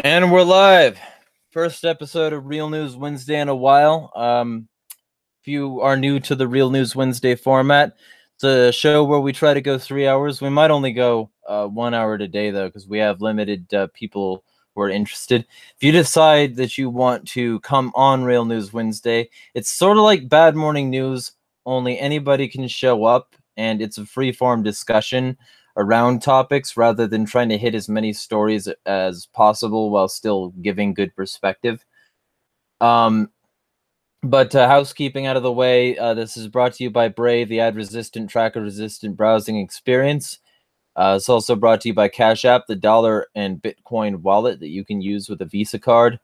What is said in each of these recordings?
And we're live. First episode of Real News Wednesday in a while. If you are new to the Real News Wednesday format, it's a show where we try to go 3 hours. We might only go 1 hour today, though, because we have limited people who are interested. If you decide that you want to come on Real News Wednesday, it's sort of like Bad Morning News, only anybody can show up, and it's a free-form discussion around topics rather than trying to hit as many stories as possible while still giving good perspective. But housekeeping out of the way, this is brought to you by Brave, the ad-resistant, tracker-resistant browsing experience. It's also brought to you by Cash App, the dollar and Bitcoin wallet that you can use with a Visa card.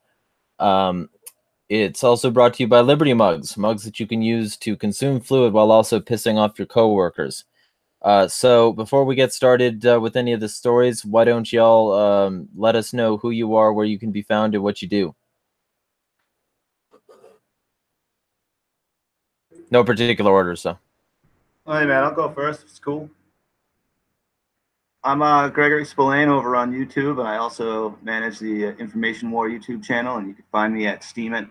It's also brought to you by Liberty Mugs, mugs that you can use to consume fluid while also pissing off your coworkers. So before we get started with any of the stories, why don't y'all let us know who you are, where you can be found, and what you do. No particular order, so. Hey man, I'll go first. It's cool. I'm Gregory Spillane over on YouTube, and I also manage the Information War YouTube channel, and you can find me at Steam at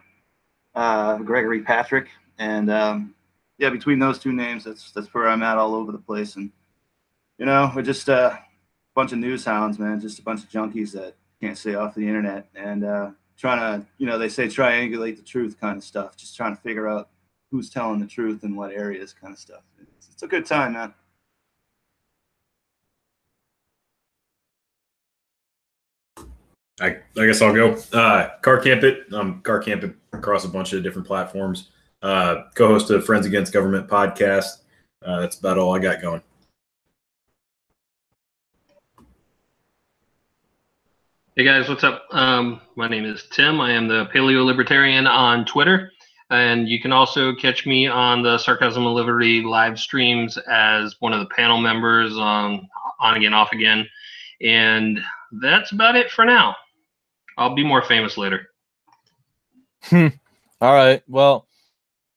Gregory Patrick. And yeah, between those two names, that's where I'm at all over the place. And you know, we're just a bunch of news hounds, man, just a bunch of junkies that can't stay off the internet and trying to, you know, they say triangulate the truth kind of stuff, just trying to figure out who's telling the truth in what areas kind of stuff. It's a good time, man. I guess I'll go. Car Camp It. I'm Car Camp It across a bunch of different platforms. Co-host of Friends Against Government podcast. That's about all I got going. Hey guys, what's up? My name is Tim. I am the Paleo Libertarian on Twitter, and you can also catch me on the Sarcasm and Liberty live streams as one of the panel members on again, off again, and that's about it for now. I'll be more famous later. All right. Well,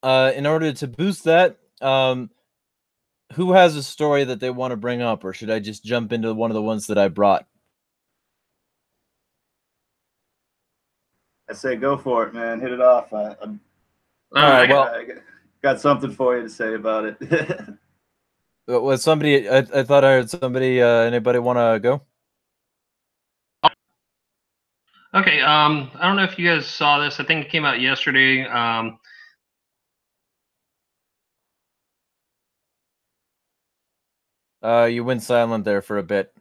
in order to boost that, who has a story that they want to bring up, or should I just jump into one of the ones that I brought? I say go for it, man. Hit it off. All right. Well, I got something for you to say about it. was somebody? I thought I heard somebody. Anybody want to go? Okay. I don't know if you guys saw this. I think it came out yesterday. You went silent there for a bit.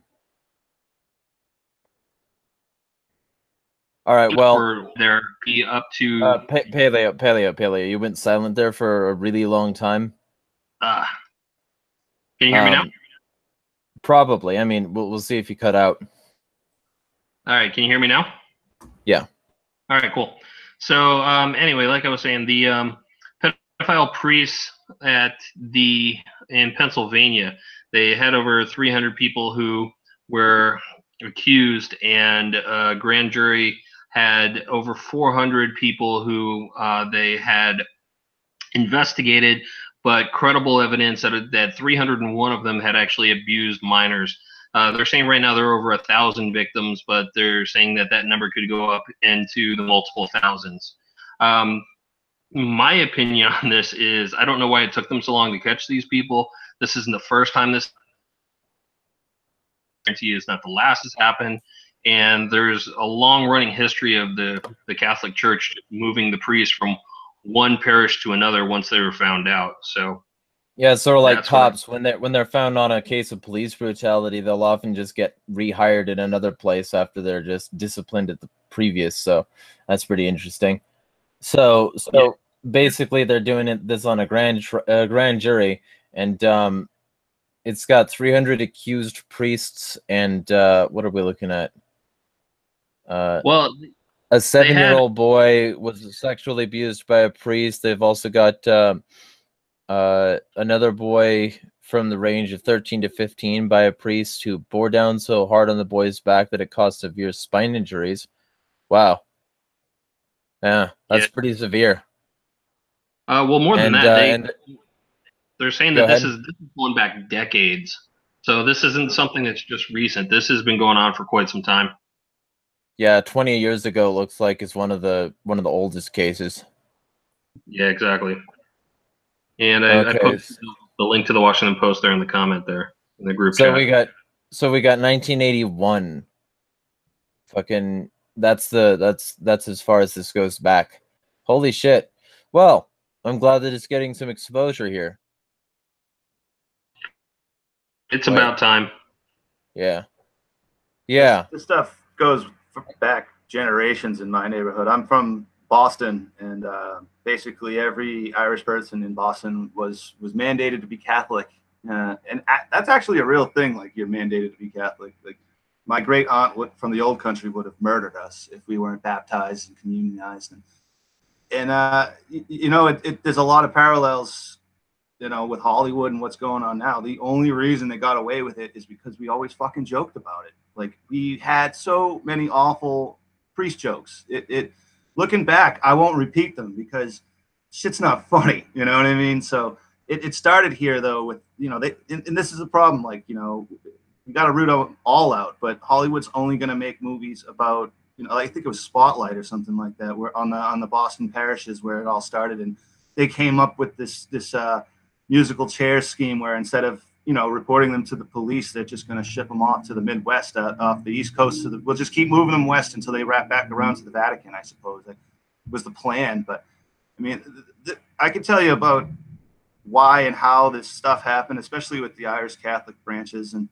All right, well, they're up to Paleo. You went silent there for a really long time. Can you hear me now? Probably. I mean, we'll see if you cut out. All right, can you hear me now? Yeah. All right, cool. So anyway, like I was saying, the pedophile priests in Pennsylvania, they had over 300 people who were accused, and a grand jury had over 400 people who they had investigated, but credible evidence that 301 of them had actually abused minors. They're saying right now there are over 1,000 victims, but they're saying that number could go up into the multiple thousands. My opinion on this is I don't know why it took them so long to catch these people. This isn't the first time this is not the last has happened. And there's a long-running history of the Catholic Church moving the priests from one parish to another once they were found out. So yeah, it's sort of like cops when they're found on a case of police brutality, they'll often just get rehired in another place after they're just disciplined at the previous. So that's pretty interesting. So yeah. Basically, they're doing this on a grand jury, and it's got 300 accused priests, and what are we looking at? Well, a 7-year-old boy was sexually abused by a priest. They've also got another boy from the range of 13 to 15 by a priest who bore down so hard on the boy's back that it caused severe spine injuries. Wow. Yeah, that's pretty severe. Well, more than that, they're saying that this is going back decades. So this isn't something that's just recent. This has been going on for quite some time. Yeah, 20 years ago looks like is one of the oldest cases. Yeah, exactly. And I Okay. posted the link to the Washington Post there in the comment there in the group So chat. we got 1981. Fucking that's as far as this goes back. Holy shit. Well, I'm glad that it's getting some exposure here. It's about time. Yeah. Yeah. This stuff goes back generations in my neighborhood. I'm from Boston, and basically every Irish person in Boston was mandated to be Catholic, and that's actually a real thing. Like, you're mandated to be Catholic. Like, my great aunt from the old country would have murdered us if we weren't baptized and communionized. And there's a lot of parallels, with Hollywood and what's going on now. The only reason they got away with it is because we always fucking joked about it. Like, we had so many awful priest jokes. Looking back, I won't repeat them because shit's not funny. You know what I mean? So it started here though with, and this is a problem. Like, you got to root all out, but Hollywood's only going to make movies about, I think it was Spotlight or something like that, where on the Boston parishes where it all started, and they came up with this musical chair scheme where instead of reporting them to the police, they're just going to ship them off to the Midwest, off the East Coast. We'll just keep moving them west until they wrap back around to the Vatican, I suppose. That was the plan. But I mean, I can tell you about why and how this stuff happened, especially with the Irish Catholic branches, and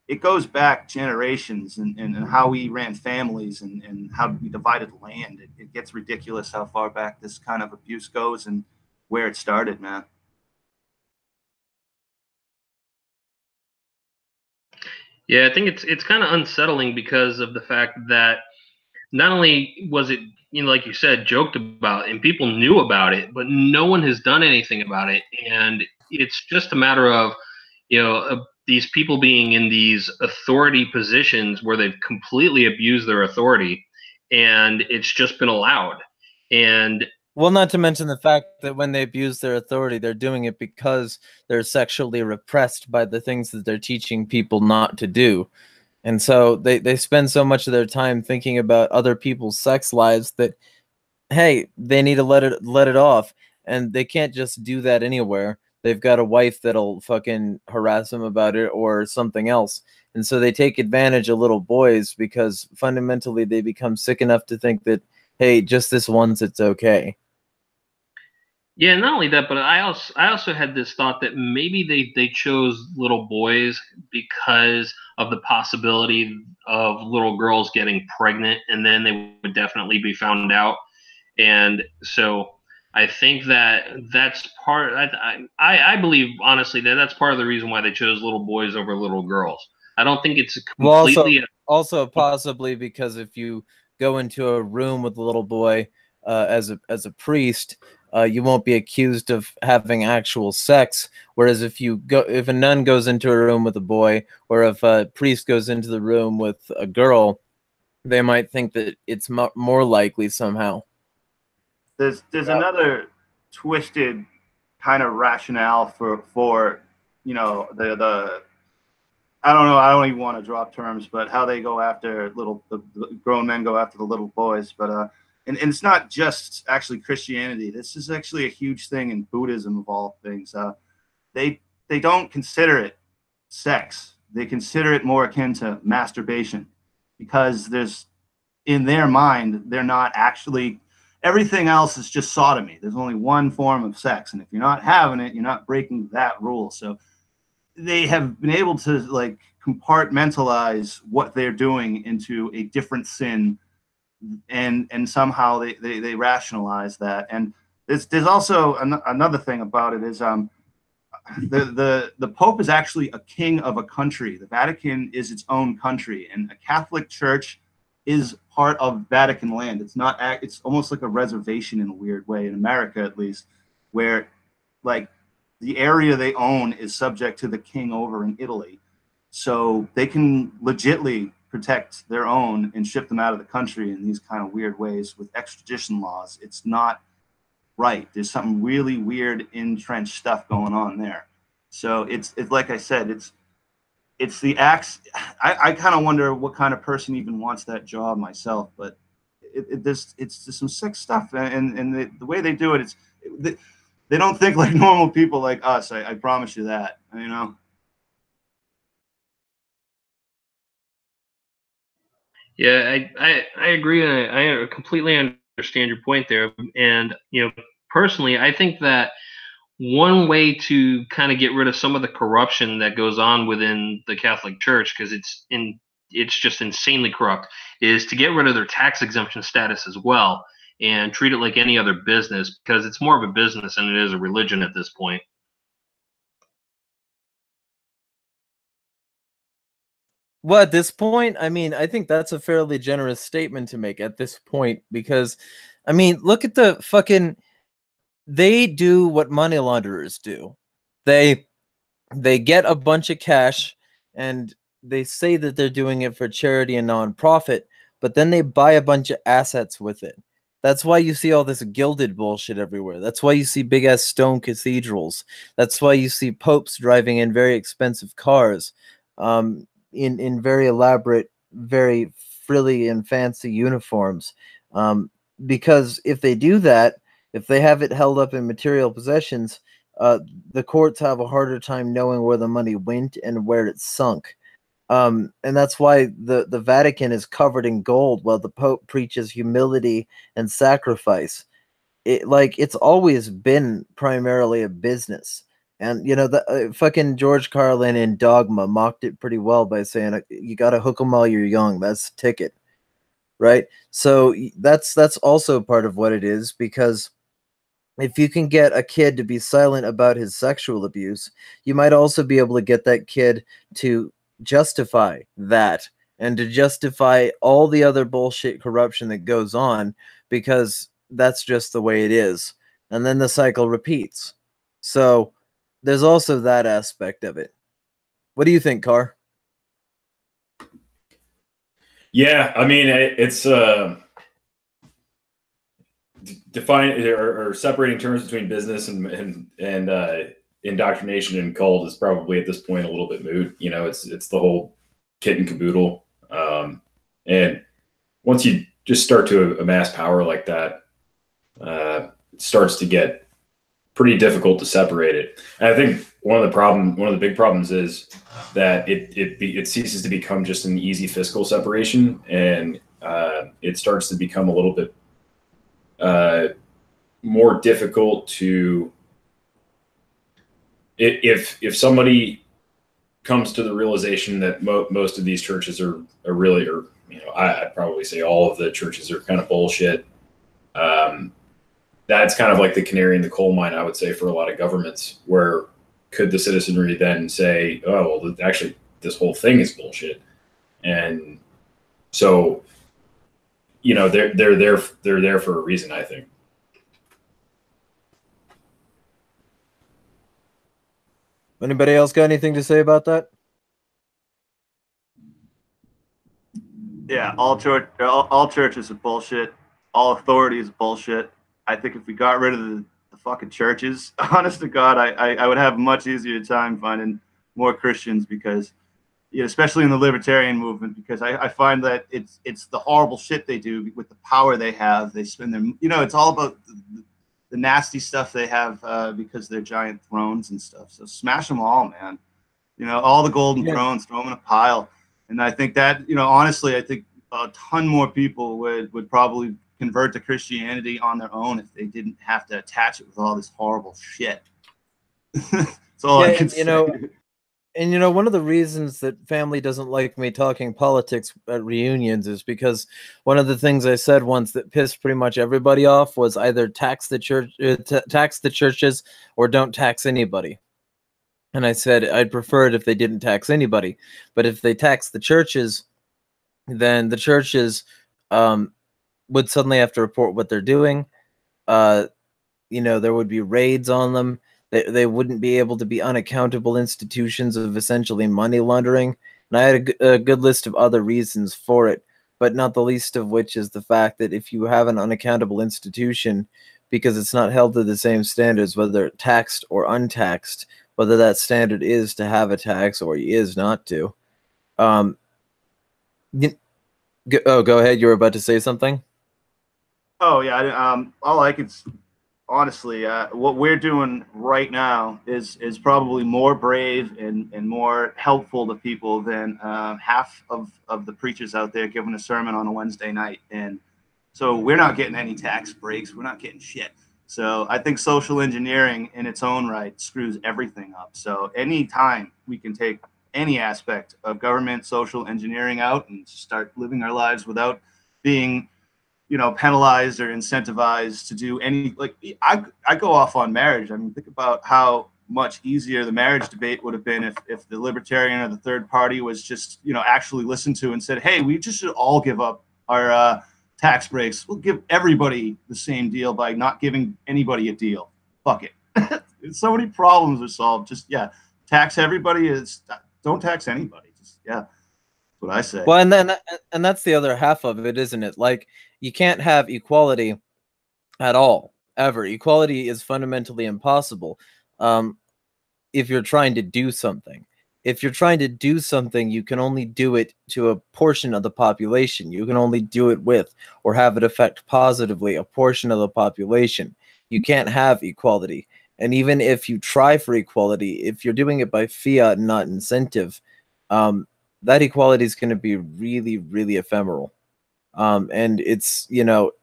it goes back generations, and how we ran families and how we divided land. It gets ridiculous how far back this kind of abuse goes and where it started, man. Yeah, I think it's kind of unsettling because of the fact that not only was it, like you said, joked about and people knew about it, but no one has done anything about it. And it's just a matter of, these people being in these authority positions where they've completely abused their authority, and it's just been allowed. And well, not to mention the fact that when they abuse their authority, they're doing it because they're sexually repressed by the things that they're teaching people not to do. And so they spend so much of their time thinking about other people's sex lives that, hey, they need to let it off. And they can't just do that anywhere. They've got a wife that'll fucking harass them about it or something else. And so they take advantage of little boys because fundamentally they become sick enough to think that, hey, just this once, it's okay. Yeah, not only that, but I also had this thought that maybe they chose little boys because of the possibility of little girls getting pregnant, and then they would definitely be found out. And so I think that's part. I believe honestly that's part of the reason why they chose little boys over little girls. I don't think it's completely. Well, also possibly because if you go into a room with a little boy as a priest, you won't be accused of having actual sex. Whereas if a nun goes into a room with a boy, or if a priest goes into the room with a girl, they might think that it's more likely somehow. There's another twisted kind of rationale for the I don't know, I don't even want to drop terms, but how they go after the grown men go after the little boys. But and it's not just actually Christianity. This is actually a huge thing in Buddhism of all things. They don't consider it sex. They consider it more akin to masturbation, because in their mind, they're not actually, everything else is just sodomy. There's only one form of sex, and if you're not having it, you're not breaking that rule. So they have been able to like compartmentalize what they're doing into a different sin, and somehow they rationalize that. And there's also another thing about it is the Pope is actually a king of a country. The Vatican is its own country, and a Catholic Church is part of Vatican land. It's almost like a reservation in a weird way, in America at least, where like the area they own is subject to the king over in Italy. So they can legitly protect their own and ship them out of the country in these kind of weird ways with extradition laws. It's not right. There's something really weird, entrenched stuff going on there. So it's like I said, it's the acts. I kind of wonder what kind of person even wants that job myself, but it's just some sick stuff, and the way they do it, they don't think like normal people like us. I promise you that, you know. Yeah, I agree, and I completely understand your point there. And personally, I think that one way to kind of get rid of some of the corruption that goes on within the Catholic Church, because it's just insanely corrupt, is to get rid of their tax exemption status as well and treat it like any other business, because it's more of a business than it is a religion at this point. Well, at this point, I mean, I think that's a fairly generous statement to make at this point, because, I mean, look at the fucking, they do what money launderers do. They get a bunch of cash and they say that they're doing it for charity and nonprofit, but then they buy a bunch of assets with it. That's why you see all this gilded bullshit everywhere. That's why you see big ass stone cathedrals. That's why you see popes driving in very expensive cars, in very elaborate, very frilly and fancy uniforms. Because if they do that, if they have it held up in material possessions, the courts have a harder time knowing where the money went and where it sunk. And that's why the Vatican is covered in gold while the Pope preaches humility and sacrifice. It's always been primarily a business. And the fucking George Carlin in Dogma mocked it pretty well by saying, you got to hook 'em while you're young. That's the ticket, right? So that's also part of what it is, because if you can get a kid to be silent about his sexual abuse, you might also be able to get that kid to justify that and to justify all the other bullshit corruption that goes on, because that's just the way it is. And then the cycle repeats. So there's also that aspect of it. What do you think, Carr? Yeah, I mean, it's define or separating terms between business and indoctrination and cult is probably at this point a little bit moot. It's the whole kit and caboodle. And once you just start to amass power like that, it starts to get pretty difficult to separate it. And I think one of the big problems is that it ceases to become just an easy fiscal separation, and it starts to become a little bit more difficult to, if somebody comes to the realization that most of these churches are really, or I'd probably say all of the churches are kind of bullshit. That's kind of like the canary in the coal mine, I would say, for a lot of governments. Where could the citizenry then say, oh, well, actually, this whole thing is bullshit? And so, they're there for a reason, I think. Anybody else got anything to say about that? Yeah, all churches are bullshit. All authority is bullshit. I think if we got rid of the fucking churches, honest to God, I would have a much easier time finding more Christians, because, especially in the libertarian movement, because I find that it's the horrible shit they do with the power they have. They spend their, it's all about the nasty stuff they have because they're giant thrones and stuff. So smash them all, man. All the golden thrones, throw them in a pile. And I think that, honestly, I think a ton more people would probably convert to Christianity on their own if they didn't have to attach it with all this horrible shit. That's all I can say. And one of the reasons that family doesn't like me talking politics at reunions is because one of the things I said once that pissed pretty much everybody off was either tax the churches or don't tax anybody. And I said I'd prefer it if they didn't tax anybody, but if they tax the churches, then the churches would suddenly have to report what they're doing. There would be raids on them. They wouldn't be able to be unaccountable institutions of essentially money laundering. And I had a good list of other reasons for it, but not the least of which is the fact that if you have an unaccountable institution, because it's not held to the same standards, whether taxed or untaxed, whether that standard is to have a tax or is not to. Go ahead. You were about to say something. Oh yeah, all I could honestly, what we're doing right now is probably more brave and more helpful to people than half of the preachers out there giving a sermon on a Wednesday night. And so we're not getting any tax breaks. We're not getting shit. So I think social engineering in its own right screws everything up. So anytime we can take any aspect of government social engineering out and start living our lives without being, you know, penalized or incentivized to do any, like, I go off on marriage. I mean, think about how much easier the marriage debate would have been if the libertarian or the third party was just, you know, actually listened to and said, hey, we just should all give up our tax breaks. We'll give everybody the same deal by not giving anybody a deal. Fuck it. So many problems are solved. Just, yeah, tax everybody. Don't tax anybody. Just, yeah. What I say. Well, and that's the other half of it, isn't it? Like, you can't have equality at all, ever. Equality is fundamentally impossible if you're trying to do something. If you're trying to do something, you can only do it to a portion of the population. You can only do it with or have it affect positively a portion of the population. You can't have equality. And even if you try for equality, if you're doing it by fiat and not incentive, that equality is going to be really, really ephemeral. And it's, you know,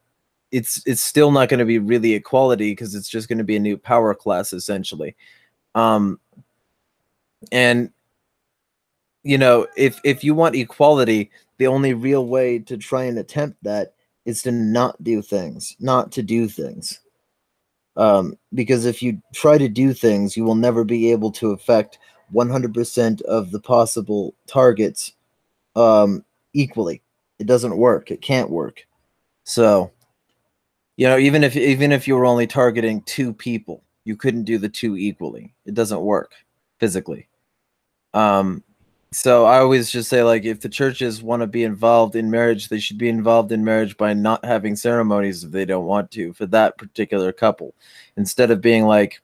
it's still not going to be really equality because it's just going to be a new power class, essentially. And, you know, if you want equality, the only real way to try and attempt that is to not do things, not to do things. Because if you try to do things, you will never be able to affect 100% of the possible targets equally. It doesn't work. It can't work. So, you know, even if you were only targeting 2 people, you couldn't do the 2 equally. It doesn't work physically. So I always just say, like, if the churches want to be involved in marriage, they should be involved in marriage by not having ceremonies if they don't want to for that particular couple, instead of being like,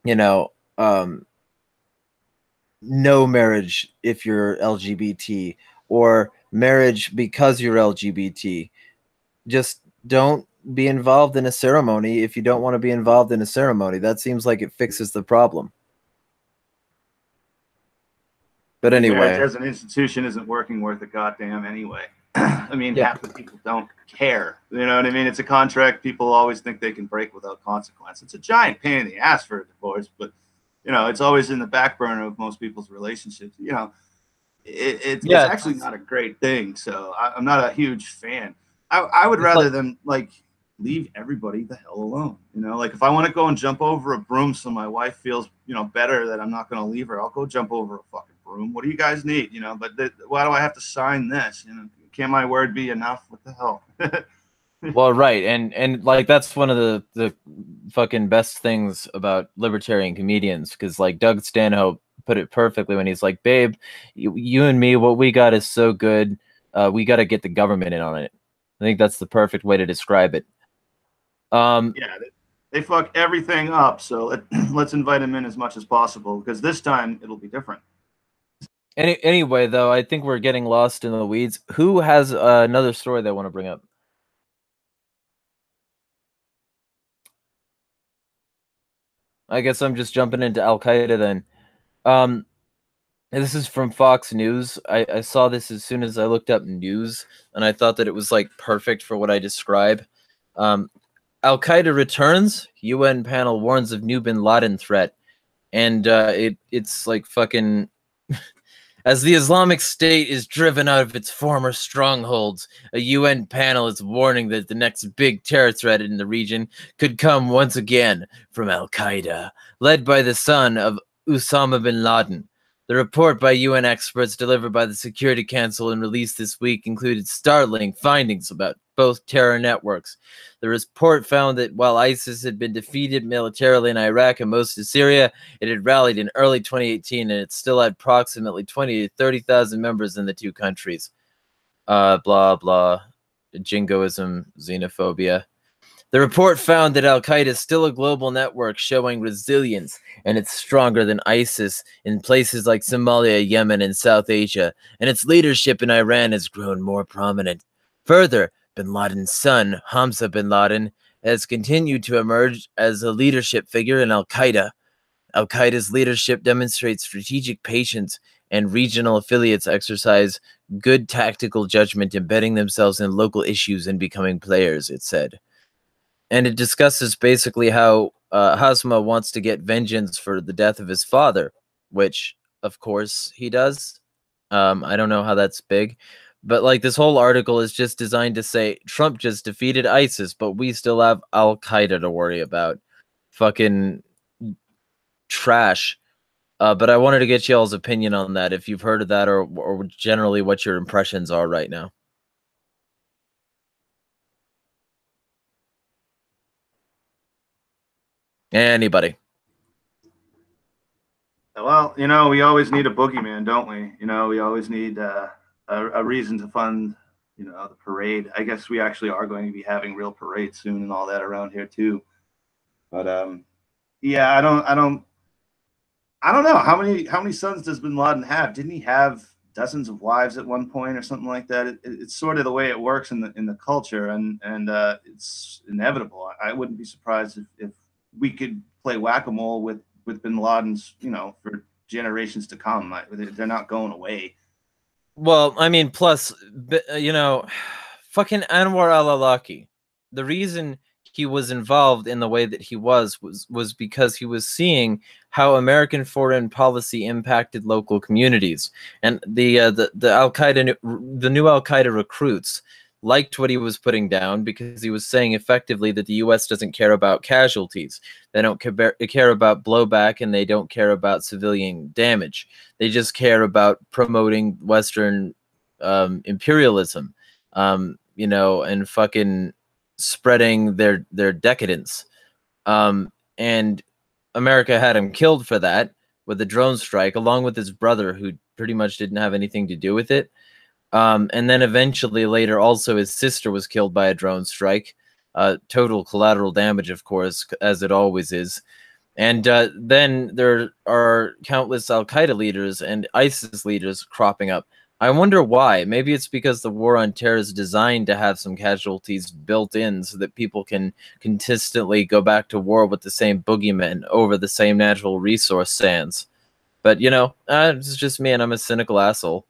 you know, no marriage if you're LGBT, or marriage because you're LGBT. Just don't be involved in a ceremony if you don't want to be involved in a ceremony. That seems like it fixes the problem. But anyway, marriage as an institution isn't working worth a goddamn anyway. I mean, yeah. Half the people don't care. You know what I mean? It's a contract people always think they can break without consequence. It's a giant pain in the ass for a divorce, but, you know, it's always in the back burner of most people's relationships. You know, it's actually not a great thing. So I'm not a huge fan. I would rather them, like, leave everybody the hell alone. You know, like, if I want to go and jump over a broom so my wife feels, you know, better that I'm not going to leave her, I'll go jump over a fucking broom. What do you guys need? You know, but why do I have to sign this? You know, can't my word be enough? What the hell? Well, right, and like, that's one of the fucking best things about libertarian comedians, because, like, Doug Stanhope put it perfectly when he's like, babe, you and me, what we got is so good, we got to get the government in on it. I think that's the perfect way to describe it. Yeah, they fuck everything up, so let's invite them in as much as possible, because this time it'll be different. Anyway, though, I think we're getting lost in the weeds. Who has another story they want to bring up? I guess I'm just jumping into Al-Qinda then. This is from Fox News. I saw this as soon as I looked up news, and I thought that it was, like, perfect for what I describe. Al-Qinda returns. UN panel warns of new bin Laden threat. And it's like fucking... As the Islamic State is driven out of its former strongholds, a UN panel is warning that the next big terror threat in the region could come once again from Al-Qaeda, led by the son of Osama bin Laden. The report by UN experts delivered by the Security Council and released this week included startling findings about both terror networks. The report found that while ISIS had been defeated militarily in Iraq and most of Syria, it had rallied in early 2018, and it still had approximately 20 to 30,000 members in the 2 countries. Blah, blah, jingoism, xenophobia. The report found that Al-Qaeda is still a global network showing resilience, and it's stronger than ISIS in places like Somalia, Yemen, and South Asia, and its leadership in Iran has grown more prominent. Further, bin Laden's son, Hamza bin Laden, has continued to emerge as a leadership figure in Al-Qaeda. Al-Qaeda's leadership demonstrates strategic patience, and regional affiliates exercise good tactical judgment, embedding themselves in local issues and becoming players, it said. And it discusses basically how Hasma wants to get vengeance for the death of his father, which, of course, he does. I don't know how that's big. But, like, this whole article is just designed to say, Trump just defeated ISIS, but we still have Al-Qaeda to worry about. Fucking trash. But I wanted to get y'all's opinion on that, if you've heard of that, or generally what your impressions are right now. Anybody? Well, you know, we always need a boogeyman, don't we? You know, we always need a reason to fund, you know, the parade. I guess we actually are going to be having real parades soon and all that around here too. But yeah, I don't know how many sons does bin Laden have? Didn't he have dozens of wives at one point or something like that? It's sort of the way it works in the culture, and it's inevitable. I wouldn't be surprised if we could play whack-a-mole with bin Laden's, you know, for generations to come. They're not going away. Well, I mean, plus, you know, fucking Anwar al-Awlaki. The reason he was involved in the way that he was because he was seeing how American foreign policy impacted local communities, and the Al-Qaeda, the new Al-Qaeda recruits liked what he was putting down, because he was saying effectively that the U.S. doesn't care about casualties. They don't care about blowback, and they don't care about civilian damage. They just care about promoting Western imperialism, you know, and fucking spreading their decadence. And America had him killed for that with a drone strike, along with his brother, who pretty much didn't have anything to do with it. And then eventually later also his sister was killed by a drone strike. Total collateral damage, of course, as it always is. And then there are countless Al-Qaeda leaders and ISIS leaders cropping up. I wonder why. Maybe it's because the war on terror is designed to have some casualties built in so that people can consistently go back to war with the same boogeymen over the same natural resource sands. But, you know, it's just me, and I'm a cynical asshole.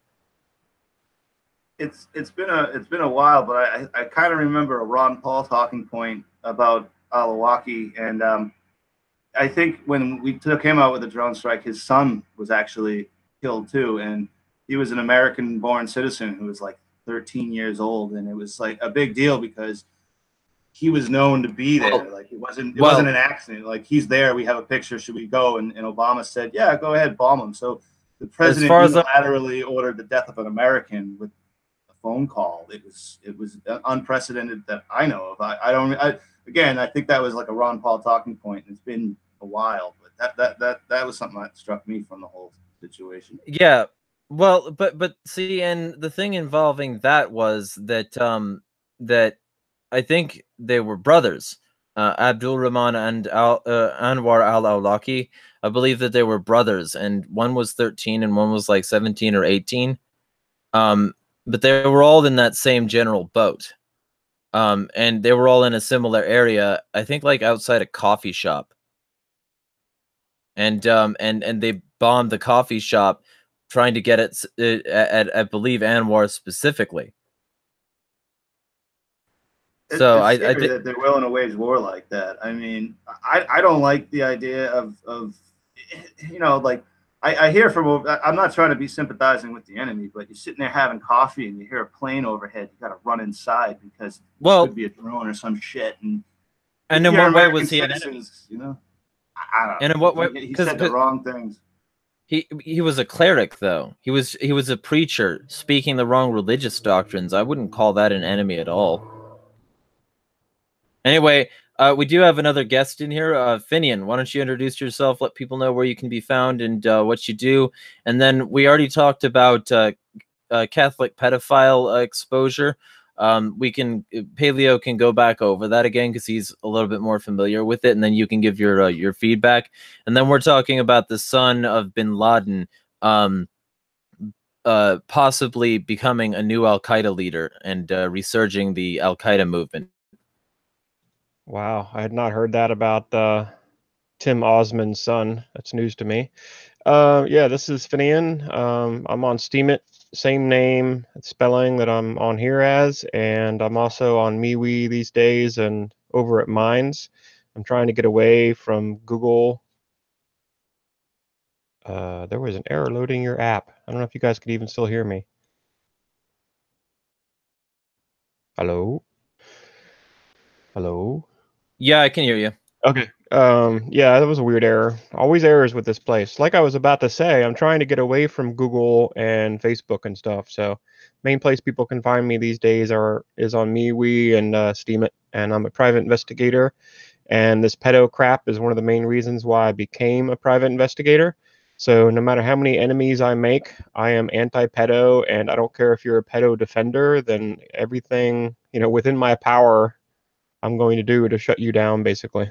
It's been a while, but I kind of remember a Ron Paul talking point about Al-Awlaki, and I think when we took him out with a drone strike, his son was actually killed too, and he was an American-born citizen who was like 13 years old, and it was like a big deal because he was known to be there. Like it wasn't an accident. Like, he's there. We have a picture. Should we go? And Obama said, "Yeah, go ahead, bomb him." So the president unilaterally ordered the death of an American with phone call. It was unprecedented that I know of. I think that was like a Ron Paul talking point. It's been a while, but that was something that struck me from the whole situation. Yeah, well, but see, and the thing involving that was that that I think they were brothers, Abdul Rahman and Anwar al-Awlaki. I believe that they were brothers, and one was 13 and one was like 17 or 18. But they were all in that same general boat. And they were all in a similar area, I think like outside a coffee shop. And they bombed the coffee shop trying to get it at I believe Anwar specifically. So I think that they're willing to wage war like that. I mean, I don't like the idea of you know, like I hear from, I'm not trying to be sympathizing with the enemy, but you're sitting there having coffee and you hear a plane overhead, you got to run inside because it could be a drone or some shit. And in what way was he an enemy? You know, I don't know. And in what way? He said the wrong things. He was a cleric, though. He was a preacher speaking the wrong religious doctrines. I wouldn't call that an enemy at all. Anyway, we do have another guest in here. Finian, why don't you introduce yourself, let people know where you can be found and what you do. And then we already talked about Catholic pedophile exposure. Paleo can go back over that again because he's a little bit more familiar with it, and then you can give your feedback. And then we're talking about the son of Bin Laden, possibly becoming a new Al-Qaeda leader and resurging the Al-Qaeda movement. Wow, I had not heard that about Tim Osman's son. That's news to me. Yeah, this is Finian. I'm on Steemit, same name, spelling that I'm on here as, and I'm also on MeWe these days and over at Minds. I'm trying to get away from Google. There was an error loading your app. I don't know if you guys could even still hear me. Hello? Hello? Yeah, I can hear you. Okay. Yeah, that was a weird error. Always errors with this place. Like I was about to say, I'm trying to get away from Google and Facebook and stuff. So main place people can find me these days is on MeWe and Steemit, and I'm a private investigator. And this pedo crap is one of the main reasons why I became a private investigator. So no matter how many enemies I make, I am anti-pedo, and I don't care if you're a pedo defender, then everything, within my power, I'm going to do to shut you down, basically.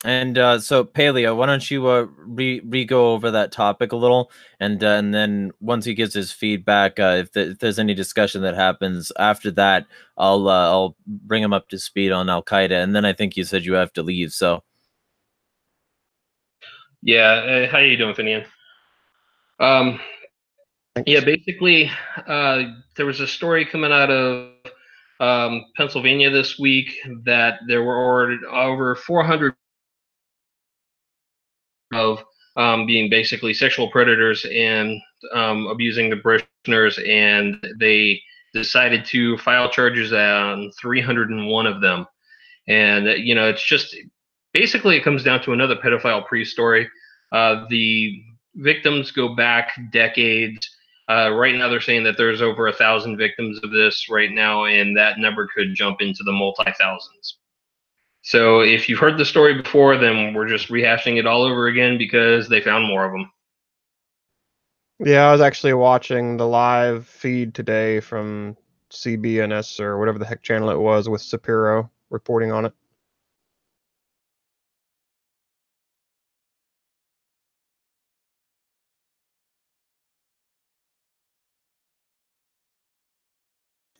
And so Paleo, why don't you re-go over that topic a little, and then once he gives his feedback, if there's any discussion that happens after that, I'll bring him up to speed on Al-Qaeda, and then I think you said you have to leave. So Yeah, how you doing, Finian? Yeah, basically, there was a story coming out of Pennsylvania this week that there were over 400 of being basically sexual predators and abusing the parishioners, and they decided to file charges on 301 of them. And it's just basically it comes down to another pedophile priest story. The victims go back decades. Right now, they're saying that there's over 1,000 victims of this right now, and that number could jump into the multi-thousands. So if you've heard the story before, then we're just rehashing it all over again because they found more of them. Yeah, I was actually watching the live feed today from CBNS or whatever the heck channel it was with Shapiro reporting on it.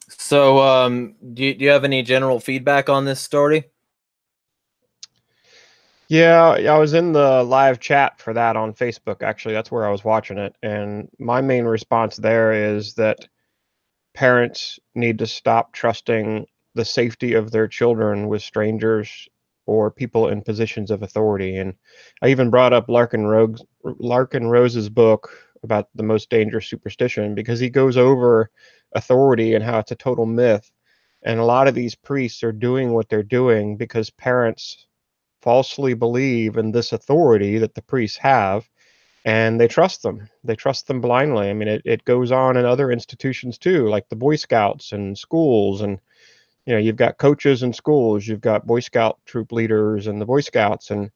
So do you have any general feedback on this story? Yeah, I was in the live chat for that on Facebook, actually. That's where I was watching it. And my main response there is that parents need to stop trusting the safety of their children with strangers or people in positions of authority. And I even brought up Larkin Rose's book about the most dangerous superstition because he goes over authority and how it's a total myth. And a lot of these priests are doing what they're doing because parents falsely believe in this authority that the priests have, and they trust them. They trust them blindly. I mean, it goes on in other institutions too, like the Boy Scouts and schools. And, you've got coaches in schools, you've got Boy Scout troop leaders and the Boy Scouts, and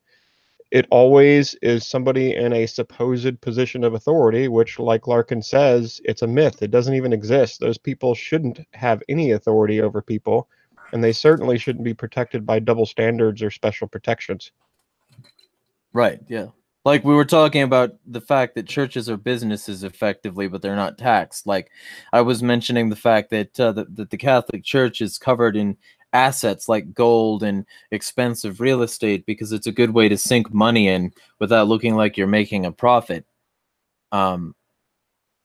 it always is somebody in a supposed position of authority, which, like Larkin says, it's a myth. It doesn't even exist. Those people shouldn't have any authority over people, and they certainly shouldn't be protected by double standards or special protections. Right, yeah. Like we were talking about the fact that churches are businesses effectively, but they're not taxed. Like I was mentioning the fact that that the Catholic Church is covered in assets like gold and expensive real estate because it's a good way to sink money in without looking like you're making a profit. And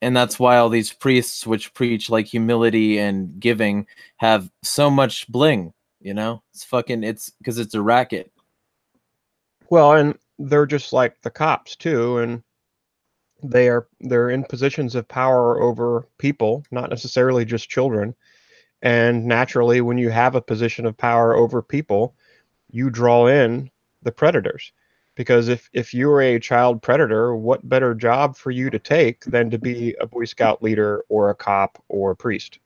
that's why all these priests which preach like humility and giving have so much bling, It's because it's a racket. Well, and they're just like the cops too, and they're in positions of power over people, not necessarily just children. And naturally, when you have a position of power over people, you draw in the predators. Because if you're a child predator, what better job for you to take than to be a Boy Scout leader or a cop or a priest?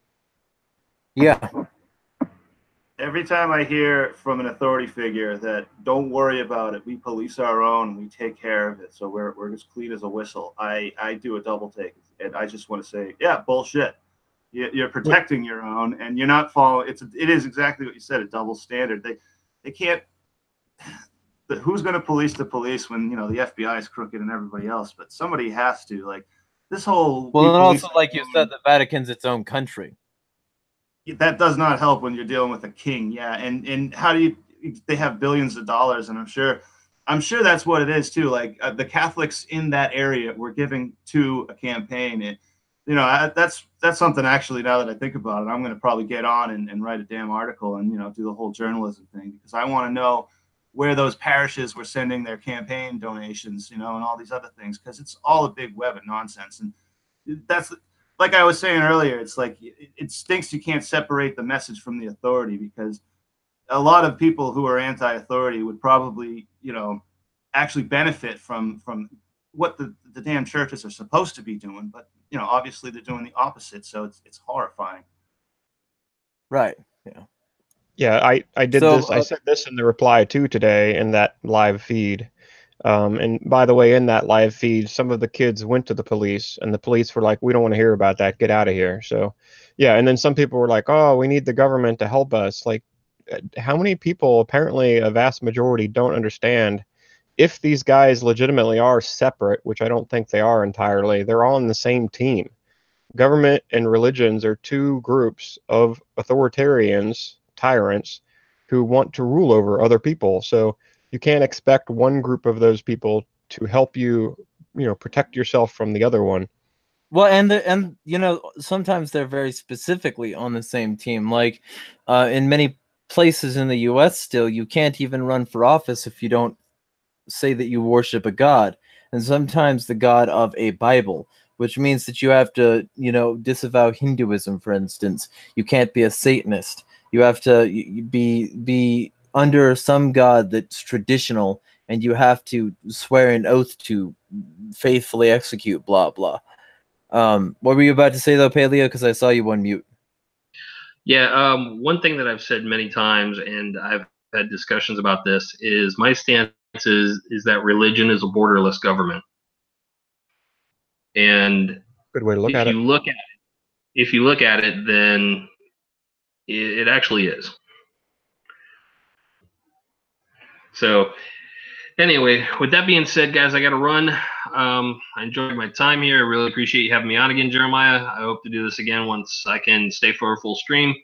Yeah. Every time I hear from an authority figure that don't worry about it, we police our own, we take care of it, so we're as clean as a whistle, I do a double take, and I just want to say, yeah, bullshit. You're protecting your own, and you're not following. It is exactly what you said, a double standard. They can't. Who's going to police the police when the FBI is crooked and everybody else? But somebody has to. Like this whole. Well, and also, like you said, the Vatican's its own country. That does not help when you're dealing with a king. Yeah, and how do you? They have billions of dollars, and I'm sure that's what it is too. Like the Catholics in that area were giving to a campaign. That's something actually. Now that I think about it, I'm going to probably get on and write a damn article and do the whole journalism thing, because I want to know where those parishes were sending their campaign donations, and all these other things, because it's all a big web of nonsense. And that's, like I was saying earlier, it's like it stinks you can't separate the message from the authority, because a lot of people who are anti-authority would probably, actually benefit from what the damn churches are supposed to be doing. But, obviously they're doing the opposite. So it's horrifying. Right. Yeah. Yeah, I did this. I said this in the reply to today in that live feed. And by the way, in that live feed, some of the kids went to the police, and the police were like, "We don't want to hear about that. Get out of here." So, yeah. And then some people were like, "Oh, we need the government to help us." Like, how many people? Apparently, a vast majority don't understand. If these guys legitimately are separate, which I don't think they are entirely, they're all on the same team. Government and religions are two groups of authoritarians, tyrants, who want to rule over other people. So you can't expect one group of those people to help you, protect yourself from the other one. Well, and sometimes they're very specifically on the same team. Like in many places in the U.S. still, you can't even run for office if you don't say that you worship a god, and sometimes the god of a Bible, which means that you have to, disavow Hinduism, for instance. You can't be a Satanist. You have to be under some god that's traditional, and you have to swear an oath to faithfully execute blah blah. What were you about to say though, Paleo? Because I saw you on mute. Yeah, one thing that I've said many times, and I've had discussions about this, is my stance is that religion is a borderless government. And good way to look at it. If you look at it, then it actually is. So anyway, with that being said, guys, I got to run. I enjoyed my time here. I really appreciate you having me on again, Jeremiah. I hope to do this again once I can stay for a full stream.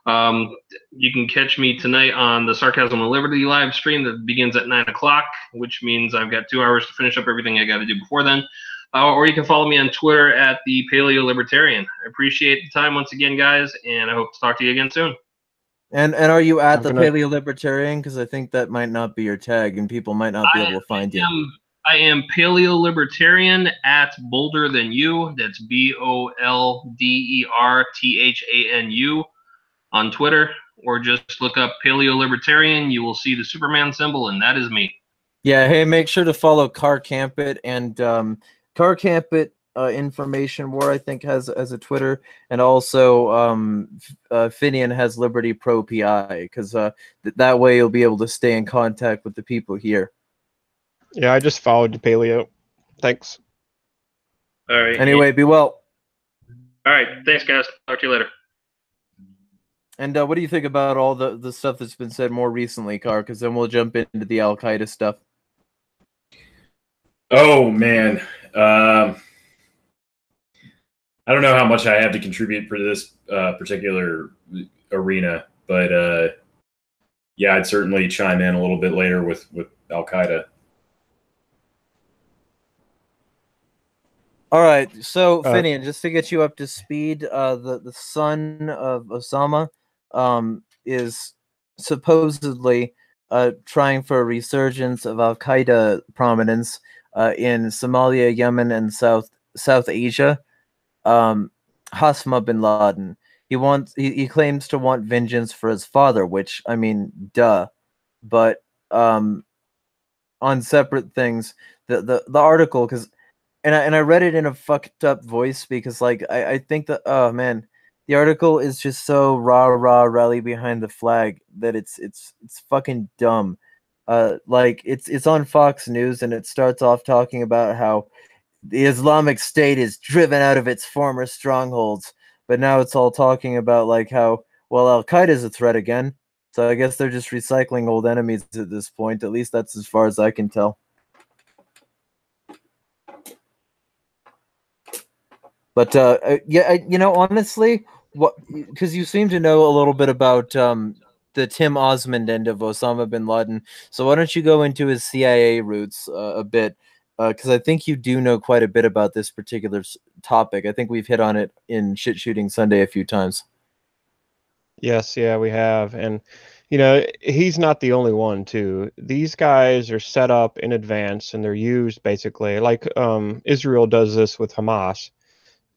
You can catch me tonight on the Sarcasm and Liberty live stream that begins at 9 o'clock, which means I've got 2 hours to finish up everything I got to do before then. Or you can follow me on Twitter at the Paleo Libertarian. I appreciate the time once again, guys, and I hope to talk to you again soon. And are you at the Paleo Libertarian? Because I think that might not be your tag, and people might not be able to find you. I am Paleo Libertarian at Bolder Than You. That's BOLDERTHANU on Twitter, or just look up Paleo Libertarian. You will see the Superman symbol, and that is me. Yeah. Hey, make sure to follow Car Campit, and Car Campit Information War, I think, has a Twitter, and also Finian has Liberty Pro PI, because that way you'll be able to stay in contact with the people here. Yeah, I just followed Paleo. Thanks. All right. Anyway, be well. All right. Thanks, guys. Talk to you later. And what do you think about all the stuff that's been said more recently, Car? Because then we'll jump into the Al-Qaeda stuff. Oh, man. I don't know how much I have to contribute for this particular arena, but yeah, I'd certainly chime in a little bit later with Al-Qaeda. All right, so Finian, just to get you up to speed, the son of Osama is supposedly trying for a resurgence of Al-Qaeda prominence in Somalia, Yemen, and South Asia. Hasma bin Laden. He claims to want vengeance for his father, which, I mean, duh. But on separate things, the article, because and I read it in a fucked up voice, because like I think that, oh man, the article is just so rally behind the flag that it's fucking dumb. Like it's on Fox News, and it starts off talking about how the Islamic State is driven out of its former strongholds, but now it's all talking about like how, well, Al-Qaeda is a threat again. So I guess they're just recycling old enemies at this point. At least that's as far as I can tell. But yeah, honestly, what, because you seem to know a little bit about the Tim Osmond end of Osama bin Laden. So why don't you go into his CIA roots a bit? Because I think you do know quite a bit about this particular topic. I think we've hit on it in Shit Shooting Sunday a few times. Yes, yeah, we have. And, he's not the only one, too. These guys are set up in advance and they're used basically like Israel does this with Hamas.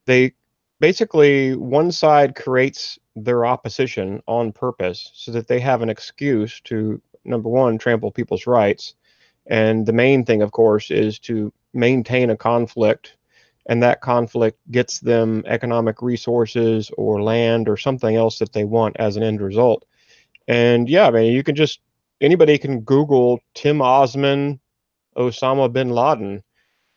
They basically, one side creates their opposition on purpose so that they have an excuse to, number one, trample people's rights. And the main thing, of course, is to maintain a conflict, and that conflict gets them economic resources or land or something else that they want as an end result. And yeah, I mean, anybody can Google Tim Osman, Osama bin Laden,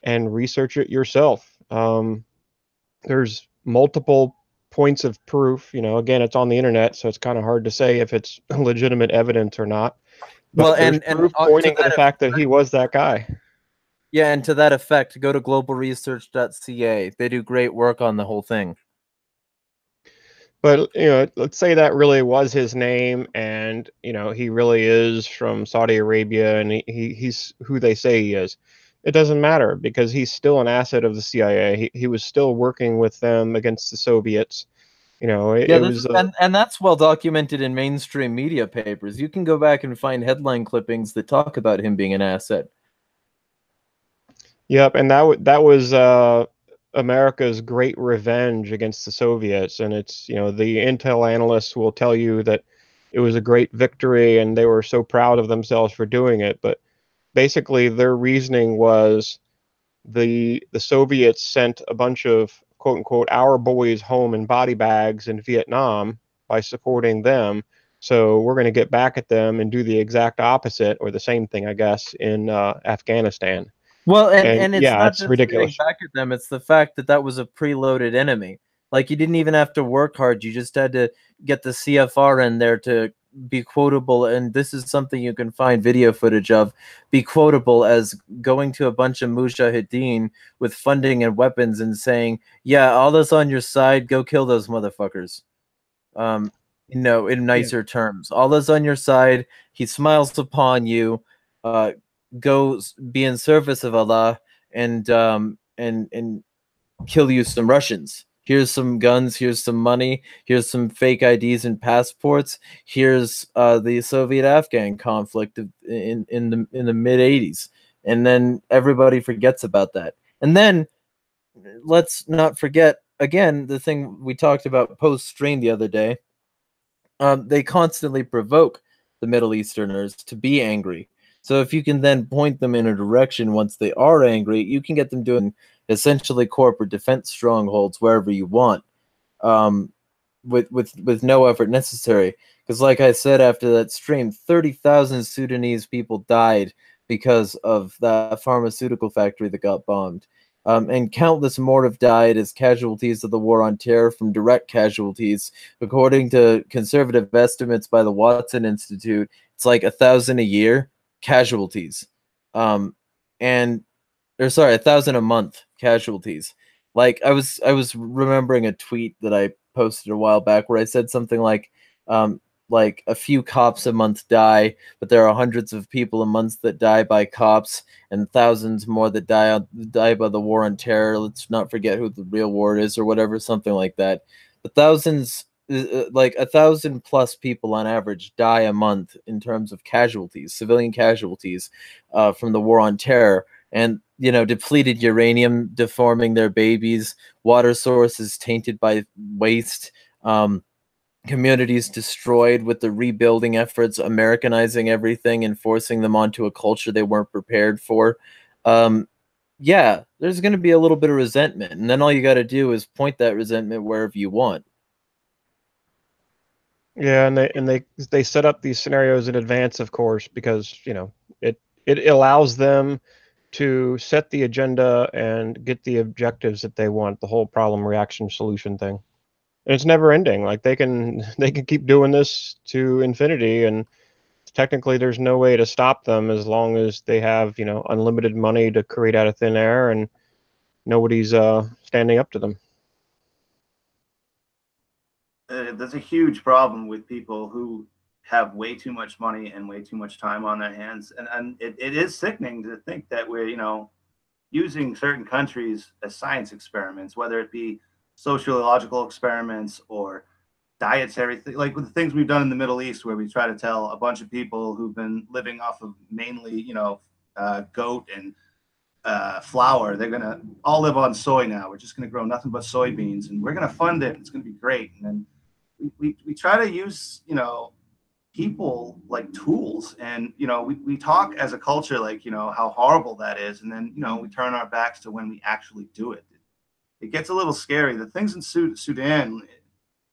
and research it yourself. There's multiple points of proof. Again, it's on the internet, so it's kind of hard to say if it's legitimate evidence or not. But Well, there's proof pointing to the fact that he was that guy. Yeah, and to that effect, go to globalresearch.ca. They do great work on the whole thing. But let's say that really was his name, and he really is from Saudi Arabia, and he's who they say he is. It doesn't matter because he's still an asset of the CIA. He was still working with them against the Soviets. It was and that's well documented in mainstream media papers. You can go back and find headline clippings that talk about him being an asset. Yep, and that was America's great revenge against the Soviets. And it's, the intel analysts will tell you that it was a great victory and they were so proud of themselves for doing it. But basically their reasoning was the Soviets sent a bunch of quote unquote our boys home in body bags in Vietnam by supporting them. So we're going to get back at them and do the exact opposite, or the same thing, I guess, in Afghanistan. Well, and it's yeah, not it's just ridiculous. getting back at them. It's the fact that was a preloaded enemy. Like, you didn't even have to work hard. You just had to get the CFR in there to be quotable. And this is something you can find video footage of. Be quotable as going to a bunch of mujahideen with funding and weapons and saying, yeah, all this on your side, go kill those motherfuckers. In nicer terms. All this on your side, he smiles upon you. Go be in service of Allah and kill you some Russians. Here's some guns. Here's some money. Here's some fake IDs and passports. Here's the Soviet-Afghan conflict in the mid '80s, and then everybody forgets about that. And then let's not forget again the thing we talked about post-stream the other day. They constantly provoke the Middle Easterners to be angry. So if you can then point them in a direction once they are angry, you can get them doing essentially corporate defense strongholds wherever you want, with no effort necessary. Because like I said after that stream, 30,000 Sudanese people died because of that pharmaceutical factory that got bombed. And countless more have died as casualties of the war on terror from direct casualties. According to conservative estimates by the Watson Institute, it's like 1,000 a year casualties. 1,000 a month casualties. Like I was remembering a tweet that I posted a while back where I said something like a few cops a month die, but there are hundreds of people a month that die by cops, and thousands more that die by the war on terror. Let's not forget who the real war is, or whatever, something like that. But thousands, like 1,000 plus people on average, die a month in terms of casualties, civilian casualties, from the war on terror. And depleted uranium deforming their babies, water sources tainted by waste. Communities destroyed with the rebuilding efforts, Americanizing everything and forcing them onto a culture they weren't prepared for. Yeah, there's going to be a little bit of resentment, and then all you got to do is point that resentment wherever you want. Yeah, and they set up these scenarios in advance, of course, because it allows them to set the agenda and get the objectives that they want. The whole problem, reaction, solution thing. And it's never ending. Like they can keep doing this to infinity, and technically there's no way to stop them as long as they have, you know, unlimited money to create out of thin air, and nobody's standing up to them. There's a huge problem with people who have way too much money and way too much time on their hands, and it is sickening to think that we're, you know, using certain countries as science experiments, whether it be sociological experiments or dietary like with the things we've done in the Middle East, where we try to tell a bunch of people who've been living off of mainly, you know, goat and flour, they're gonna all live on soy now. We're just gonna grow nothing but soybeans, and we're gonna fund it. It's gonna be great. And then we try to use, you know, people like tools, and you know, we talk as a culture like, you know, how horrible that is, and then, you know, we turn our backs to when we actually do it. It gets a little scary. The things in Sudan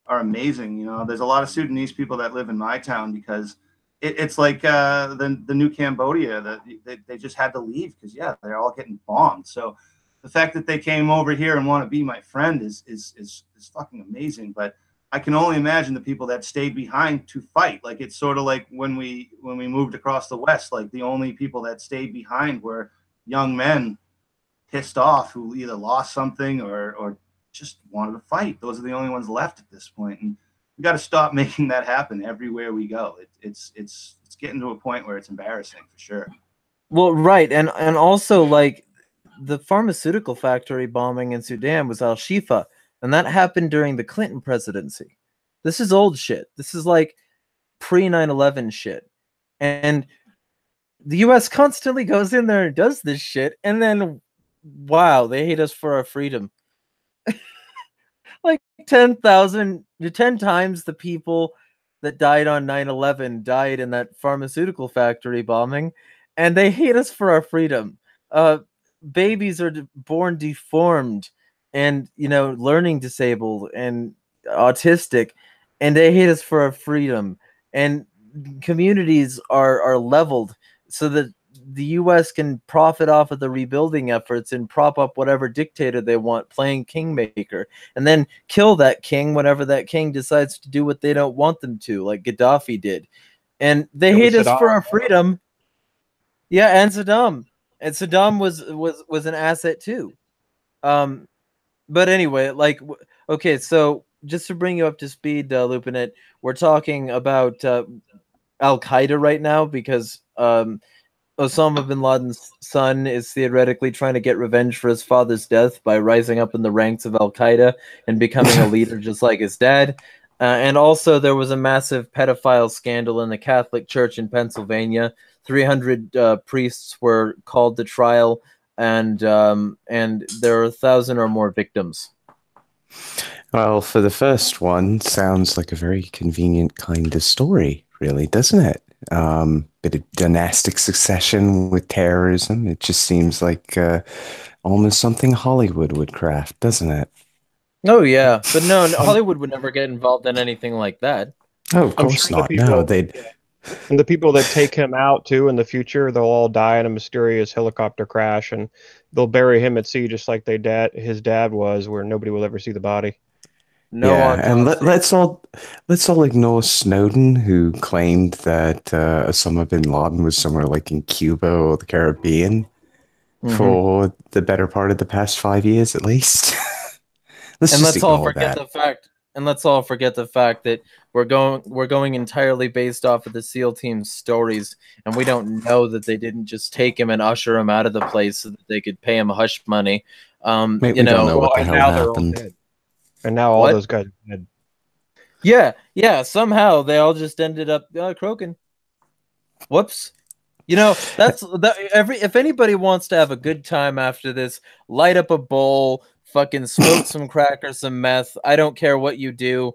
are amazing. You know, there's a lot of Sudanese people that live in my town because it's like the new Cambodia, that they just had to leave because, yeah, they're all getting bombed. So the fact that they came over here and want to be my friend is fucking amazing. But I can only imagine the people that stayed behind to fight. Like, it's sort of like when we moved across the West, like the only people that stayed behind were young men pissed off who either lost something or just wanted to fight. Those are the only ones left at this point. And we got to stop making that happen everywhere we go. It's getting to a point where it's embarrassing for sure. Well, right, and also like the pharmaceutical factory bombing in Sudan was Al-Shifa, and that happened during the Clinton presidency. This is old shit. This is like pre-9/11 shit. And the US constantly goes in there and does this shit, and then wow, they hate us for our freedom. Like 10 times the people that died on 9/11 died in that pharmaceutical factory bombing, and they hate us for our freedom. Babies are born deformed and, you know, learning disabled and autistic, and they hate us for our freedom. And communities are leveled so that the US can profit off of the rebuilding efforts and prop up whatever dictator they want, playing kingmaker, and then kill that king whenever that king decides to do what they don't want them to, like Gaddafi did. And they hate us for our freedom. Yeah, and Saddam. And Saddam was an asset too. But anyway, like, okay, so just to bring you up to speed, Lupinit, we're talking about Al-Qaeda right now because Osama bin Laden's son is theoretically trying to get revenge for his father's death by rising up in the ranks of Al-Qaeda and becoming a leader just like his dad. And also there was a massive pedophile scandal in the Catholic Church in Pennsylvania. 300 priests were called to trial, and there are 1,000 or more victims. Well, for the first one, sounds like a very convenient kind of story, really, doesn't it? Bit of dynastic succession with terrorism. It just seems like almost something Hollywood would craft, doesn't it? Oh yeah, but no, Hollywood would never get involved in anything like that. Oh, of course not. No, they'd. And the people that take him out too in the future, they'll all die in a mysterious helicopter crash, and they'll bury him at sea just like his dad was, where nobody will ever see the body. No, yeah, and let's all ignore Snowden, who claimed that Osama bin Laden was somewhere like in Cuba or the Caribbean for the better part of the past 5 years, at least. Let's all forget the fact that we're going entirely based off of the SEAL team's stories, and we don't know that they didn't just take him and usher him out of the place so that they could pay him hush money. Mate, we don't know what the hell happened. And now all those guys are dead. Yeah. Somehow they all just ended up croaking. Whoops. You know, if anybody wants to have a good time after this, light up a bowl, fucking smoke some crack or some meth. I don't care what you do.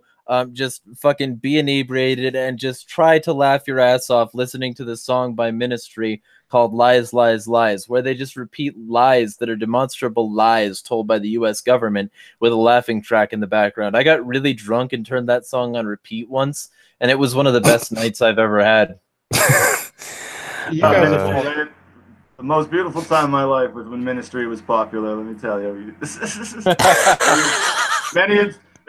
Just fucking be inebriated and just try to laugh your ass off listening to this song by Ministry called Lies, Lies, Lies, where they just repeat lies that are demonstrable lies told by the US government with a laughing track in the background. I got really drunk and turned that song on repeat once, and it was one of the best nights I've ever had. The most beautiful time of my life was when Ministry was popular, let me tell you.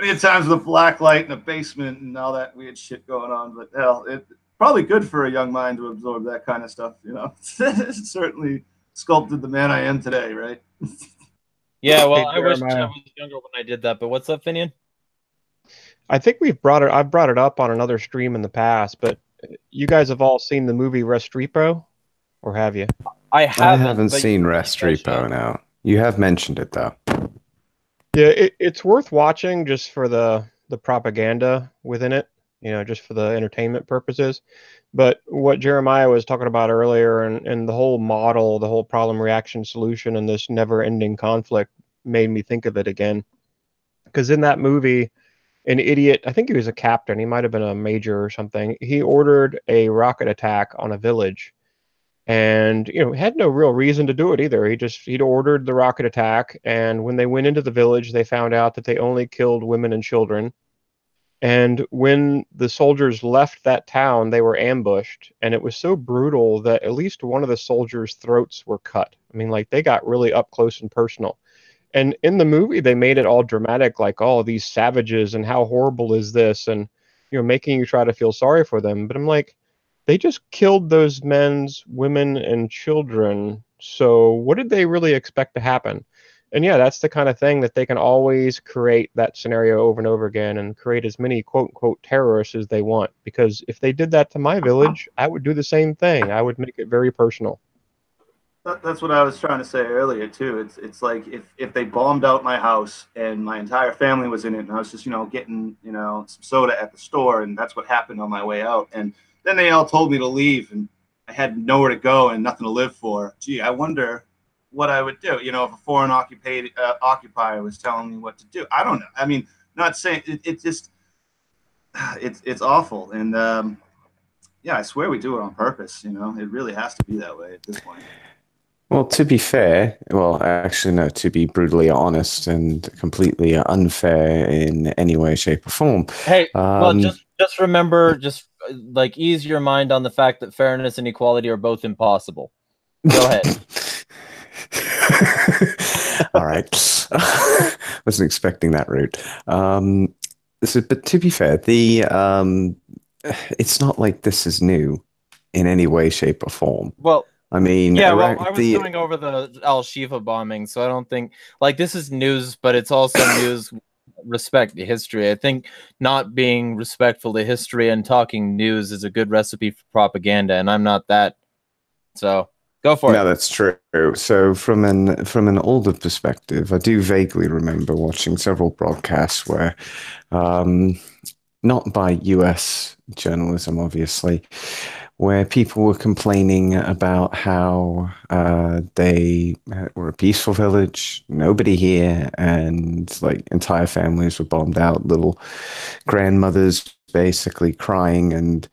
Many times with a black light in a basement and all that weird shit going on. But hell, it's probably good for a young mind to absorb that kind of stuff. You know, it certainly sculpted the man I am today, right? Yeah, well, Hey, I wish I Jeremiah. was younger when I did that. But what's up, Finian? I think I've brought it up on another stream in the past, but you guys have all seen the movie Restrepo, or have you? I I haven't, haven't but seen you Rest guys should. Repo now. You have mentioned it though. Yeah, it's worth watching just for the propaganda within it, just for the entertainment purposes. But what Jeremiah was talking about earlier and the whole model, the whole problem, reaction, solution, and this never-ending conflict made me think of it again. Because in that movie, an idiot, I think he was a captain, he might have been a major or something, he ordered a rocket attack on a village. And had no real reason to do it either. He'd ordered the rocket attack, and when they went into the village, they found out that they only killed women and children. And when the soldiers left that town, they were ambushed, and it was so brutal that at least one of the soldiers' throats were cut. I mean, like, they got really up close and personal. And in the movie, they made it all dramatic, like, oh, these savages, and how horrible is this, and making you try to feel sorry for them. But I'm like, they just killed those men's women and children. So what did they really expect to happen? And yeah, that's the kind of thing that they can always create that scenario over and over again and create as many quote unquote terrorists as they want. Because if they did that to my village, I would do the same thing. I would make it very personal. That's what I was trying to say earlier too. It's like if they bombed out my house and my entire family was in it, and I was just getting some soda at the store, and that's what happened on my way out. And then they all told me to leave, and I had nowhere to go and nothing to live for. Gee, I wonder what I would do. If a foreign occupier was telling me what to do. I don't know. I mean, not saying it just it's awful. And yeah, I swear we do it on purpose. It really has to be that way at this point. Well, to be fair, actually, no, to be brutally honest and completely unfair in any way, shape, or form. Hey, well, just remember, like, ease your mind on the fact that fairness and equality are both impossible. Go ahead. All right. Wasn't expecting that route. But to be fair, it's not like this is new in any way, shape, or form. Well, I mean, yeah, well, I was going over the Al-Shifa bombing, so I don't think, like, this is news, but it's also news respect to history. I think not being respectful to history and talking news is a good recipe for propaganda, and I'm not that. So go for it. No, that's true. So from an older perspective, I do vaguely remember watching several broadcasts where, not by US journalism, obviously, where people were complaining about how they were a peaceful village, nobody here, and like entire families were bombed out, little grandmothers basically crying and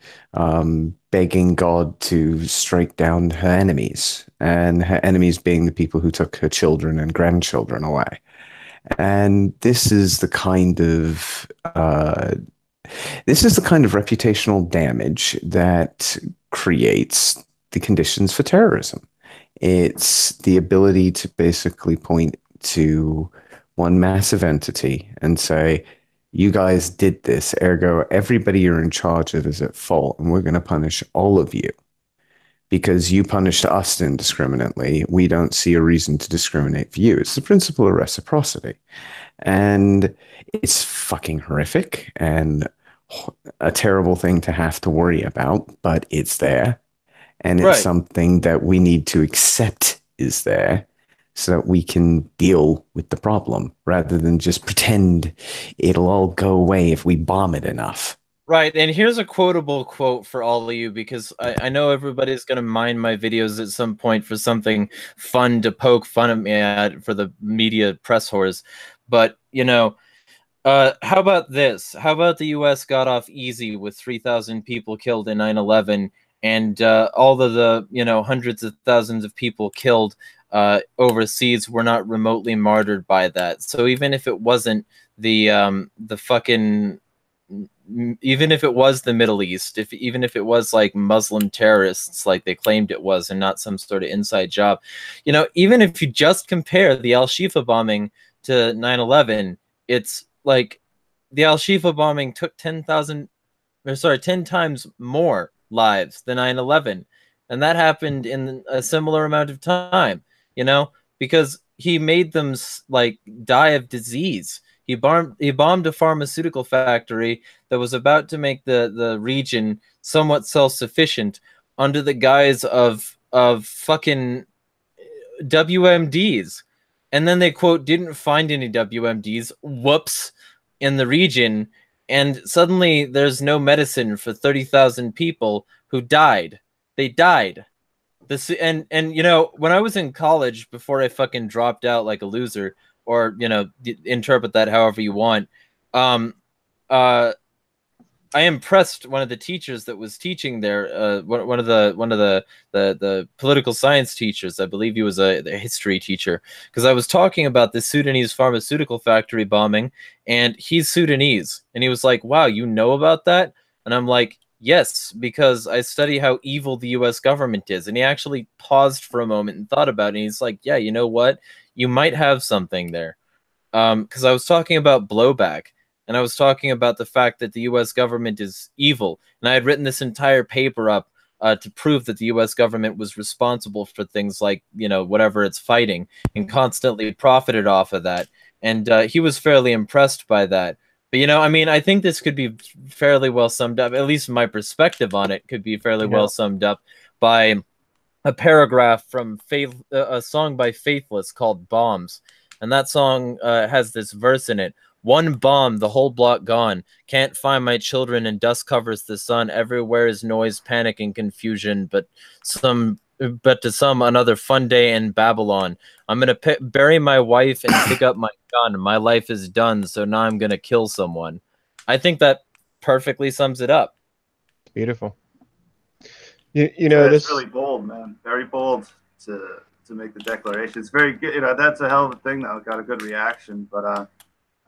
begging God to strike down her enemies, and her enemies being the people who took her children and grandchildren away. And this is the kind of reputational damage that creates the conditions for terrorism. It's the ability to basically point to one massive entity and say, you guys did this, ergo everybody you're in charge of is at fault, and we're going to punish all of you. Because you punished us indiscriminately, we don't see a reason to discriminate for you. It's the principle of reciprocity. And it's fucking horrific and a terrible thing to have to worry about, but it's there. And it's something that we need to accept is there so that we can deal with the problem rather than just pretend it'll all go away if we bomb it enough. Right, and here's a quotable quote for all of you, because I know everybody's going to mind my videos at some point for something fun to poke fun at me at for the media press whores. But, how about this? How about the U.S. got off easy with 3,000 people killed in 9/11, and all of the hundreds of thousands of people killed overseas were not remotely martyred by that. So even if it wasn't even if it was the Middle East, even if it was like Muslim terrorists like they claimed it was and not some sort of inside job, even if you just compare the Al-Shifa bombing to 9/11, it's like the Al-Shifa bombing took 10 times more lives than 9/11, and that happened in a similar amount of time. You know, because he made them like die of disease. He bombed a pharmaceutical factory that was about to make the region somewhat self-sufficient under the guise of fucking WMDs. And then they, quote, didn't find any WMDs, whoops, in the region. And suddenly there's no medicine for 30,000 people who died. They died. This and you know, when I was in college, before I fucking dropped out like a loser, or you know, interpret that however you want, I impressed one of the teachers that was teaching there. One of the political science teachers. I believe he was a history teacher, because I was talking about the Sudanese pharmaceutical factory bombing, and he's Sudanese, and he was like, "Wow, you know about that?" And I'm like, "Yes, because I study how evil the U.S. government is." And he actually paused for a moment and thought about it. And he's like, "Yeah, you know what? You might have something there." Because I was talking about blowback. And I was talking about the fact that the U.S. government is evil. And I had written this entire paper up to prove that the U.S. government was responsible for things like, you know, whatever it's fighting, and constantly profited off of that. And he was fairly impressed by that. But, you know, I mean, I think this could be fairly well summed up, at least my perspective on it could be fairly well summed up by a paragraph from a song by Faithless called Bombs. And that song has this verse in it. "One bomb, the whole block gone. Can't find my children, and dust covers the sun. Everywhere is noise, panic, and confusion. But to some, another fun day in Babylon. I'm gonna bury my wife and pick up my gun. My life is done, so now I'm gonna kill someone." I think that perfectly sums it up. Beautiful. You know, it's this really bold, man. Very bold to make the declaration. It's very good. You know, that's a hell of a thing. That got a good reaction, but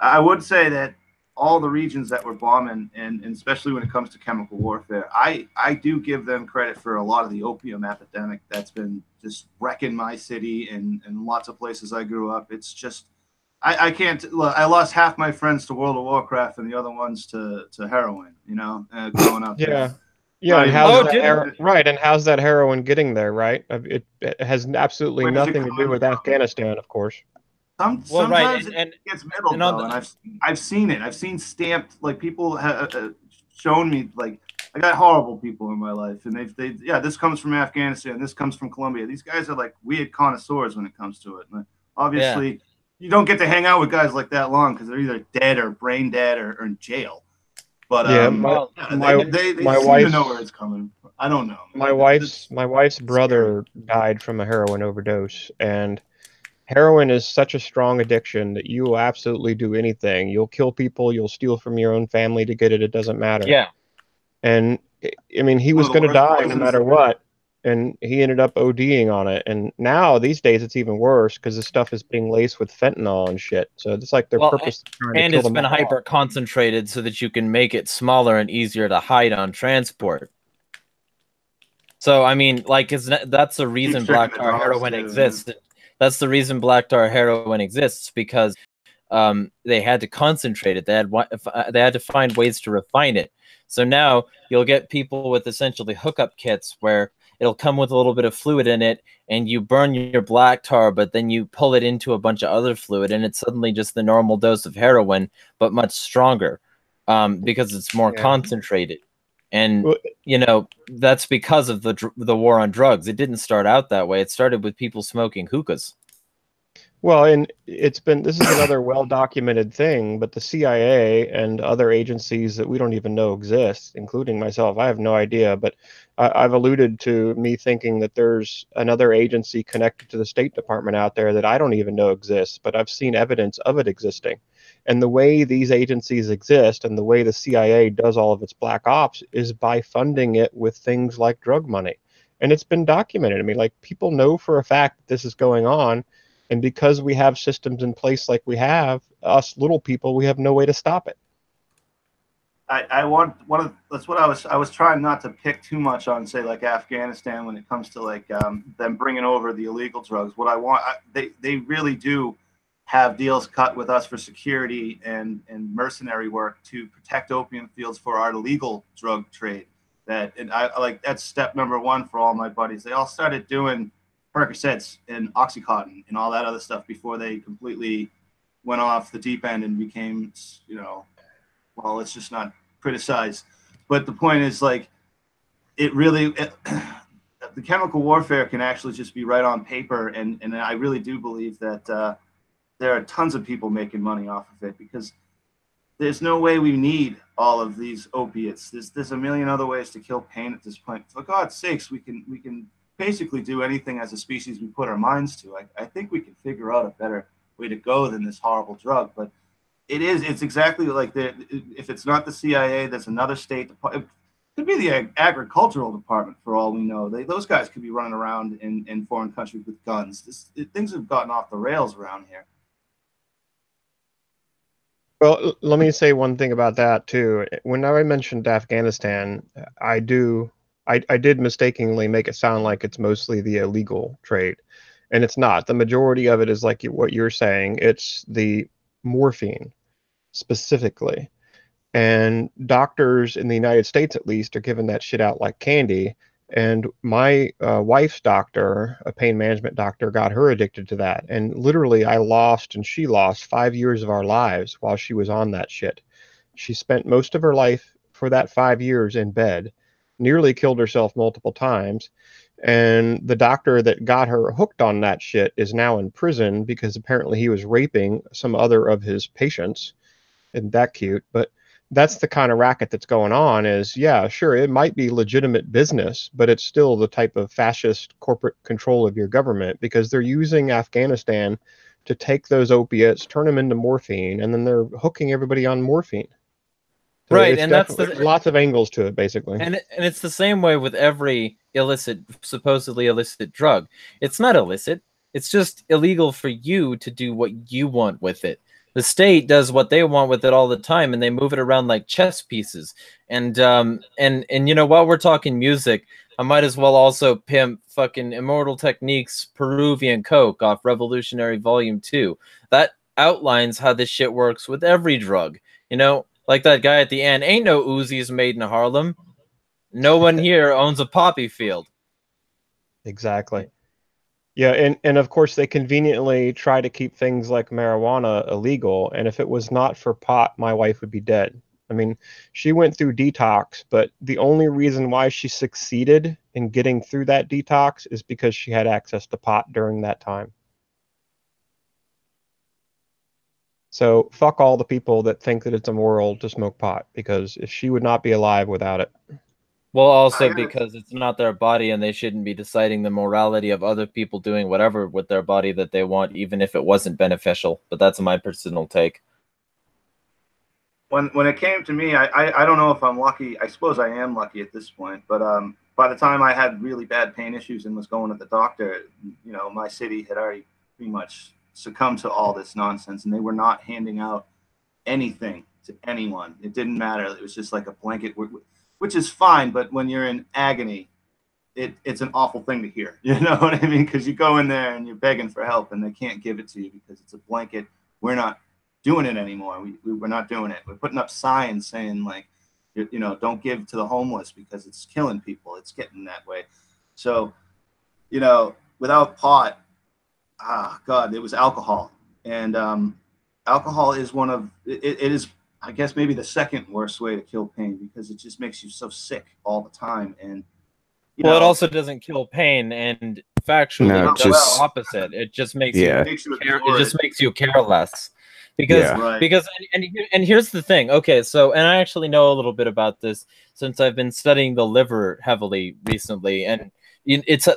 I would say that all the regions that were bombing, and especially when it comes to chemical warfare, I do give them credit for a lot of the opium epidemic that's been just wrecking my city and lots of places I grew up. It's just, I can't, look, I lost half my friends to World of Warcraft and the other ones to heroin, you know, growing up. Yeah. Yeah, and how's that right? And how's that heroin getting there? Right, it has absolutely nothing to do with Afghanistan, of course. Sometimes it gets middled, though, and I've seen it. I've seen stamped, like, people have shown me, like, I got horrible people in my life, and they yeah, this comes from Afghanistan, this comes from Colombia. These guys are like weird connoisseurs when it comes to it. And obviously, you don't get to hang out with guys like that long because they're either dead or brain dead or in jail. But they seem to know where it's coming from. I don't know. My wife's brother died from a heroin overdose, and heroin is such a strong addiction that you will absolutely do anything. You'll kill people. You'll steal from your own family to get it. It doesn't matter. Yeah. And I mean, he was going to die no matter what. And he ended up ODing on it. And now these days it's even worse because the stuff is being laced with fentanyl and shit. So it's like their purpose. And it's been hyper concentrated so that you can make it smaller and easier to hide on transport. So, I mean, like, that's the reason black tar heroin exists. That's the reason black tar heroin exists, because they had to concentrate it. They had to find ways to refine it. So now you'll get people with essentially hookup kits where it'll come with a little bit of fluid in it, and you burn your black tar, but then you pull it into a bunch of other fluid, and it's suddenly just the normal dose of heroin, but much stronger, because it's more concentrated. And you know, that's because of the war on drugs. It didn't start out that way. It started with people smoking hookahs. Well, and this is another well-documented thing, but the CIA and other agencies that we don't even know exist, including myself, I have no idea, but I've alluded to me thinking that there's another agency connected to the State Department out there that I don't even know exists, but I've seen evidence of it existing. And the way these agencies exist and the way the CIA does all of its black ops is by funding it with things like drug money. And it's been documented. I mean, like, people know for a fact that this is going on. And because we have systems in place like we have, us little people, we have no way to stop it. That's what I was trying not to pick too much on, say, like Afghanistan when it comes to like them bringing over the illegal drugs. What I want, they really do have deals cut with us for security and mercenary work to protect opium fields for our illegal drug trade. And I like that's step number one for all my buddies. They all started doing Percocets and Oxycontin and all that other stuff before they completely went off the deep end and became, you know, well, let's just not criticize. But the point is, like, the chemical warfare can actually just be right on paper. And I really do believe that there are tons of people making money off of it, because there's no way we need all of these opiates. There's a million other ways to kill pain at this point. For God's sakes, we can basically do anything as a species we put our minds to. I think we can figure out a better way to go than this horrible drug. But it's exactly like if it's not the CIA, there's another state department. It could be the agricultural department for all we know. Those guys could be running around in foreign countries with guns. Things have gotten off the rails around here. Well, let me say one thing about that too. When I mentioned Afghanistan, I did mistakenly make it sound like it's mostly the illegal trade, and it's not. The majority of it is like what you're saying. It's the morphine specifically, and doctors in the United States, at least, are giving that shit out like candy. And my wife's doctor, a pain management doctor, got her addicted to that. And literally, I lost and she lost 5 years of our lives while she was on that shit. She spent most of her life for that 5 years in bed, nearly killed herself multiple times. And the doctor that got her hooked on that shit is now in prison because apparently he was raping some other of his patients. Isn't that cute? But that's the kind of racket that's going on. Is, yeah, sure, it might be legitimate business, but it's still the type of fascist corporate control of your government, because they're using Afghanistan to take those opiates, turn them into morphine, and then they're hooking everybody on morphine. So right, and that's lots of angles to it, basically. And it's the same way with every supposedly illicit drug. It's not illicit. It's just illegal for you to do what you want with it. The state does what they want with it all the time, and they move it around like chess pieces. And you know, while we're talking music, I might as well also pimp fucking Immortal Technique's Peruvian Coke off Revolutionary Volume 2. That outlines how this shit works with every drug. You know, like that guy at the end, ain't no Uzis made in Harlem. No one here owns a poppy field. Exactly. Yeah, and of course they conveniently try to keep things like marijuana illegal, and if it was not for pot, my wife would be dead. I mean, she went through detox, but the only reason why she succeeded in getting through that detox is because she had access to pot during that time. So fuck all the people that think that it's immoral to smoke pot, because she would not be alive without it. Well, also because it's not their body, and they shouldn't be deciding the morality of other people doing whatever with their body that they want, even if it wasn't beneficial. But that's my personal take. When it came to me, I don't know if I'm lucky. I suppose I am lucky at this point. But by the time I had really bad pain issues and was going to the doctor, you know, my city had already pretty much succumbed to all this nonsense, and they were not handing out anything to anyone. It didn't matter. It was just like a blanket, which is fine, but when you're in agony, it's an awful thing to hear. You know what I mean? Because you go in there and you're begging for help, and they can't give it to you because it's a blanket. We're not doing it anymore. We're not doing it. We're putting up signs saying, like, you know, don't give to the homeless because it's killing people. It's getting that way. So, you know, without pot, God, it was alcohol. And alcohol is one of, it is, I guess, maybe the second worst way to kill pain, because it just makes you so sick all the time. And it also doesn't kill pain, and factually it does the opposite. It just makes you care less. Because here's the thing. Okay, so, and I actually know a little bit about this since I've been studying the liver heavily recently, and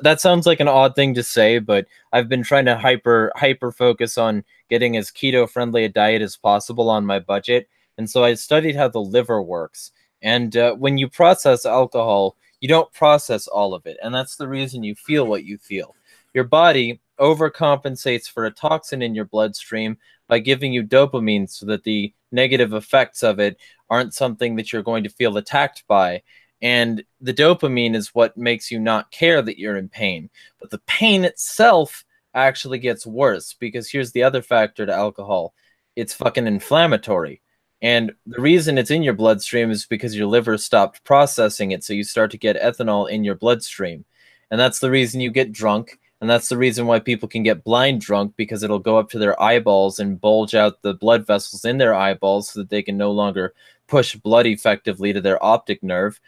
that sounds like an odd thing to say, but I've been trying to hyper focus on getting as keto friendly a diet as possible on my budget. And so I studied how the liver works. And when you process alcohol, you don't process all of it. And that's the reason you feel what you feel. Your body overcompensates for a toxin in your bloodstream by giving you dopamine so that the negative effects of it aren't something that you're going to feel attacked by. And the dopamine is what makes you not care that you're in pain. But the pain itself actually gets worse, because here's the other factor to alcohol. It's fucking inflammatory. And the reason it's in your bloodstream is because your liver stopped processing it, so you start to get ethanol in your bloodstream. And that's the reason you get drunk, and that's the reason why people can get blind drunk, because it'll go up to their eyeballs and bulge out the blood vessels in their eyeballs so that they can no longer push blood effectively to their optic nerve.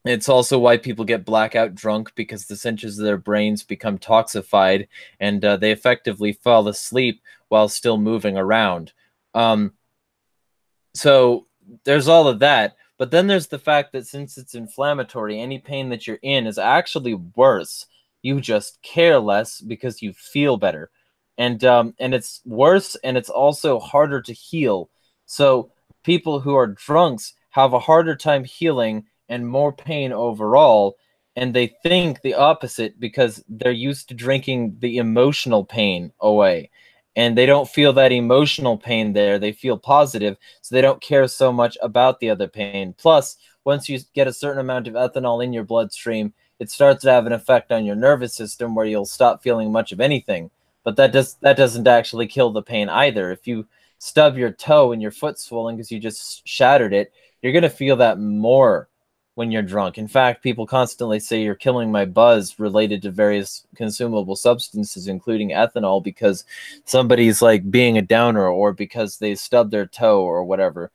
It's also why people get blackout drunk, because the centers of their brains become toxified, and they effectively fall asleep while still moving around. So there's all of that. But then there's the fact that since it's inflammatory, any pain that you're in is actually worse. You just care less because you feel better. And it's worse, and it's also harder to heal. So people who are drunks have a harder time healing and more pain overall. And they think the opposite because they're used to drinking the emotional pain away. And they don't feel that emotional pain there. They feel positive, so they don't care so much about the other pain. Plus, once you get a certain amount of ethanol in your bloodstream, it starts to have an effect on your nervous system where you'll stop feeling much of anything. But that doesn't actually kill the pain either. If you stub your toe and your foot's swollen because you just shattered it, you're going to feel that more when you're drunk. In fact, people constantly say you're killing my buzz related to various consumable substances, including ethanol, because somebody's like being a downer or because they stubbed their toe or whatever.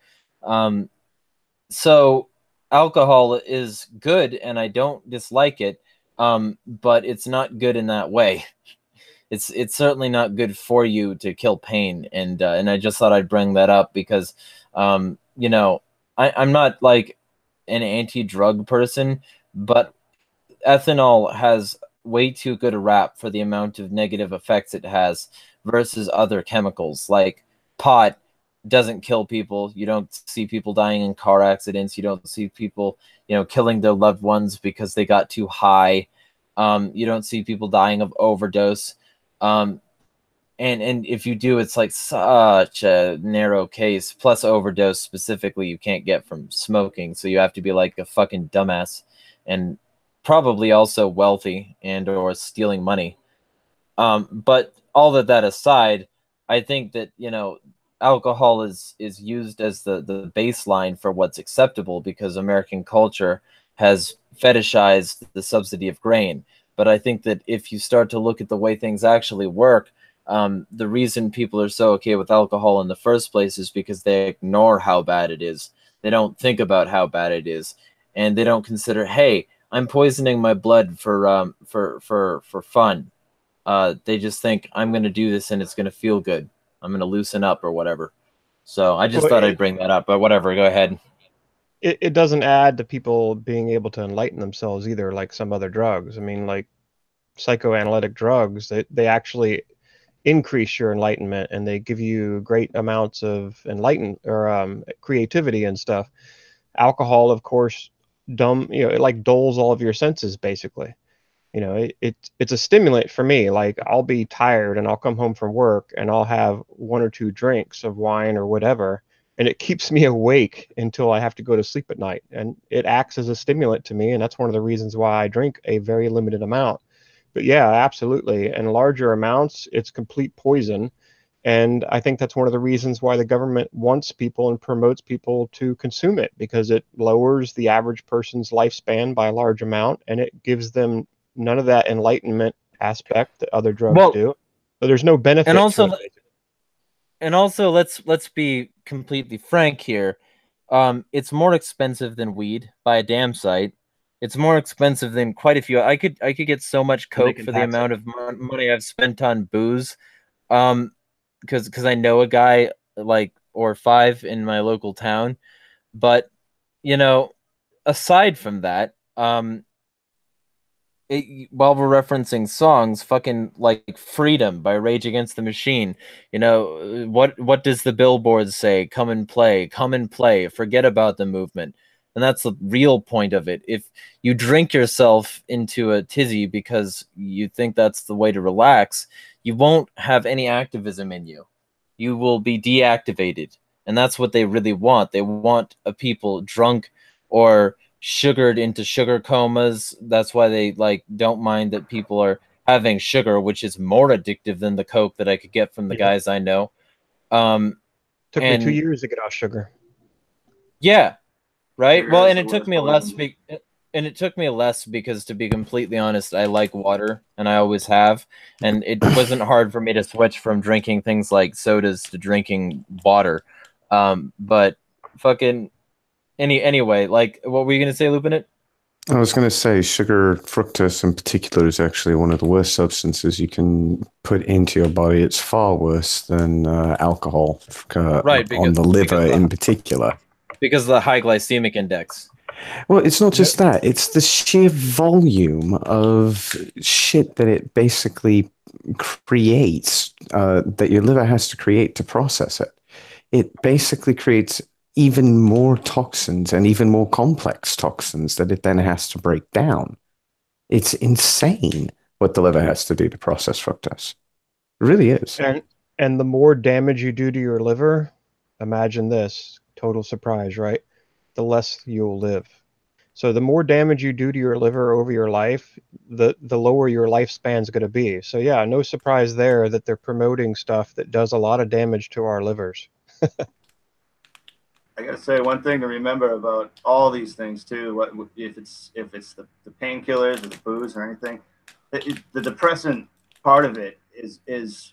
So alcohol is good, and I don't dislike it, but it's not good in that way. It's certainly not good for you to kill pain, and I just thought I'd bring that up because I'm not like an anti-drug person, but ethanol has way too good a rap for the amount of negative effects it has versus other chemicals. Like pot doesn't kill people. You don't see people dying in car accidents. You don't see people, killing their loved ones because they got too high. You don't see people dying of overdose. And if you do, it's like such a narrow case. Plus overdose specifically you can't get from smoking, so you have to be like a fucking dumbass and probably also wealthy and or stealing money. But all of that aside, I think that alcohol is used as the baseline for what's acceptable because American culture has fetishized the subsidy of grain. But I think that if you start to look at the way things actually work, the reason people are so okay with alcohol in the first place is because they ignore how bad it is. They don't think about how bad it is, and they don't consider, hey, I'm poisoning my blood for fun. They just think I'm going to do this and it's going to feel good. I'm going to loosen up or whatever. So I just thought I'd bring that up, but whatever, go ahead. It doesn't add to people being able to enlighten themselves either, like some other drugs. I mean, like psychoanalytic drugs, they actually increase your enlightenment and they give you great amounts of creativity and stuff. Alcohol, of course, it like dulls all of your senses basically. It's a stimulant for me. Like I'll be tired and I'll come home from work and I'll have one or two drinks of wine or whatever, and it keeps me awake until I have to go to sleep at night, and it acts as a stimulant to me, and that's one of the reasons why I drink a very limited amount. But yeah, absolutely. In larger amounts, it's complete poison. And I think that's one of the reasons why the government wants people and promotes people to consume it, because it lowers the average person's lifespan by a large amount, and it gives them none of that enlightenment aspect that other drugs do. So there's no benefit to it. And also, let's be completely frank here. It's more expensive than weed by a damn sight. It's more expensive than quite a few. I could get so much coke for the amount of money I've spent on booze. Because I know a guy or five in my local town. But aside from that, while we're referencing songs, fucking like Freedom by Rage Against the Machine, what does the billboard say? Come and play, forget about the movement. And that's the real point of it. If you drink yourself into a tizzy because you think that's the way to relax, you won't have any activism in you. You will be deactivated. And that's what they really want. They want a people drunk or sugared into sugar comas. That's why they don't mind that people are having sugar, which is more addictive than the Coke that I could get from the guys I know. Took me 2 years to get off sugar. Yeah, right. Sugar Well, is and the it took worst me less. poison. And it took me less because, to be completely honest, I like water, and I always have. And it wasn't hard for me to switch from drinking things like sodas to drinking water. But fucking anyway, like, what were you gonna say, Lupin? I was going to say sugar, fructose in particular, is actually one of the worst substances you can put into your body. It's far worse than alcohol Right, on the liver in particular. Because of the high glycemic index. Well, it's not just that. It's the sheer volume of shit that it basically creates, that your liver has to create to process it. It basically creates even more toxins and even more complex toxins that it then has to break down. It's insane what the liver has to do to process fructose. It really is. And the more damage you do to your liver, imagine this, total surprise, right? The less you'll live. So the more damage you do to your liver over your life, the lower your lifespan is going to be. So yeah, no surprise there that they're promoting stuff that does a lot of damage to our livers. I gotta say one thing to remember about all these things too. What if it's the painkillers or the booze or anything? The depressant part of it is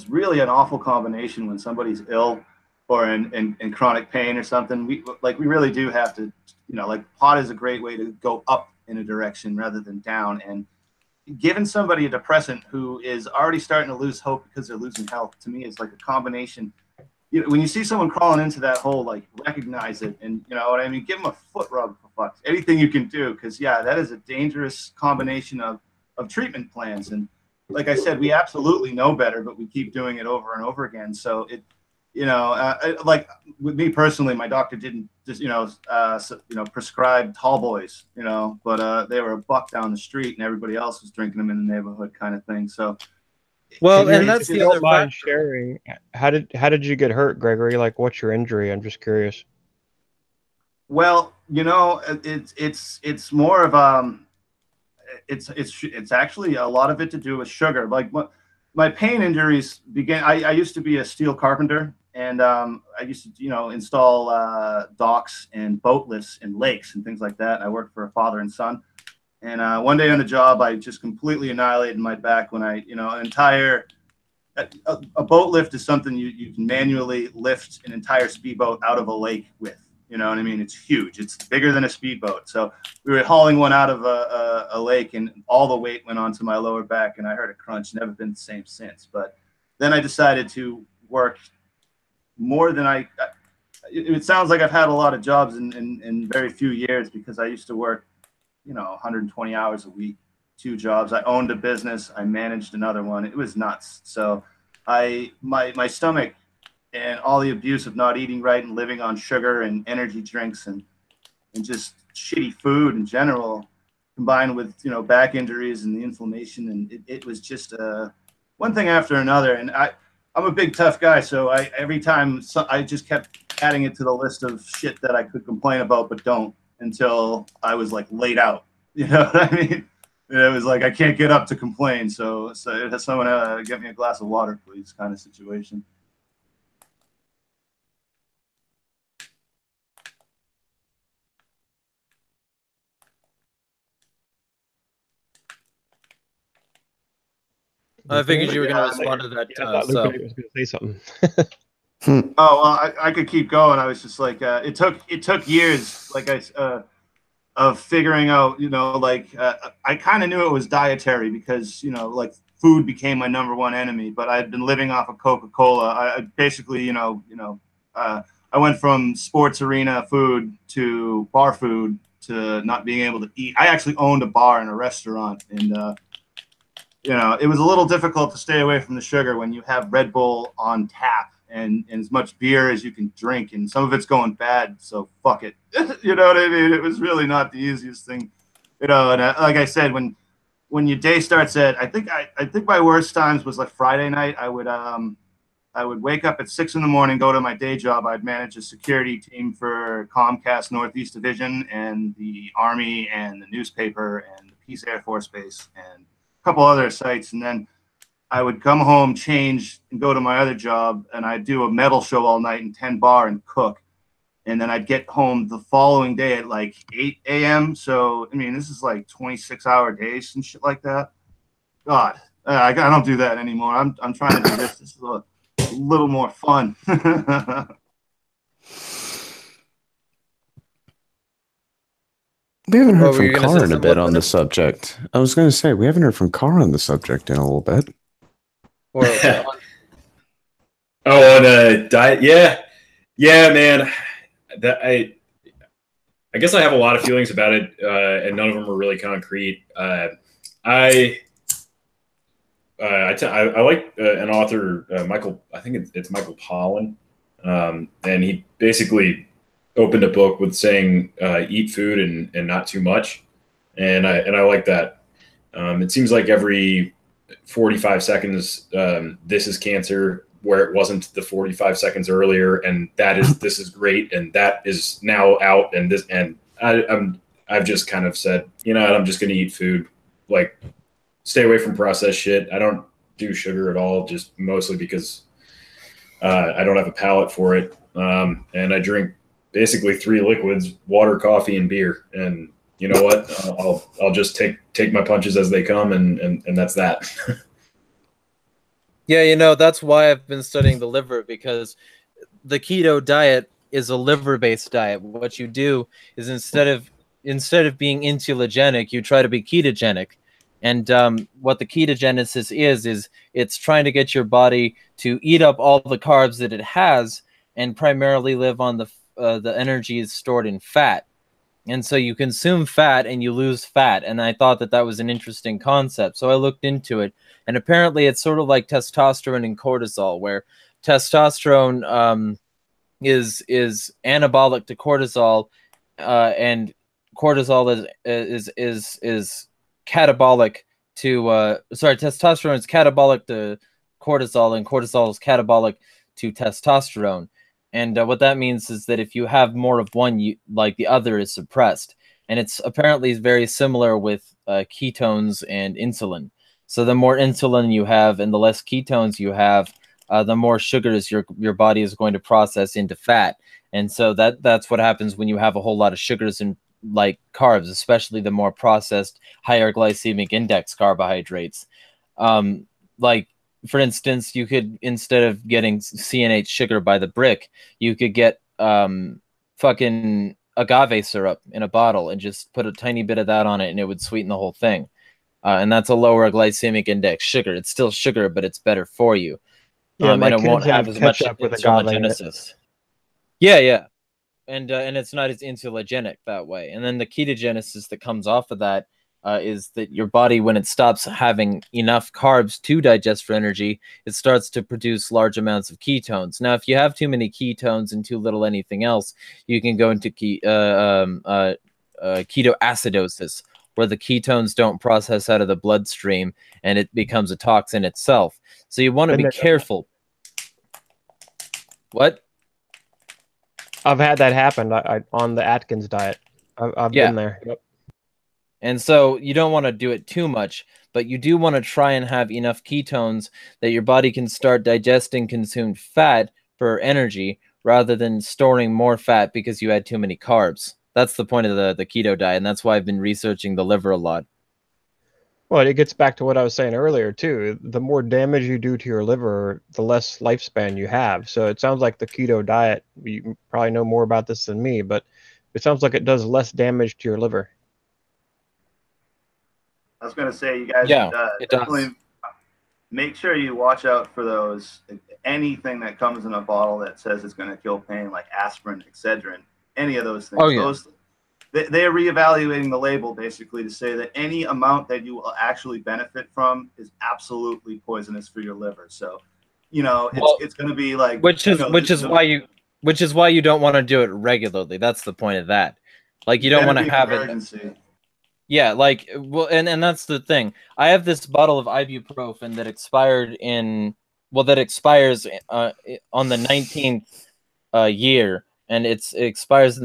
really an awful combination when somebody's ill or in chronic pain or something. We really do have to, like, pot is a great way to go up in a direction rather than down. And giving somebody a depressant who is already starting to lose hope because they're losing health, to me, is like a combination. When you see someone crawling into that hole, like, recognize it, and you know what I mean, give them a foot rub, for fuck's sake. Anything you can do, because that is a dangerous combination of treatment plans. And like I said, we absolutely know better, but we keep doing it over and over again. So it, like with me personally, my doctor didn't just prescribe tall boys, but they were a buck down the street, and everybody else was drinking them in the neighborhood, kind of thing. So. Well, and that's the other mind sharing. How did you get hurt, Gregory? Like, what's your injury? I'm just curious. Well, it's more of it's actually a lot of it to do with sugar. Like, my pain injuries began. I used to be a steel carpenter, and I used to install docks and boat lifts in lakes and things like that. I worked for a father and son. And one day on the job, I just completely annihilated my back when a boat lift is something you can manually lift an entire speedboat out of a lake with. You know what I mean? It's huge. It's bigger than a speedboat. So we were hauling one out of a lake, and all the weight went onto my lower back, and I heard a crunch. Never been the same since. But then I decided to work more than it sounds like I've had a lot of jobs in very few years, because I used to work 120 hours a week, 2 jobs. I owned a business. I managed another one. It was nuts. So my stomach and all the abuse of not eating right and living on sugar and energy drinks and just shitty food in general, combined with, back injuries and the inflammation. And it was just one thing after another. And I'm a big, tough guy. So every time I just kept adding it to the list of shit that I could complain about, but don't, until I was like laid out. You know what I mean? It was like, I can't get up to complain. So someone get me a glass of water, please, kind of situation. I figured you were going to respond to that. I thought Luke was going to say something. Oh, well, I could keep going. I was just like, it took years, like of figuring out, I kind of knew it was dietary, because, like, food became my number one enemy, but I'd been living off of Coca-Cola. I basically, I went from sports arena food to bar food to not being able to eat. I actually owned a bar and a restaurant, and, it was a little difficult to stay away from the sugar when you have Red Bull on tap and as much beer as you can drink, and some of it's going bad, so fuck it. You know what I mean? It was really not the easiest thing, and like I said, when your day starts at, I think my worst times was like Friday night. I would wake up at 6 a.m, go to my day job. I'd manage a security team for Comcast Northeast Division and the Army and the newspaper and the Peace Air Force Base, and couple other sites, and then I would come home, change, and go to my other job, and I'd do a metal show all night in 10 bar and cook. And then I'd get home the following day at like 8 a.m. So, I mean, this is like 26-hour days and shit like that. God, I don't do that anymore. I'm trying to do this. This is a little more fun. We haven't Oh, heard were from you gonna say Carr in a something, bit on the Lieutenant? subject. I was going to say, we haven't heard from Carr on the subject in a little bit. Or Oh, on diet, yeah, man. That I guess I have a lot of feelings about it, and none of them are really concrete. I like an author, Michael. I think it's Michael Pollan, and he basically opened a book with saying eat food and not too much, and I like that. It seems like every 45 seconds, this is cancer, where it wasn't the 45 seconds earlier, and this is great, and that is now out, and this, and I've just kind of said, you know, I'm just going to eat food, like stay away from processed shit. I don't do sugar at all, just mostly because I don't have a palate for it, and I drink basically 3 liquids: water, coffee, and beer. And you know what? I'll just take my punches as they come, and that's that. yeah, you know, that's why I've been studying the liver, because the keto diet is a liver-based diet. What you do is instead of being insulinogenic, you try to be ketogenic. And what the ketogenesis is it's trying to get your body to eat up all the carbs that it has and primarily live on the energy is stored in fat. And so you consume fat and you lose fat. And I thought that was an interesting concept. So I looked into it. And apparently it's sort of like testosterone and cortisol, where testosterone is anabolic to cortisol, and cortisol is catabolic to testosterone is catabolic to cortisol, and cortisol is catabolic to testosterone. And what that means is that if you have more of one, the other is suppressed. And it's apparently very similar with ketones and insulin. So the more insulin you have and the less ketones you have, the more sugars your body is going to process into fat. And so that's what happens when you have a whole lot of sugars and like carbs, especially the more processed, higher glycemic index carbohydrates. Like, for instance, you could, instead of getting CNH sugar by the brick, you could get fucking agave syrup in a bottle and just put a tiny bit of that on it, and it would sweeten the whole thing. And that's a lower glycemic index sugar. It's still sugar, but it's better for you. Yeah, my And it kids won't have as much ketchup with agave in it. insulinegenesis. Yeah. And it's not as insulinogenic that way. And then the ketogenesis that comes off of that is that your body, when it stops having enough carbs to digest for energy, it starts to produce large amounts of ketones. Now, if you have too many ketones and too little anything else, you can go into ketoacidosis, where the ketones don't process out of the bloodstream and it becomes a toxin itself. So you want to be careful. What? I've had that happen on the Atkins diet. I've been there. Yep. And so you don't want to do it too much, but you do want to try and have enough ketones that your body can start digesting consumed fat for energy, rather than storing more fat because you had too many carbs. That's the point of the keto diet, and that's why I've been researching the liver a lot. Well, it gets back to what I was saying earlier, too. The more damage you do to your liver, the less lifespan you have. So it sounds like the keto diet, you probably know more about this than me, but it sounds like it does less damage to your liver. I was going to say, you guys it definitely does. make sure you watch out for those. Anything that comes in a bottle that says it's going to kill pain, like aspirin, Excedrin, any of those things. Oh, yeah. They are reevaluating the label basically to say that any amount that you will actually benefit from is absolutely poisonous for your liver. So, you know, it's going to be like, which is why you don't want to do it regularly. That's the point of that. Like, you don't want to have it. Yeah, like, well, and that's the thing. I have this bottle of ibuprofen that expires on the 19th year. And it expires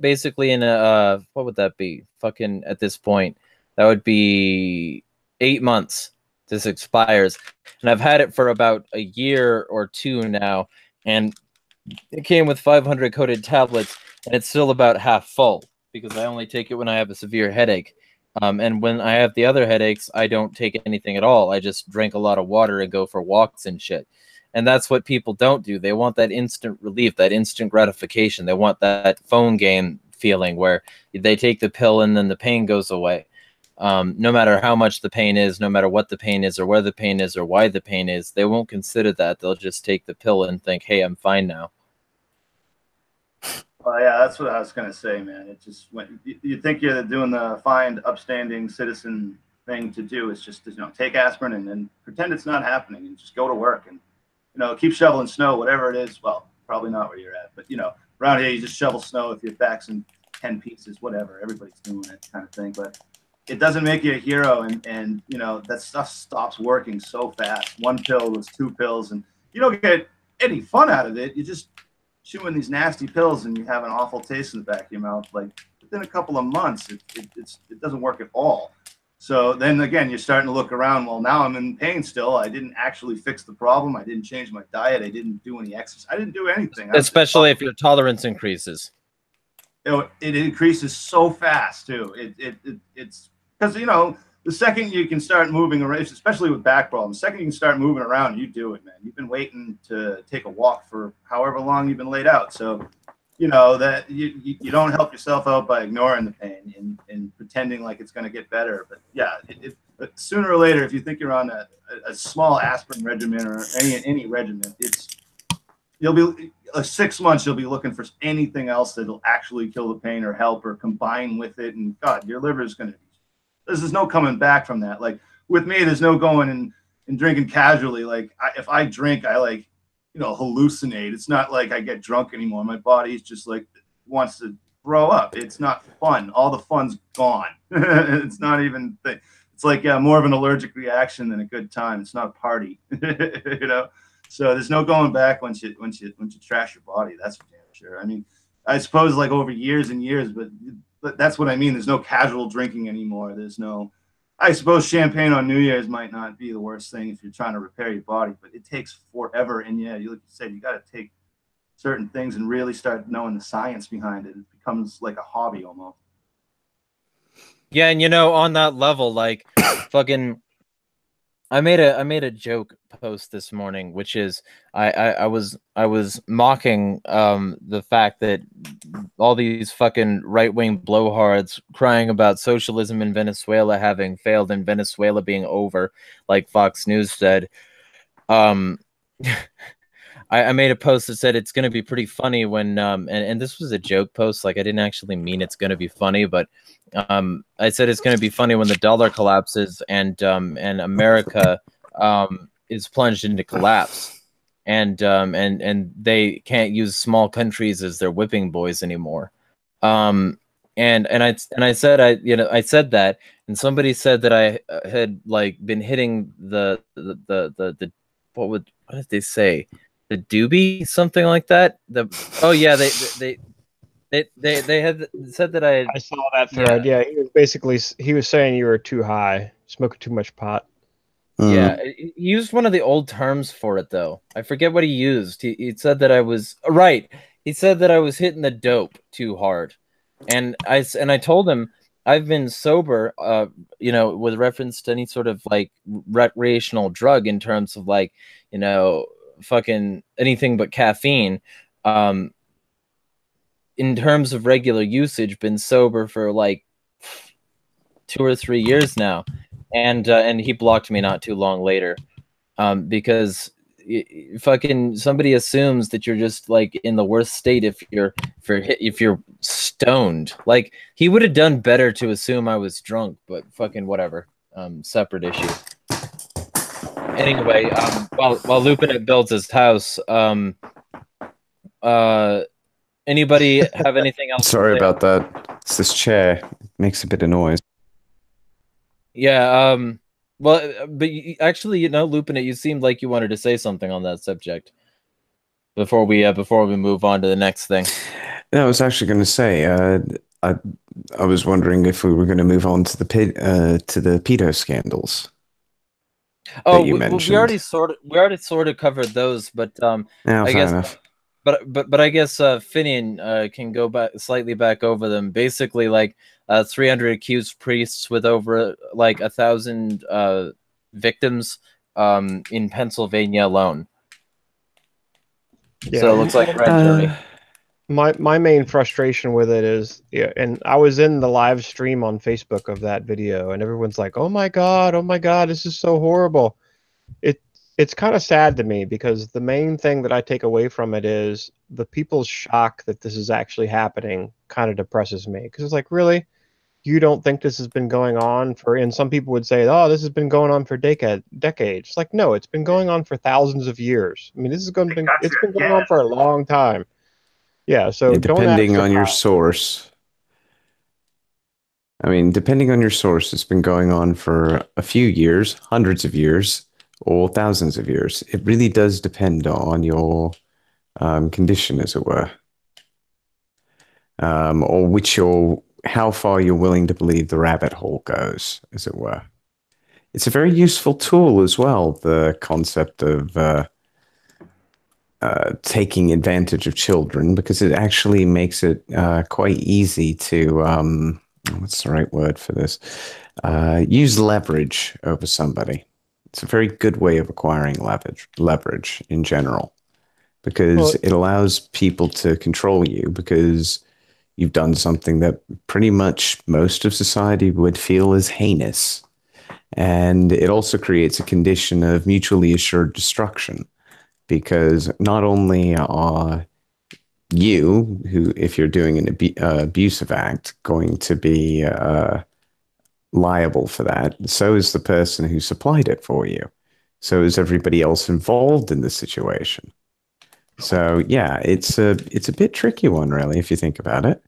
basically in a what would that be? Fucking, at this point, that would be 8 months. This expires, and I've had it for about a year or two now, and it came with 500 coated tablets, and it's still about half full because I only take it when I have a severe headache. And when I have the other headaches, I don't take anything at all. I just drink a lot of water and go for walks and shit. And that's what people don't do. They want that instant relief, that instant gratification. They want that phone game feeling where they take the pill and then the pain goes away. No matter how much the pain is, no matter what the pain is or where the pain is or why the pain is, they won't consider that. They'll just take the pill and think, hey, I'm fine now. Oh yeah, that's what I was gonna say, man. It just when you think you're doing the fine, upstanding citizen thing to do is just take aspirin and then pretend it's not happening and just go to work and keep shoveling snow, whatever it is. Well, probably not where you're at, but around here you just shovel snow if your back's in 10 pieces, whatever. Everybody's doing it, kind of thing. But it doesn't make you a hero, and that stuff stops working so fast. One pill was 2 pills, and you don't get any fun out of it. You just chewing these nasty pills and you have an awful taste in the back of your mouth. Like within a couple of months, it doesn't work at all. So then again, you're starting to look around. Well, now I'm in pain still. I didn't actually fix the problem. I didn't change my diet. I didn't do any exercise. I didn't do anything. Especially if your tolerance increases. It increases so fast too. It's because the second you can start moving around, especially with back problems, the second you can start moving around, you do it, man. You've been waiting to take a walk for however long you've been laid out. So, that you don't help yourself out by ignoring the pain and pretending like it's going to get better. But yeah, but sooner or later, if you think you're on a small aspirin regimen or any regimen, you'll be 6 months. You'll be looking for anything else that'll actually kill the pain or help or combine with it. And God, your liver is going to. There's no coming back from that. Like with me, there's no going and drinking casually. Like if I drink, I hallucinate. It's not like I get drunk anymore. My body's just like wants to throw up. It's not fun. All the fun's gone. It's not even. It's like more of an allergic reaction than a good time. It's not a party. So there's no going back once you trash your body. That's for damn sure. I mean, I suppose like over years and years, but that's what I mean. There's no casual drinking anymore. There's no, I suppose champagne on New Year's might not be the worst thing if you're trying to repair your body, but it takes forever. And yeah, like you said, you got to take certain things and really start knowing the science behind it. It becomes like a hobby almost. Yeah, and on that level, like fucking I made a joke post this morning, which is I was mocking the fact that all these fucking right-wing blowhards crying about socialism in Venezuela having failed and Venezuela being over, like Fox News said. I made a post that said it's going to be pretty funny when and this was a joke post, like I didn't actually mean it's going to be funny, but I said it's going to be funny when the dollar collapses and America is plunged into collapse, and they can't use small countries as their whipping boys anymore. And I said I said that, and somebody said that I had like been hitting the what did they say? The doobie, something like that. They had said that I saw that thread. Yeah, he was saying you were too high, smoking too much pot. Yeah, he used one of the old terms for it though. I forget what he used. He said that I was right. He said that I was hitting the dope too hard, and I told him I've been sober, with reference to any sort of like recreational drug in terms of like fucking anything but caffeine. In terms of regular usage, been sober for like 2 or 3 years now, and he blocked me not too long later, because fucking somebody assumes that you're just like in the worst state if you're stoned. Like he would have done better to assume I was drunk, but fucking whatever. Separate issue. Anyway, while Lupin builds his house, anybody have anything else? Sorry about that. It's this chair. It makes a bit of noise. Yeah. Well, but actually, Lupin, you seemed like you wanted to say something on that subject before we move on to the next thing. I was actually going to say, I was wondering if we were going to move on to the pedo scandals Oh, that you we mentioned. already sort of covered those, but Yeah, I fair guess, enough. but I guess Finian can go slightly back over them. Basically, like 300 accused priests with over like 1,000 victims in Pennsylvania alone. Yeah, So it looks like a grand jury. my main frustration with it is, yeah, and I was in the live stream on Facebook of that video, and everyone's like, oh my god, this is so horrible. It's kind of sad to me, because the main thing that I take away from it is the people's shock that this is actually happening kind of depresses me, because it's like, really, you don't think this has been going on for, and some people would say, oh, this has been going on for decades. It's like, no, it's been going on for thousands of years. I mean, it's been going on for a long time. Yeah, so don't act Depending on your surprised. source. I mean, depending on your source, it's been going on for a few years, hundreds of years, or thousands of years. It really does depend on your condition, as it were, or how far you're willing to believe the rabbit hole goes, as it were. It's a very useful tool as well, the concept of taking advantage of children, because it actually makes it quite easy to, what's the right word for this? Use leverage over somebody. It's a very good way of acquiring leverage in general, because it allows people to control you because you've done something that pretty much most of society would feel is heinous. And it also creates a condition of mutually assured destruction, because not only are you, who, if you're doing an abusive act, going to be liable for that, so is the person who supplied it for you. So is everybody else involved in the situation. So yeah, it's a bit tricky one, really, if you think about it,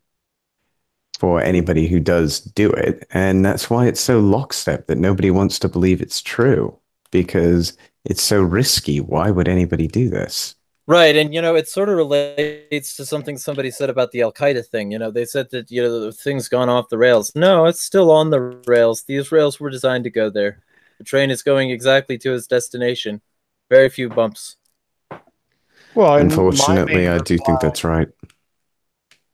for anybody who does do it. And that's why it's so lockstep that nobody wants to believe it's true, because it's so risky. Why would anybody do this? Right, and it sort of relates to something somebody said about the Al-Qinda thing. They said that the thing's gone off the rails. No, it's still on the rails. These rails were designed to go there. The train is going exactly to its destination. Very few bumps. Well, unfortunately, I do think that's right.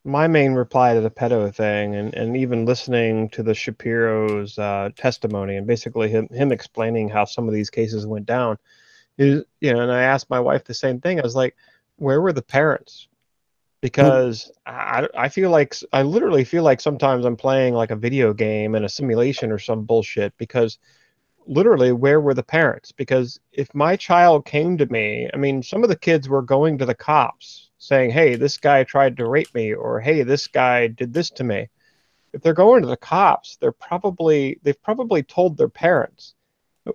My main reply to the pedo thing, and even listening to the Shapiro's testimony, and basically him explaining how some of these cases went down, is, and I asked my wife the same thing. I was like, where were the parents? Because I feel like, I literally feel like sometimes I'm playing like a video game in a simulation or some bullshit, because literally, where were the parents? Because if my child came to me, I mean, some of the kids were going to the cops saying, hey, this guy tried to rape me, or hey, this guy did this to me. If they're going to the cops, they've probably told their parents.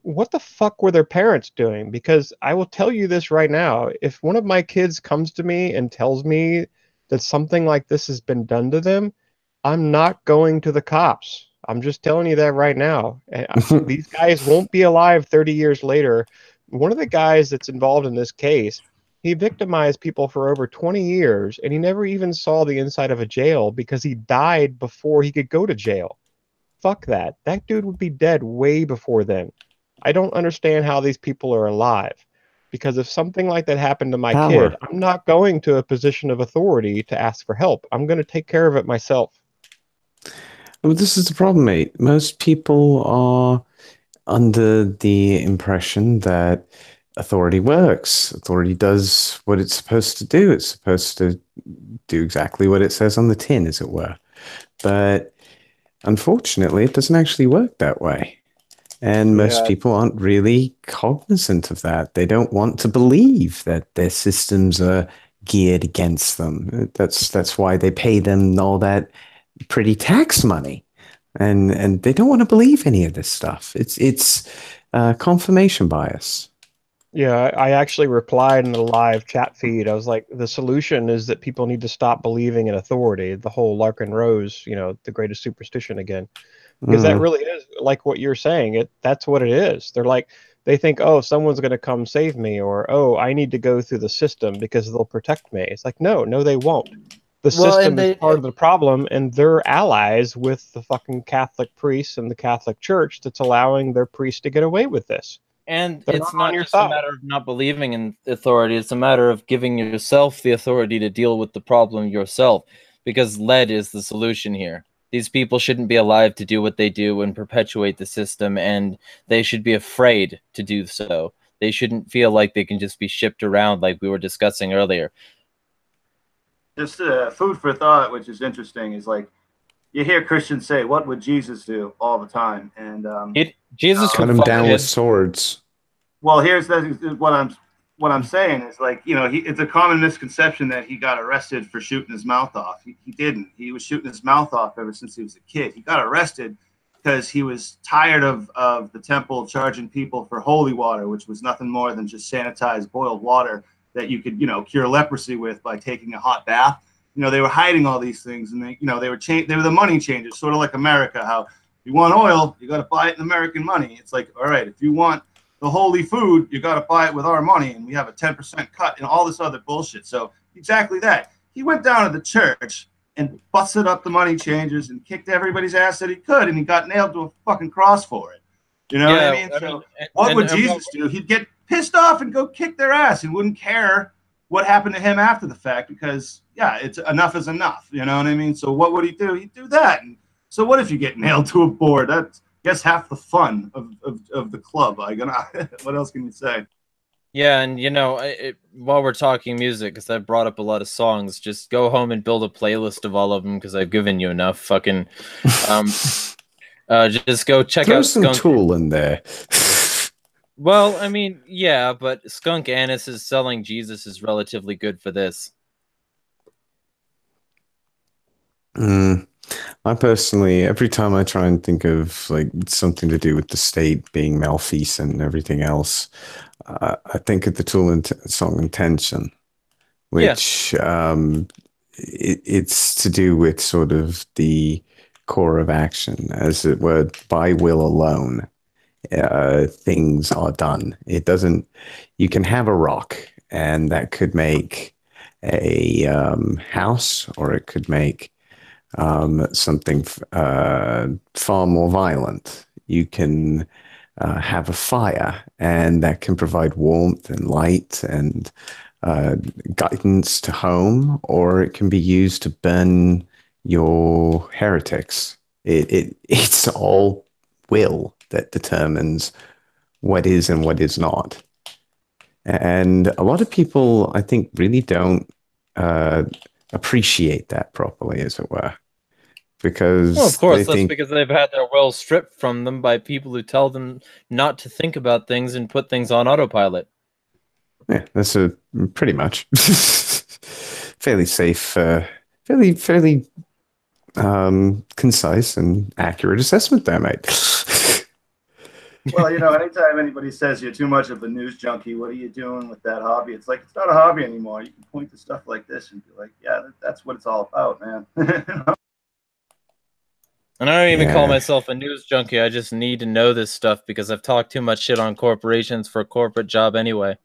What the fuck were their parents doing? Because I will tell you this right now, if one of my kids comes to me and tells me that something like this has been done to them, I'm not going to the cops. I'm just telling you that right now. These guys won't be alive 30 years later. One of the guys that's involved in this case, he victimized people for over 20 years, and he never even saw the inside of a jail because he died before he could go to jail. Fuck that. That dude would be dead way before then. I don't understand how these people are alive. Because if something like that happened to my kid, I'm not going to a position of authority to ask for help. I'm going to take care of it myself. Well, this is the problem, mate. Most people are under the impression that authority works. Authority does what it's supposed to do. It's supposed to do exactly what it says on the tin, as it were. But unfortunately, it doesn't actually work that way. And most people aren't really cognizant of that. They don't want to believe that their systems are geared against them. That's why they pay them all that pretty tax money. And they don't want to believe any of this stuff. It's confirmation bias. Yeah, I actually replied in the live chat feed. I was like, the solution is that people need to stop believing in authority. The whole Larkin Rose, the greatest superstition again. Because that really is like what you're saying. That's what it is. They think, oh, someone's going to come save me, or, oh, I need to go through the system because they'll protect me. It's like, no, they won't. The Well, system and is part of the problem, and they're allies with the fucking Catholic priests and the Catholic Church that's allowing their priests to get away with this. And They're it's not on not your just a side. matter of not believing in authority, it's a matter of giving yourself the authority to deal with the problem yourself, because lead is the solution here. These people shouldn't be alive to do what they do and perpetuate the system, and they should be afraid to do so. They shouldn't feel like they can just be shipped around like we were discussing earlier. Just food for thought, which is interesting, is like you hear Christians say, "What would Jesus do?" all the time, and Jesus Cut would them fuck down with kids. swords. well, here's what I'm saying is like it's a common misconception that he got arrested for shooting his mouth off. He didn't. He was shooting his mouth off ever since he was a kid. He got arrested because he was tired of the temple charging people for holy water, which was nothing more than just sanitized boiled water that you could, cure leprosy with by taking a hot bath. They were hiding all these things, and they were the money changers, sort of like America. How if you want oil, you got to buy it in American money. It's like, all right, if you want the holy food, you got to buy it with our money, and we have a 10% cut and all this other bullshit. So exactly that. He went down to the church and busted up the money changers and kicked everybody's ass that he could, and he got nailed to a fucking cross for it. You know what I mean? What would Jesus do? He'd get pissed off and go kick their ass and wouldn't care what happened to him after the fact because, yeah, it's enough is enough. You know what I mean? So what would he do? He'd do that. And so what if you get nailed to a board? That's, I guess, half the fun of the club. What else can you say? Yeah, and while we're talking music, because I brought up a lot of songs, just go home and build a playlist of all of them because I've given you enough. Fucking, just go check Throw out some Skunk. Tool in there. Well, I mean, yeah, but Skunk Annis is selling Jesus is relatively good for this. I personally, every time I try and think of like something to do with the state being malfeasant and everything else, I think of the Tool song "Intention," which it's to do with sort of the core of action, as it were, by will alone. Things are done. It doesn't. You can have a rock, and that could make a house, or it could make something far more violent. You can have a fire, and that can provide warmth and light and guidance to home, or it can be used to burn your heretics. It's all will that determines what is and what is not. And a lot of people, I think, really don't appreciate that properly, as it were. Because well, of course, that's because they've had their will stripped from them by people who tell them not to think about things and put things on autopilot. Yeah, that's pretty much fairly safe, fairly concise and accurate assessment there, mate. Well, anytime anybody says you're too much of a news junkie, what are you doing with that hobby? It's like, it's not a hobby anymore. You can point to stuff like this and be like, yeah, that's what it's all about, man. And I don't even call myself a news junkie. I just need to know this stuff because I've talked too much shit on corporations for a corporate job anyway.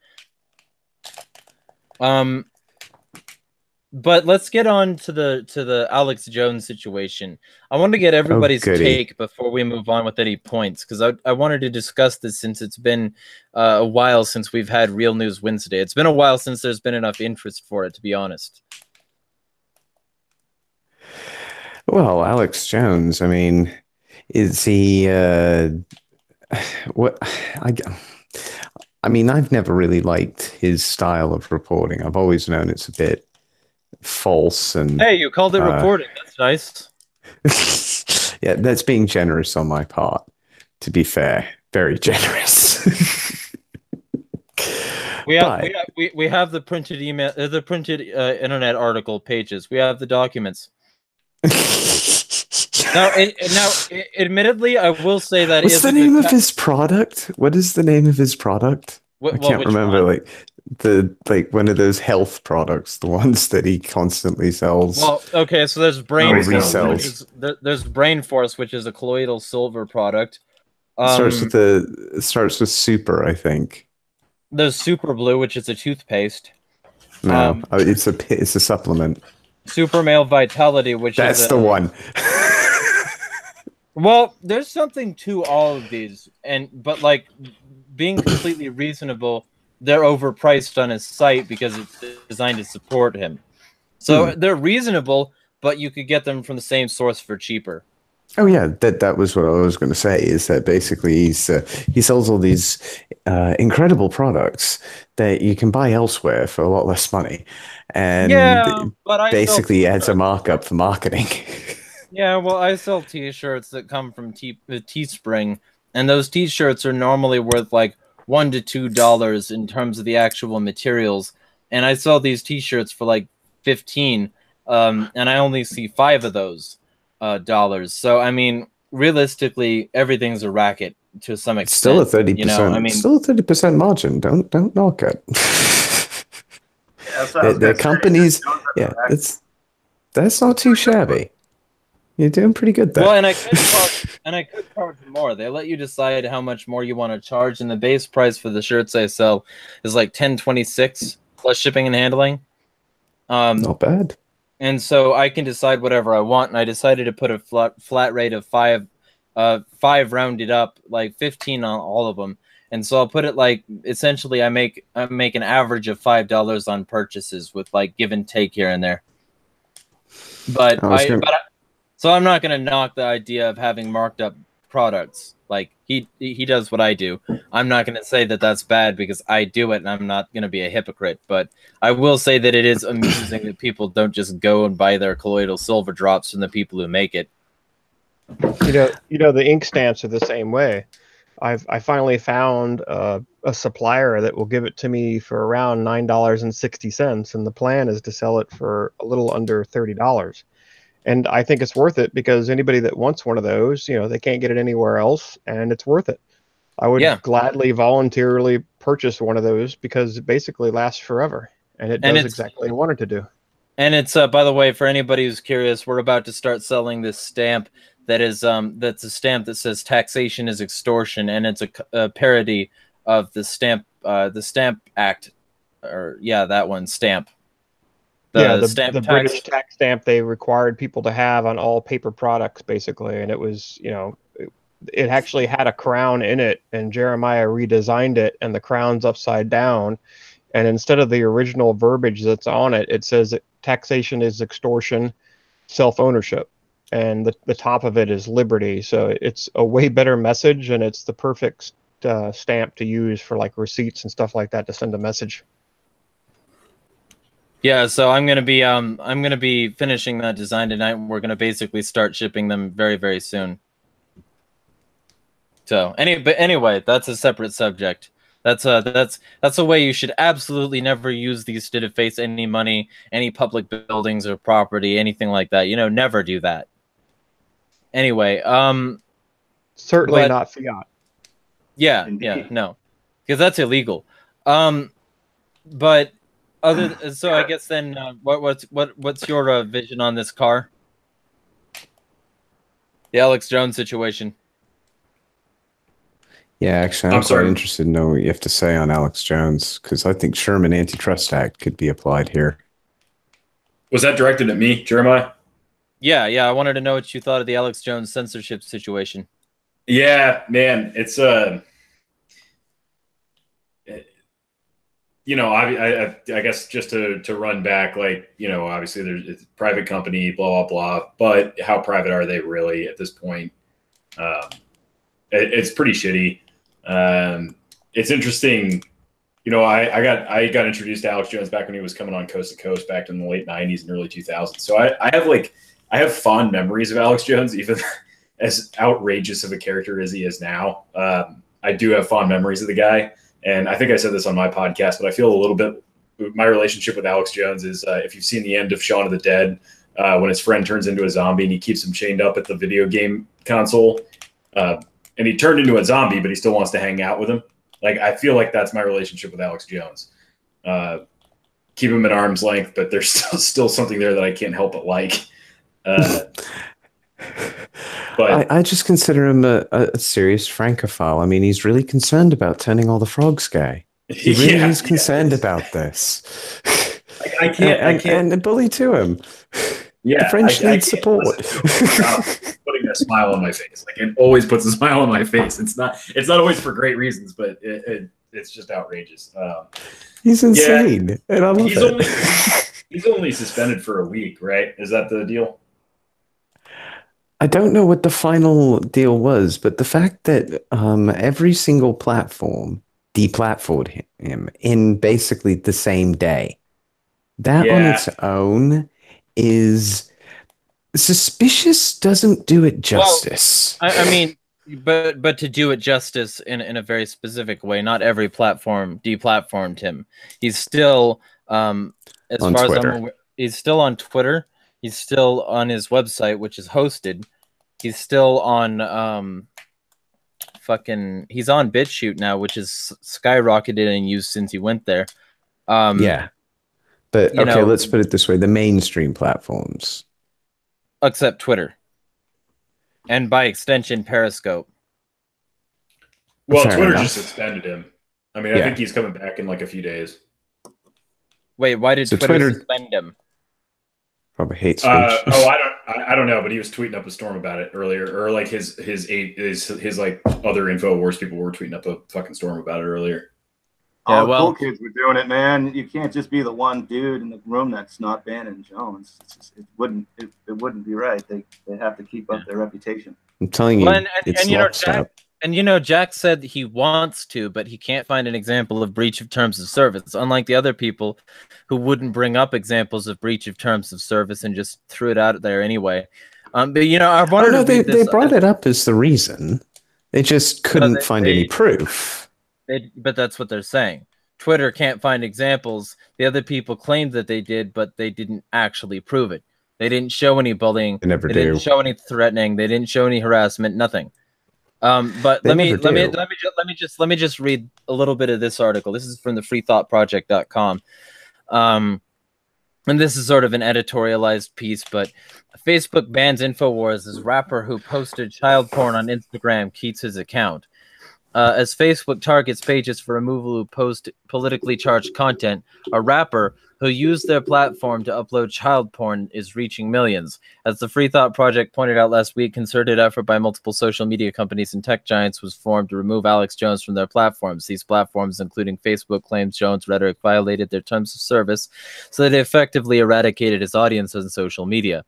But let's get on to the Alex Jones situation. I want to get everybody's take before we move on with any points, because I wanted to discuss this since it's been a while since we've had Real News Wednesday. It's been a while since there's been enough interest for it, to be honest. Well, Alex Jones, I mean, is he what I mean, I've never really liked his style of reporting. I've always known it's a bit false and hey, you called it reporting. That's nice. Yeah, that's being generous on my part, to be fair. Very generous. We have the printed email, the printed internet article pages. We have the documents. Now, admittedly, I will say that what's the name of his product? What is the name of his product? I can't remember. One? Like one of those health products, the ones that he constantly sells. Well, okay, so there's Brain Force. There's Brain Force, which is a colloidal silver product. It starts with Super, I think. There's Super Blue, which is a toothpaste. No, it's a supplement. Super Male Vitality, which That's is the one. Well, there's something to all of these, but like being completely reasonable, they're overpriced on his site because it's designed to support him. So they're reasonable, but you could get them from the same source for cheaper. Oh yeah, that was what I was going to say. Is that basically he sells all these incredible products that you can buy elsewhere for a lot less money, and but I basically adds a markup for marketing. Yeah, well, I sell T-shirts that come from Teespring, and those T-shirts are normally worth like $1 to $2 in terms of the actual materials, and I sell these T-shirts for like 15, and I only see 5 of those dollars. So I mean, realistically, everything's a racket to some extent. Still a 30%. You know, I mean, still a 30% margin. Don't knock it. Yeah, the companies, yeah, that's not too shabby. You're doing pretty good there. Well, and I could charge more. They let you decide how much more you want to charge, and the base price for the shirts I sell is like $10.26 plus shipping and handling. Not bad. And so I can decide whatever I want, and I decided to put a flat rate of 5 rounded up, like 15 on all of them. And so I'll put it like essentially I make an average of $5 on purchases with like give and take here and there. So I'm not going to knock the idea of having marked up products. Like he does what I do. I'm not going to say that that's bad because I do it, and I'm not going to be a hypocrite. But I will say that it is amusing that people don't just go and buy their colloidal silver drops from the people who make it. You know, the ink stamps are the same way. I finally found a supplier that will give it to me for around $9.60, and the plan is to sell it for a little under $30. And I think it's worth it because anybody that wants one of those, you know, they can't get it anywhere else, and it's worth it. I would gladly voluntarily purchase one of those because it basically lasts forever, and it does exactly what I wanted to do. And it's by the way, for anybody who's curious, we're about to start selling this stamp that is that's a stamp that says "Taxation is extortion," and it's a parody of the Stamp Act, or that one, Stamp. The British tax stamp they required people to have on all paper products, basically, and it was, you know, it actually had a crown in it, and Jeremiah redesigned it, and the crown's upside down, and instead of the original verbiage that's on it, it says that taxation is extortion, self-ownership, and the top of it is liberty. So it's a way better message, and it's the perfect stamp to use for like receipts and stuff like that to send a message. Yeah, so I'm gonna be finishing that design tonight, and we're gonna basically start shipping them very, very soon. So anyway, that's a separate subject. That's a way you should absolutely never use these to deface any money, any public buildings or property, anything like that. You know, never do that. Anyway, certainly not fiat. Yeah, no, because that's illegal. But so I guess then, what's your vision on this car? The Alex Jones situation. Yeah, actually, I'm quite interested to know what you have to say on Alex Jones, because I think Sherman Antitrust Act could be applied here. Was that directed at me, Jeremiah? Yeah. I wanted to know what you thought of the Alex Jones censorship situation. Yeah, man, it's you know, I guess just to run back, like, you know, obviously it's a private company, blah, blah, blah, but how private are they really at this point? It's pretty shitty. It's interesting. You know, I got introduced to Alex Jones back when he was coming on Coast to Coast back in the late 90s and early 2000s. So I have fond memories of Alex Jones, even as outrageous of a character as he is now. I do have fond memories of the guy. And I think I said this on my podcast, but I feel a little bit, my relationship with Alex Jones is, if you've seen the end of Shaun of the Dead, when his friend turns into a zombie and he keeps him chained up at the video game console, and he turned into a zombie, but he still wants to hang out with him. Like, I feel like that's my relationship with Alex Jones. Keep him at arm's length, but there's still something there that I can't help but like. But I just consider him a serious Francophile. I mean, he's really concerned about turning all the frogs gay. He really is concerned about this. I can't. And bully to him. Yeah, the French I need support. Putting a smile on my face, like it always puts a smile on my face. It's not always for great reasons, but it's just outrageous. He's insane, and I love it. He's only suspended for a week, right? Is that the deal? I don't know what the final deal was, but the fact that every single platform deplatformed him in basically the same day, that on its own is suspicious. Doesn't do it justice. Well, I mean, but to do it justice in a very specific way, not every platform deplatformed him. He's still, as on far Twitter. as I'm aware, he's still on Twitter. He's still on his website, which is hosted. He's still on he's on BitChute now, which is skyrocketed in use since he went there. Yeah. But okay, let's put it this way. The mainstream platforms. Except Twitter. And by extension, Periscope. Well, Twitter just suspended him. I mean, I think he's coming back in like a few days. Wait, why did Twitter suspend him? Probably hate speech. I don't know, but he was tweeting up a storm about it earlier, or like his like other InfoWars people were tweeting up a fucking storm about it earlier. All the cool kids were doing it, man. You can't just be the one dude in the room that's not banning Jones. It wouldn't be right. They have to keep up their reputation. I'm telling you, Jack said he wants to, but he can't find an example of breach of terms of service. Unlike the other people who wouldn't bring up examples of breach of terms of service and just threw it out there anyway. But I wanted to they brought it up as the reason. They just couldn't find any proof. But that's what they're saying. Twitter can't find examples. The other people claimed that they did, but they didn't actually prove it. They didn't show any bullying. They never didn't show any threatening. They didn't show any harassment. Nothing. But let me just read a little bit of this article. This is from the freethoughtproject.com. And this is sort of an editorialized piece, but Facebook bans InfoWars as rapper who posted child porn on Instagram keeps his account. As Facebook targets pages for removal who post politically charged content, a rapper who used their platform to upload child porn is reaching millions. As the Free Thought Project pointed out last week, concerted effort by multiple social media companies and tech giants was formed to remove Alex Jones from their platforms. These platforms, including Facebook, claims Jones' rhetoric violated their terms of service, so they effectively eradicated his audience on social media.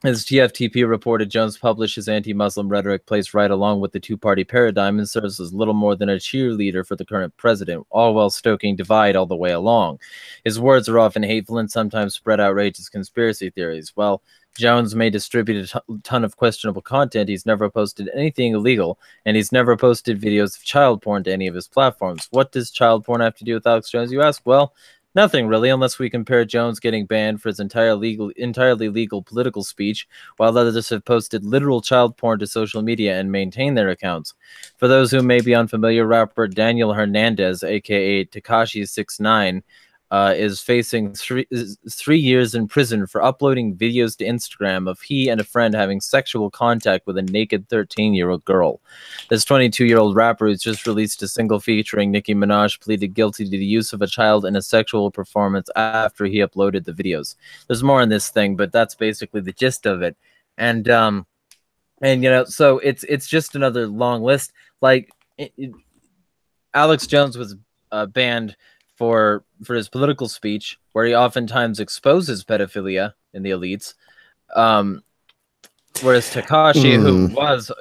As TFTP reported, Jones published his anti-Muslim rhetoric plays right along with the two-party paradigm and serves as little more than a cheerleader for the current president, all while stoking divide all the way along. His words are often hateful and sometimes spread outrageous conspiracy theories. While Jones may distribute a ton of questionable content, he's never posted anything illegal, and he's never posted videos of child porn to any of his platforms. What does child porn have to do with Alex Jones, you ask? Well, nothing really, unless we compare Jones getting banned for his entirely legal political speech, while others have posted literal child porn to social media and maintain their accounts. For those who may be unfamiliar, rapper Daniel Hernandez, aka Tekashi 6ix9ine, is facing three years in prison for uploading videos to Instagram of he and a friend having sexual contact with a naked 13-year-old girl. This 22-year-old rapper who's just released a single featuring Nicki Minaj pleaded guilty to the use of a child in a sexual performance after he uploaded the videos. There's more in this thing, but that's basically the gist of it. And so it's just another long list. Like Alex Jones was banned for his political speech, where he oftentimes exposes pedophilia in the elites. Whereas Tekashi, who was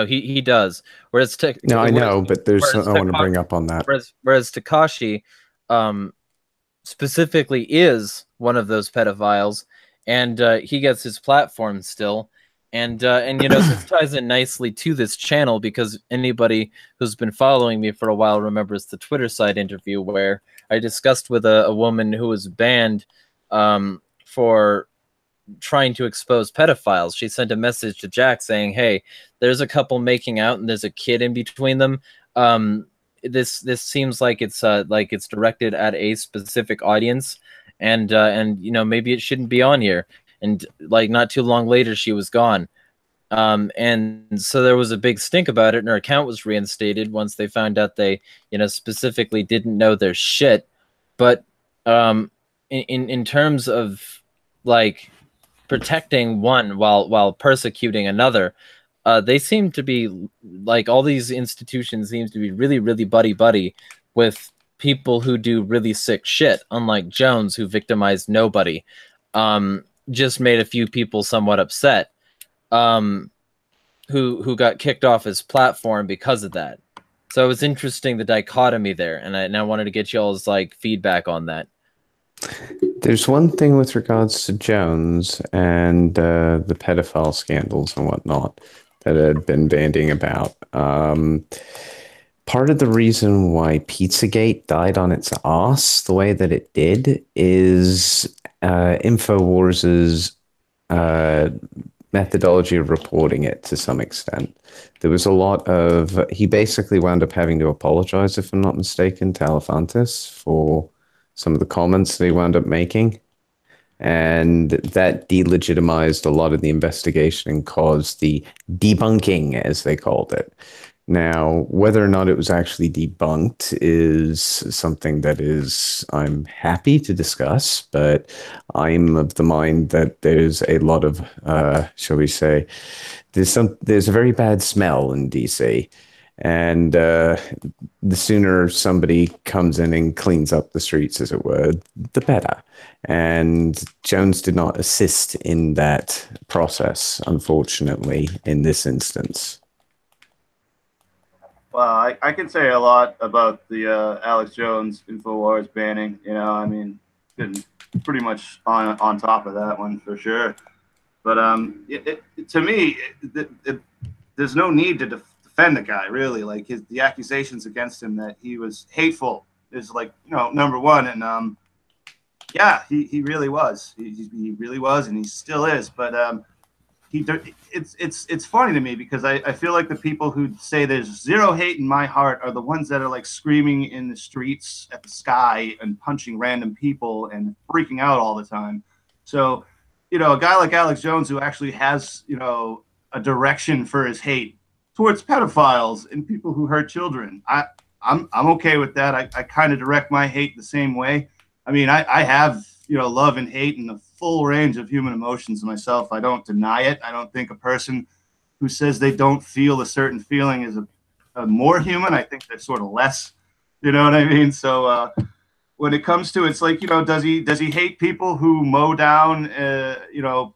he does. Whereas I know, but there's I want to bring up on that. Whereas Tekashi specifically is one of those pedophiles, and he gets his platform still. And this ties in nicely to this channel, because anybody who's been following me for a while remembers the Twitter side interview where I discussed with a woman who was banned for trying to expose pedophiles. She sent a message to Jack saying, "Hey, there's a couple making out and there's a kid in between them. This seems like it's directed at a specific audience, and maybe it shouldn't be on here." And like not too long later, she was gone. And so there was a big stink about it, and her account was reinstated once they found out they, specifically didn't know their shit. But in terms of like protecting one while persecuting another, they seem to be like, all these institutions seems to be really buddy with people who do really sick shit, unlike Jones, who victimized nobody, just made a few people somewhat upset, who got kicked off his platform because of that. So it was interesting, the dichotomy there, and I wanted to get y'all's like feedback on that. There's one thing with regards to Jones and the pedophile scandals and whatnot that had been bandying about. Part of the reason why Pizzagate died on its ass the way that it did is InfoWars's methodology of reporting it to some extent. There was a lot of... He basically wound up having to apologize, if I'm not mistaken, to Elefantis for some of the comments that he wound up making. And that delegitimized a lot of the investigation and caused the debunking, as they called it. Now, whether or not it was actually debunked is something that I'm happy to discuss, but I'm of the mind that there's a lot of, shall we say, there's a very bad smell in DC. And the sooner somebody comes in and cleans up the streets, as it were, the better. And Jones did not assist in that process, unfortunately, in this instance. Well, I can say a lot about the Alex Jones InfoWars banning. You know, I mean, been pretty much on top of that one for sure. But to me, there's no need to defend the guy, really. Like, the accusations against him that he was hateful is, like, you know, number one. And yeah, he really was. He really was, and he still is. But it's funny to me because I feel like the people who say there's zero hate in my heart are the ones that are like screaming in the streets at the sky and punching random people and freaking out all the time. So, you know, a guy like Alex Jones, who actually has, you know, a direction for his hate towards pedophiles and people who hurt children, I'm okay with that. I kind of direct my hate the same way. I mean, I have, you know, love and hate and the full range of human emotions myself. I don't deny it. I don't think a person who says they don't feel a certain feeling is a more human. I think they're sort of less, you know what I mean? So when it comes to, it's like, you know, does he hate people who mow down, you know,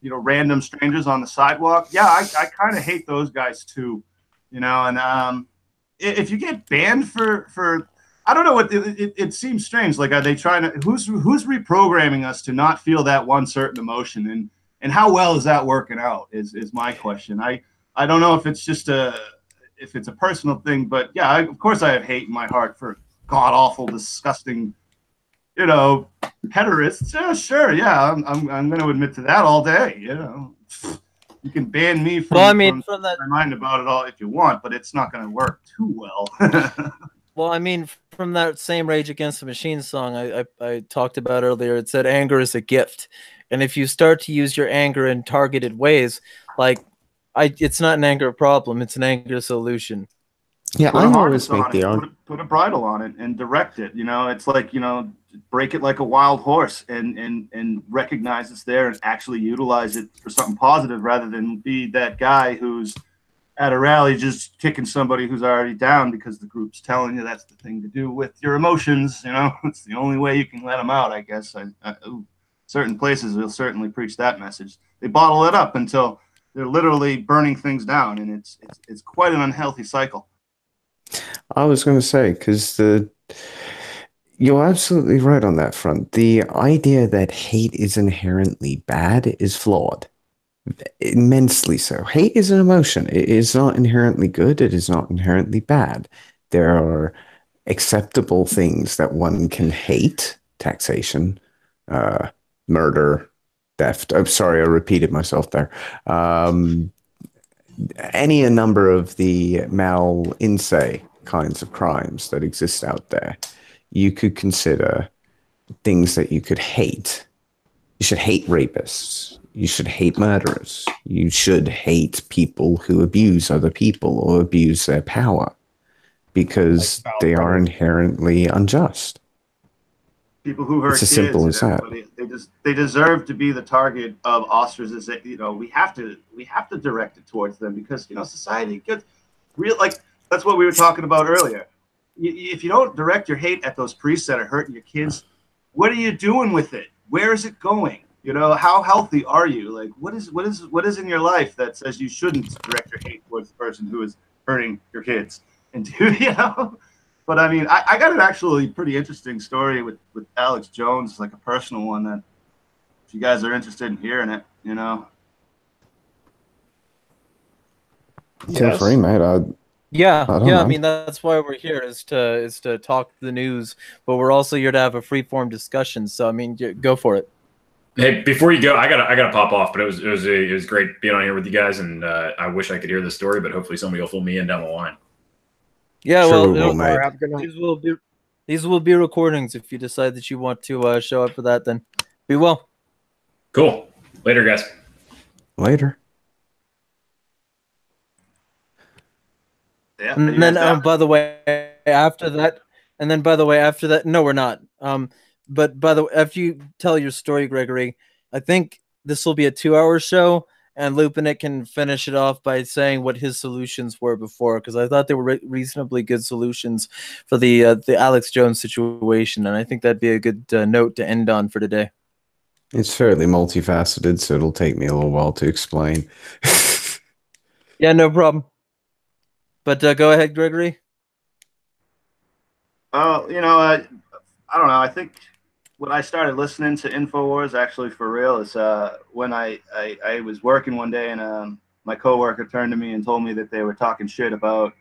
random strangers on the sidewalk? Yeah, I kind of hate those guys too, you know. And if you get banned for I don't know what it seems strange. Like, are they trying to, who's reprogramming us to not feel that one certain emotion, and how well is that working out is my question. I don't know if it's just if it's a personal thing, but yeah, of course I have hate in my heart for god awful, disgusting, you know, pederasts. Yeah, sure, yeah, I'm going to admit to that all day. You know, you can ban me from, well, I mean, from that, my mind about it all if you want, but it's not going to work too well. Well, I mean, from that same Rage Against the Machine song I talked about earlier, it said anger is a gift. And if you start to use your anger in targeted ways, like, it's not an anger problem, it's an anger solution. Yeah, I always make the argument. Put a bridle on it and direct it. You know, it's like, you know, break it like a wild horse and recognize it's there and actually utilize it for something positive rather than be that guy who's at a rally just kicking somebody who's already down because the group's telling you that's the thing to do with your emotions. You know, it's the only way you can let them out, I guess. Certain places will certainly preach that message. They bottle it up until they're literally burning things down, and it's quite an unhealthy cycle. I was going to say, because you're absolutely right on that front. The idea that hate is inherently bad is flawed. Immensely so. Hate is an emotion. It is not inherently good. It is not inherently bad. There are acceptable things that one can hate: taxation, murder, theft. I'm sorry, I repeated myself there. Any a number of the mal-inse kinds of crimes that exist out there, you could consider things that you could hate. You should hate rapists. You should hate murderers. You should hate people who abuse other people or abuse their power because they are inherently unjust. people who hurt It's as kids simple as and that. everybody, they deserve to be the target of ostracization. You know, we have to direct it towards them because, you know, society gets real, like that's what we were talking about earlier. If you don't direct your hate at those priests that are hurting your kids, what are you doing with it? Where is it going? You know, how healthy are you? Like, what is in your life that says you shouldn't direct your hate towards the person who is hurting your kids? And you know, but I mean, I got an actually pretty interesting story with Alex Jones, like a personal one that if you guys are interested in hearing it, you know. Feel free, mate. I don't I mind. mean, that's why we're here is to talk the news, but we're also here to have a free form discussion. So I mean, go for it. Hey, before you go, I gotta pop off, but it was great being on here with you guys, and I wish I could hear this story, but hopefully somebody will fill me in down the line. Yeah, Sure well, mate. Have a good night. these will be recordings. If you decide that you want to show up for that, then be well. Cool. Later, guys. Later. Yeah. And then, by the way, after that, no, we're not. But by the way, after you tell your story, Gregory, I think this will be a 2-hour show, and Lupinik can finish it off by saying what his solutions were before, because I thought they were reasonably good solutions for the Alex Jones situation, and I think that'd be a good note to end on for today. It's fairly multifaceted, so it'll take me a little while to explain. Yeah, no problem. But go ahead, Gregory. Oh, you know, I don't know. I think when I started listening to InfoWars, actually for real, is when I was working one day and my coworker turned to me and told me that they were talking shit about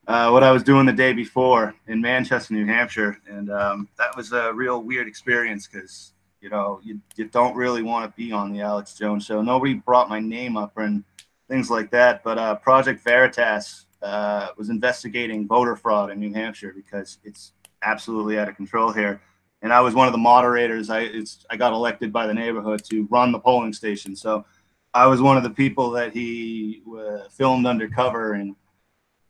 what I was doing the day before in Manchester, New Hampshire, and that was a real weird experience because you know you don't really want to be on the Alex Jones show. Nobody brought my name up and things like that, but Project Veritas was investigating voter fraud in New Hampshire because it's absolutely out of control here. And I was one of the moderators. I got elected by the neighborhood to run the polling station. So I was one of the people that he filmed undercover and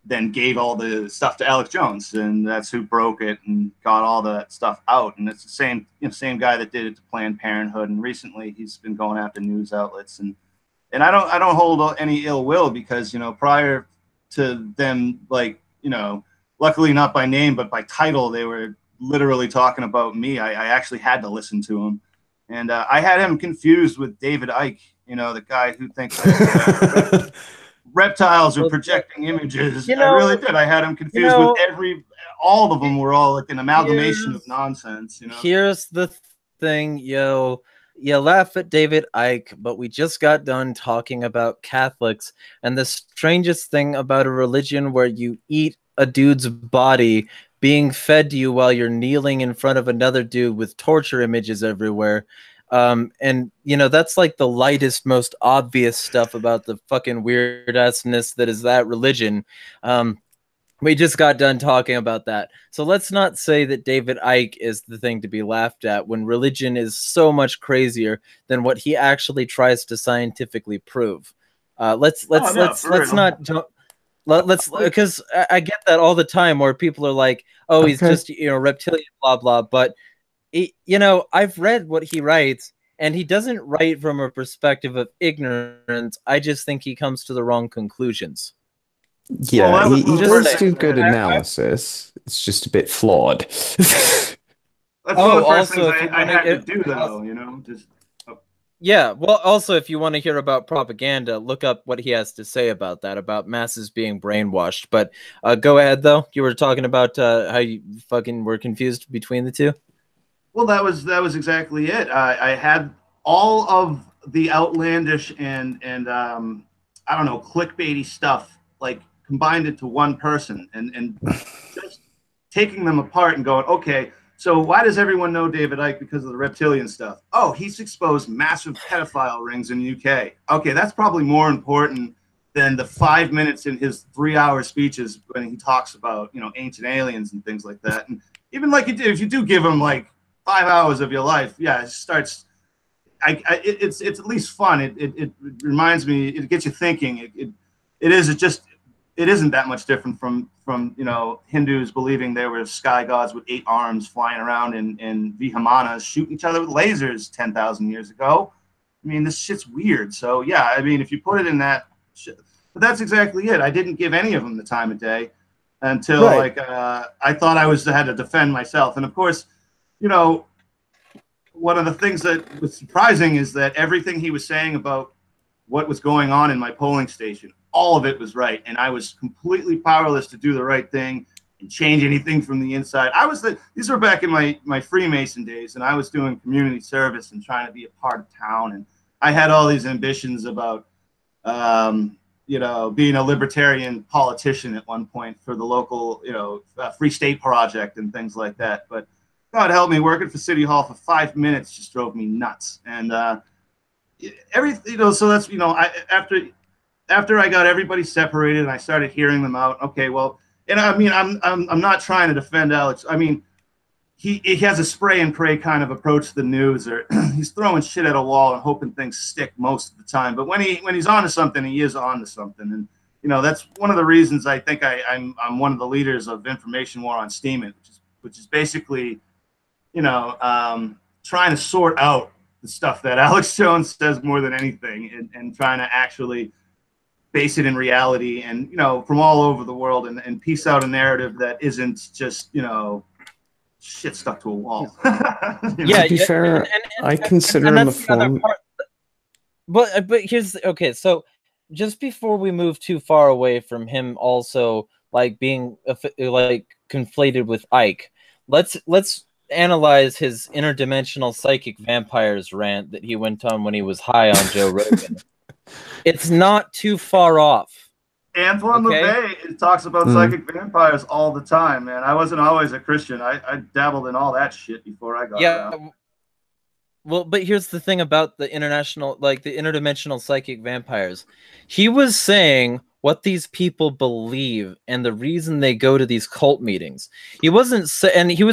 then gave all the stuff to Alex Jones. And that's who broke it and got all that stuff out. And it's the same guy that did it to Planned Parenthood. And recently he's been going after news outlets. And I don't hold any ill will because, you know, prior to them, like, you know, luckily not by name, but by title, they were literally talking about me. I actually had to listen to him. And I had him confused with David Icke, you know, the guy who thinks that, reptiles are projecting images. You know, I really did. I had him confused with all of them were all like an amalgamation of nonsense. You know? Here's the thing, yo. You laugh at David Icke, but we just got done talking about Catholics and the strangest thing about a religion where you eat a dude's body being fed to you while you're kneeling in front of another dude with torture images everywhere. And, you know, that's like the lightest, most obvious stuff about the fucking weird-assness that is that religion. We just got done talking about that. So let's not say that David Icke is the thing to be laughed at when religion is so much crazier than what he actually tries to scientifically prove. Let's not because I get that all the time where people are like, oh, he's just, you know, reptilian, blah, blah. But, you know, I've read what he writes and he doesn't write from a perspective of ignorance. I just think he comes to the wrong conclusions. Yeah, well, he does do good analysis. It's just a bit flawed. That's one of the first things I had to do, though, you know? Yeah, well, also, if you want to hear about propaganda, look up what he has to say about that, about masses being brainwashed. But go ahead, though. You were talking about how you fucking were confused between the two. Well, that was exactly it. I had all of the outlandish and I don't know, clickbaity stuff, like, combined into one person and just taking them apart and going, okay, so why does everyone know David Icke? Because of the reptilian stuff. Oh, he's exposed massive pedophile rings in the UK. Okay, that's probably more important than the 5 minutes in his 3-hour speeches when he talks about, you know, ancient aliens and things like that. And even like you did, if you do give him like 5 hours of your life, yeah, it starts. It's at least fun. It reminds me. It gets you thinking. It is just it isn't that much different from Hindus believing there were sky gods with 8 arms flying around in Vihamanas shooting each other with lasers 10,000 years ago. I mean, this shit's weird. So yeah, I mean, if you put it in that, but that's exactly it. I didn't give any of them the time of day until Right. I thought I had to defend myself. And of course, one of the things that was surprising is that everything he was saying about what was going on in my polling station, all of it was right. And I was completely powerless to do the right thing and change anything from the inside. These were back in my Freemason days, and I was doing community service and trying to be a part of town. And I had all these ambitions about, being a libertarian politician at one point for the local, Free State Project and things like that. But God help me, working for City Hall for 5 minutes just drove me nuts. And everything, so that's, after I got everybody separated and I started hearing them out. Okay, well, and I mean, I'm not trying to defend Alex. I mean, he has a spray and pray kind of approach to the news, or he's throwing shit at a wall and hoping things stick most of the time. But when he's onto something, he is onto something. And that's one of the reasons I think I'm one of the leaders of Information War on Steemit, which is basically trying to sort out the stuff that Alex Jones says more than anything, and trying to actually base it in reality and from all over the world, and piece out a narrative that isn't just shit stuck to a wall. To be fair, I consider him a form. But here's okay. So just before we move too far away from him, also being conflated with Ike, let's analyze his interdimensional psychic vampires rant that he went on when he was high on Joe Rogan. It's not too far off. Antoine LaVey talks about psychic vampires all the time, man. I wasn't always a Christian. I dabbled in all that shit before I got around. Well, but here's the thing about the interdimensional psychic vampires. He was saying what these people believe and the reason they go to these cult meetings. He was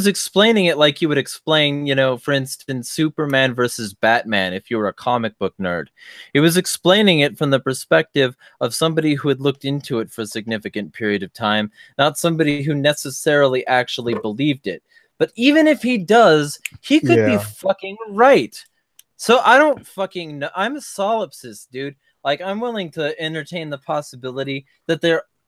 explaining it like you would explain, for instance, Superman versus Batman if you were a comic book nerd. He was explaining it from the perspective of somebody who had looked into it for a significant period of time, not somebody who necessarily actually believed it. But even if he does, he could be fucking right. So I don't fucking know. I'm a solipsist, dude. I'm willing to entertain the possibility that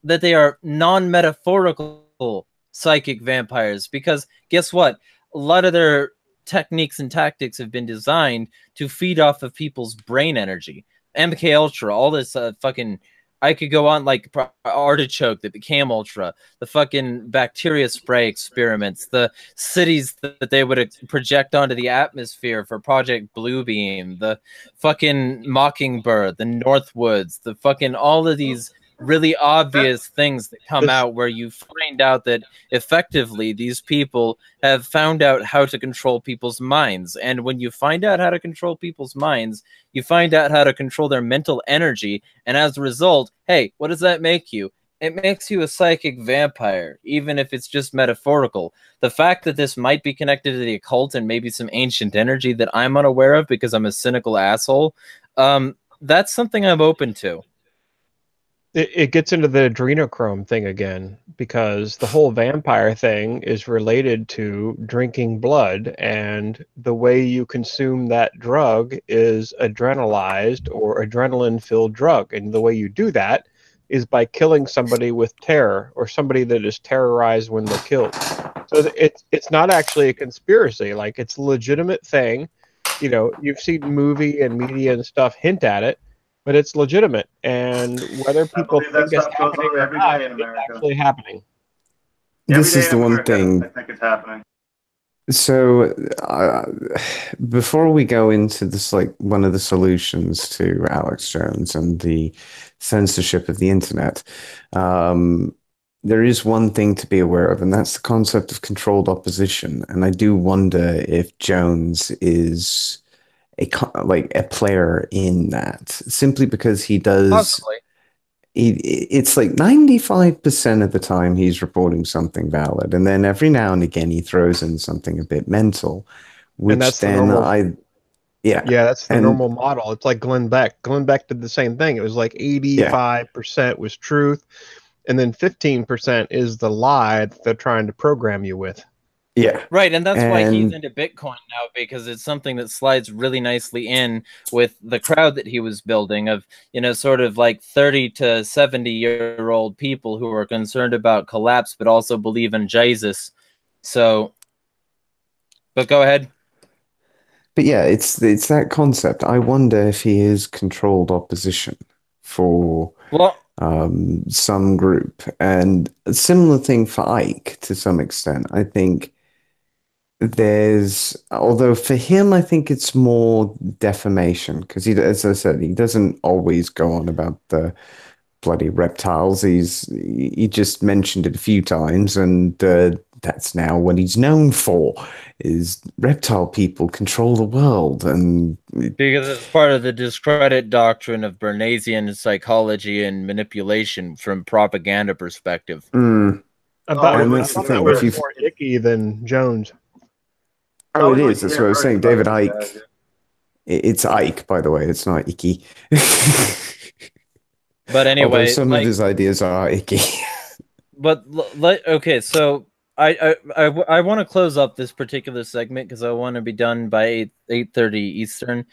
they are non-metaphorical psychic vampires, because guess what? A lot of their techniques and tactics have been designed to feed off of people's brain energy. MK Ultra, all this fucking... I could go on Artichoke that became Ultra, the fucking bacteria spray experiments, the cities that they would project onto the atmosphere for Project Bluebeam, the fucking Mockingbird, the Northwoods, the fucking all of these really obvious things that come out where you find out that effectively these people have found out how to control people's minds. And when you find out how to control people's minds, you find out how to control their mental energy. And as a result, hey, what does that make you? It makes you a psychic vampire, even if it's just metaphorical. The fact that this might be connected to the occult and maybe some ancient energy that I'm unaware of because I'm a cynical asshole, that's something I'm open to. It gets into the adrenochrome thing again, because the whole vampire thing is related to drinking blood, and the way you consume that drug is adrenalized or adrenaline-filled drug, and the way you do that is by killing somebody with terror, or somebody that is terrorized when they're killed. So it's not actually a conspiracy. It's a legitimate thing. You've seen movie and media and stuff hint at it, but it's legitimate, and whether people think it's happening or not, it's actually happening. This is the one thing. I think it's happening. So, before we go into this, one of the solutions to Alex Jones and the censorship of the internet, there is one thing to be aware of, and that's the concept of controlled opposition. And I do wonder if Jones is a player in that, simply because he does. Possibly. It's 95% of the time he's reporting something valid, and then every now and again he throws in something a bit mental, which that's the normal model. It's like Glenn Beck. Glenn Beck did the same thing. It was 85% was truth, and then 15% is the lie that they're trying to program you with. Yeah. Right, and that's why he's And into Bitcoin now, because it's something that slides really nicely in with the crowd that he was building of, sort of like 30 to 70-year-old people who are concerned about collapse but also believe in Jesus. So, but go ahead. But yeah, it's that concept. I wonder if he is controlled opposition for some group, and a similar thing for Ike to some extent. I think although for him, I think it's more defamation because as I said, he doesn't always go on about the bloody reptiles. He just mentioned it a few times, and that's now what he's known for, is reptile people control the world. And because it's part of the discredit doctrine of Bernaysian psychology and manipulation from propaganda perspective. I thought it was more icky than Jones. Oh, it is. That's what I was saying. David Icke. It's Ike, by the way. It's not icky. But anyway, although some of his ideas are icky. But okay, so I want to close up this particular segment because I want to be done by 8:30 Eastern.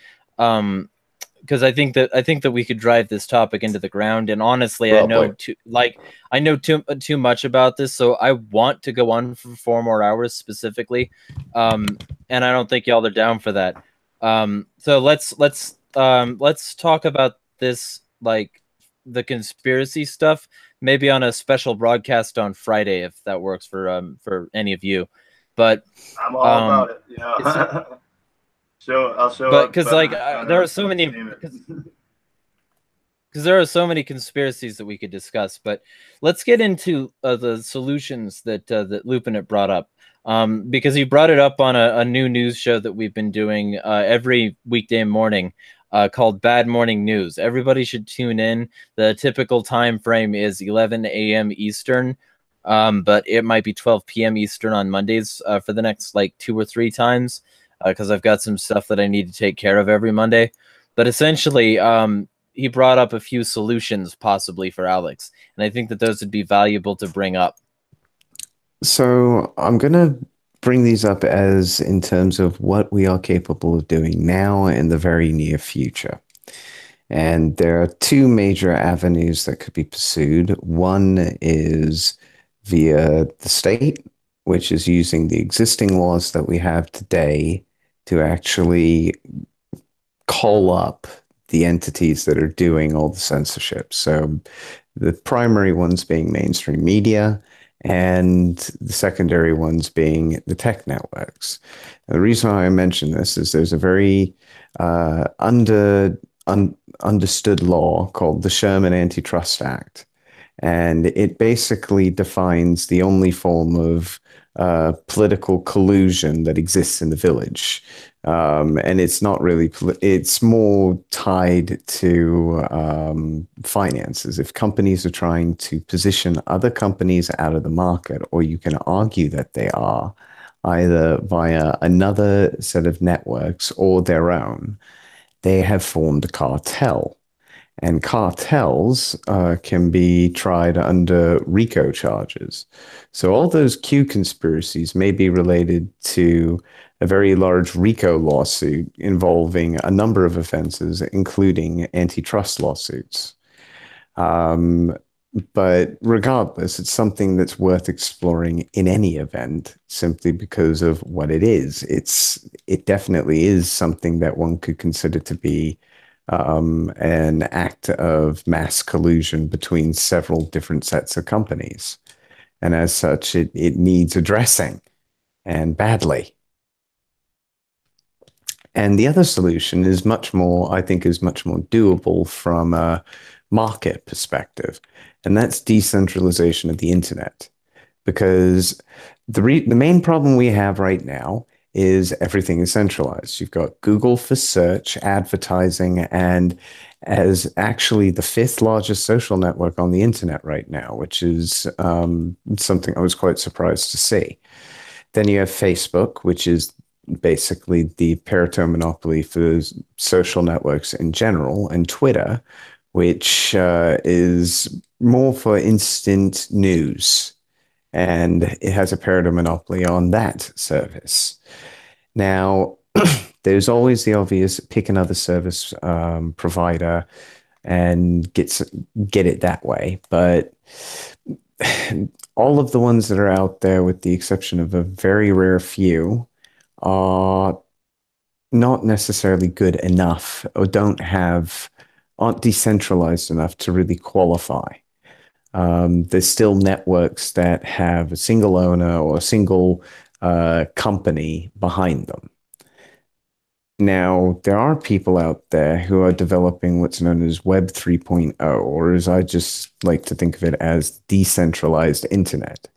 Because I think that we could drive this topic into the ground, and honestly, probably. I know too much about this, so I want to go on for 4 more hours specifically, and I don't think y'all are down for that. So let's talk about this, like the conspiracy stuff, maybe on a special broadcast on Friday if that works for any of you. But I'm all about it. I'll show but up. Because there are so many. Because there are so many conspiracies that we could discuss, but let's get into the solutions that Lupin had brought up. Because he brought it up on a new news show that we've been doing every weekday morning called Bad Morning News. Everybody should tune in. The typical time frame is 11 a.m. Eastern, but it might be 12 p.m. Eastern on Mondays for the next 2 or 3 times because I've got some stuff that I need to take care of every Monday. But essentially, he brought up a few solutions possibly for Alex, and I think that those would be valuable to bring up. So I'm going to bring these up as in terms of what we are capable of doing now in the very near future. And there are 2 major avenues that could be pursued. One is via the state, which is using the existing laws that we have today to actually call up the entities that are doing all the censorship. So the primary ones being mainstream media, and the secondary ones being the tech networks. And the reason why I mention this is there's a very understood law called the Sherman Antitrust Act. And it basically defines the only form of political collusion that exists in the village. And it's not really, it's more tied to finances. If companies are trying to position other companies out of the market, or you can argue that they are, either via another set of networks or their own, they have formed a cartel. And cartels can be tried under RICO charges. So all those Q conspiracies may be related to a very large RICO lawsuit involving a number of offenses, including antitrust lawsuits. But regardless, it's something that's worth exploring in any event, simply because of what it is. It definitely is something that one could consider to be an act of mass collusion between several different sets of companies. And as such, it needs addressing, and badly. And the other solution is much more, I think, is much more doable from a market perspective. And that's decentralization of the internet. Because the main problem we have right now is everything is centralized. You've got Google for search, advertising, and as actually the 5th largest social network on the internet right now, which is something I was quite surprised to see. Then you have Facebook, which is basically the Pareto monopoly for social networks in general, and Twitter, which is more for instant news, and it has a paradigm monopoly on that service. Now, there's always the obvious pick another service provider and get it that way. But all of the ones that are out there, with the exception of a very rare few, are not necessarily good enough or aren't decentralized enough to really qualify. There's still networks that have a single owner or a single company behind them. Now, there are people out there who are developing what's known as Web 3.0, or as I just like to think of it as decentralized internet.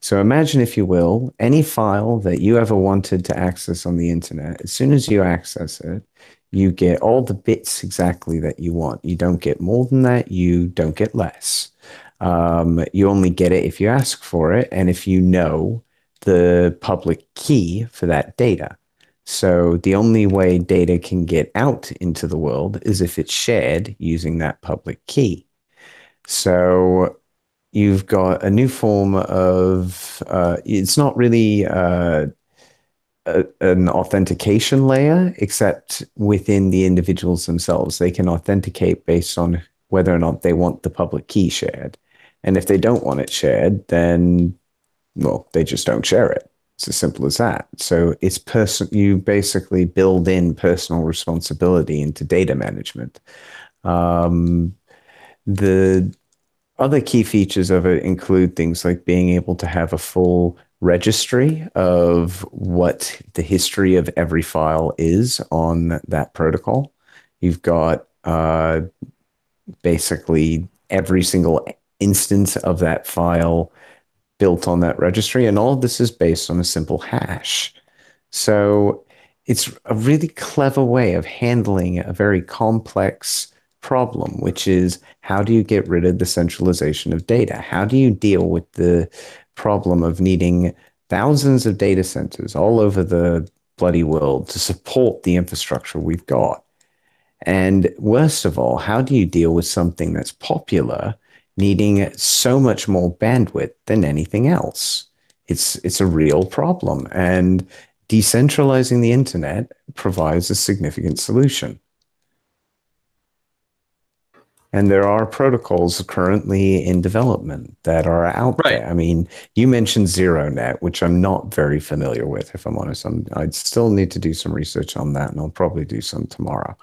So imagine, if you will, any file that you ever wanted to access on the internet. As soon as you access it, you get all the bits exactly that you want. You don't get more than that. You don't get less. You only get it if you ask for it and if you know the public key for that data. So the only way data can get out into the world is if it's shared using that public key. So you've got a new form of, it's not really an authentication layer, except within the individuals themselves. They can authenticate based on whether or not they want the public key shared. And if they don't want it shared, then, well, they just don't share it. It's as simple as that. So it's you basically build in personal responsibility into data management. The other key features of it include things like being able to have a full registry of what the history of every file is on that protocol. You've got basically every single instance of that file built on that registry, and all of this is based on a simple hash. So it's a really clever way of handling a very complex problem, which is, how do you get rid of the centralization of data? How do you deal with the problem of needing thousands of data centers all over the bloody world to support the infrastructure we've got? And worst of all, how do you deal with something that's popular, needing so much more bandwidth than anything else? It's a real problem, and decentralizing the internet provides a significant solution. And there are protocols currently in development that are out there. I mean, you mentioned ZeroNet, which I'm not very familiar with, if I'm honest. I'd still need to do some research on that, and I'll probably do some tomorrow.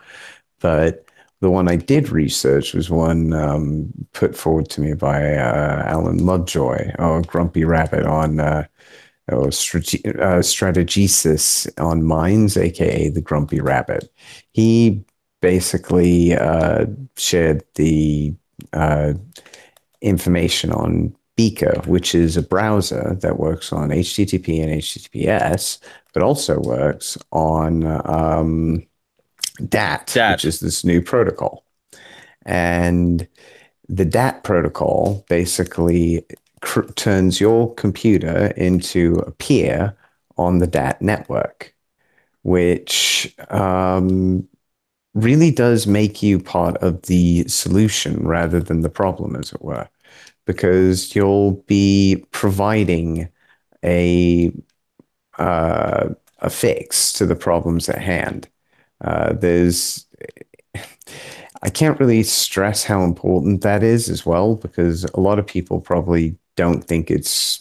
But the one I did research was one put forward to me by Alan Lovejoy, or Grumpy Rabbit, on Strategesis on Mines, aka the Grumpy Rabbit. He basically shared the information on Beaker, which is a browser that works on HTTP and HTTPS, but also works on DAT, which is this new protocol. And the DAT protocol basically turns your computer into a peer on the DAT network, which really does make you part of the solution rather than the problem, as it were, because you'll be providing a fix to the problems at hand. I can't really stress how important that is as well, because a lot of people probably don't think it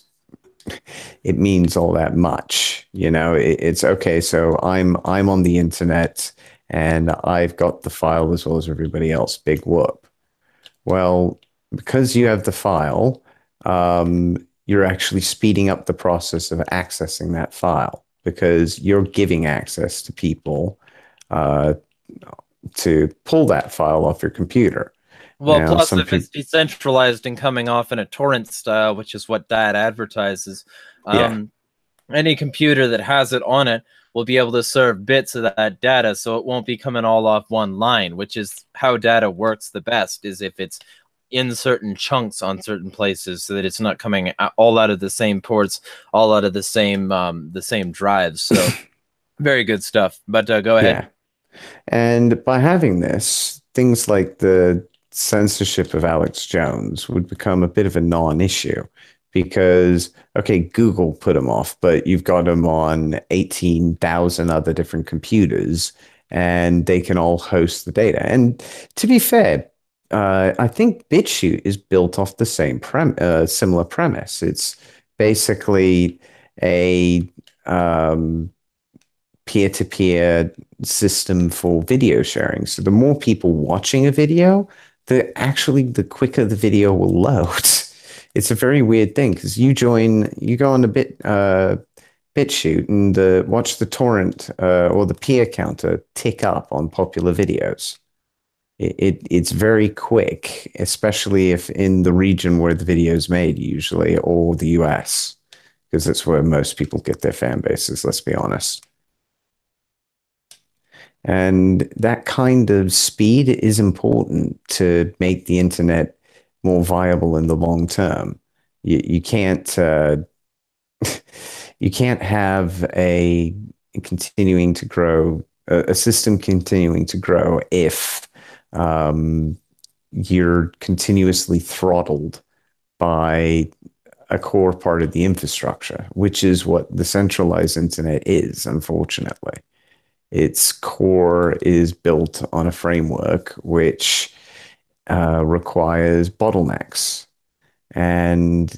means all that much. You know, it's okay. So I'm on the internet and I've got the file as well as everybody else. Big whoop. Well, because you have the file, you're actually speeding up the process of accessing that file, because you're giving access to people to pull that file off your computer. Well, now, plus if it's decentralized and coming off in a torrent style, which is what that advertises, any computer that has it on it will be able to serve bits of that data, so it won't be coming all off one line, which is how data works the best, is if it's in certain chunks on certain places, so that it's not coming all out of the same ports, all out of the same drives. So very good stuff. But go ahead. Yeah. And by having this, things like the censorship of Alex Jones would become a bit of a non-issue because, okay, Google put him off, but you've got him on 18,000 other different computers and they can all host the data. And to be fair, I think BitChute is built off the same similar premise. It's basically a peer-to-peer system for video sharing. So the more people watching a video, the quicker the video will load. It's a very weird thing because you go on the BitChute and watch the torrent or the peer counter tick up on popular videos. It's very quick, especially if in the region where the video is made, usually, or the US, because that's where most people get their fan bases, let's be honest. And that kind of speed is important to make the internet more viable in the long term. You can't you can't have a continuing to grow a system continuing to grow if you're continuously throttled by a core part of the infrastructure, which is what the centralized internet is, unfortunately. Its core is built on a framework which requires bottlenecks. And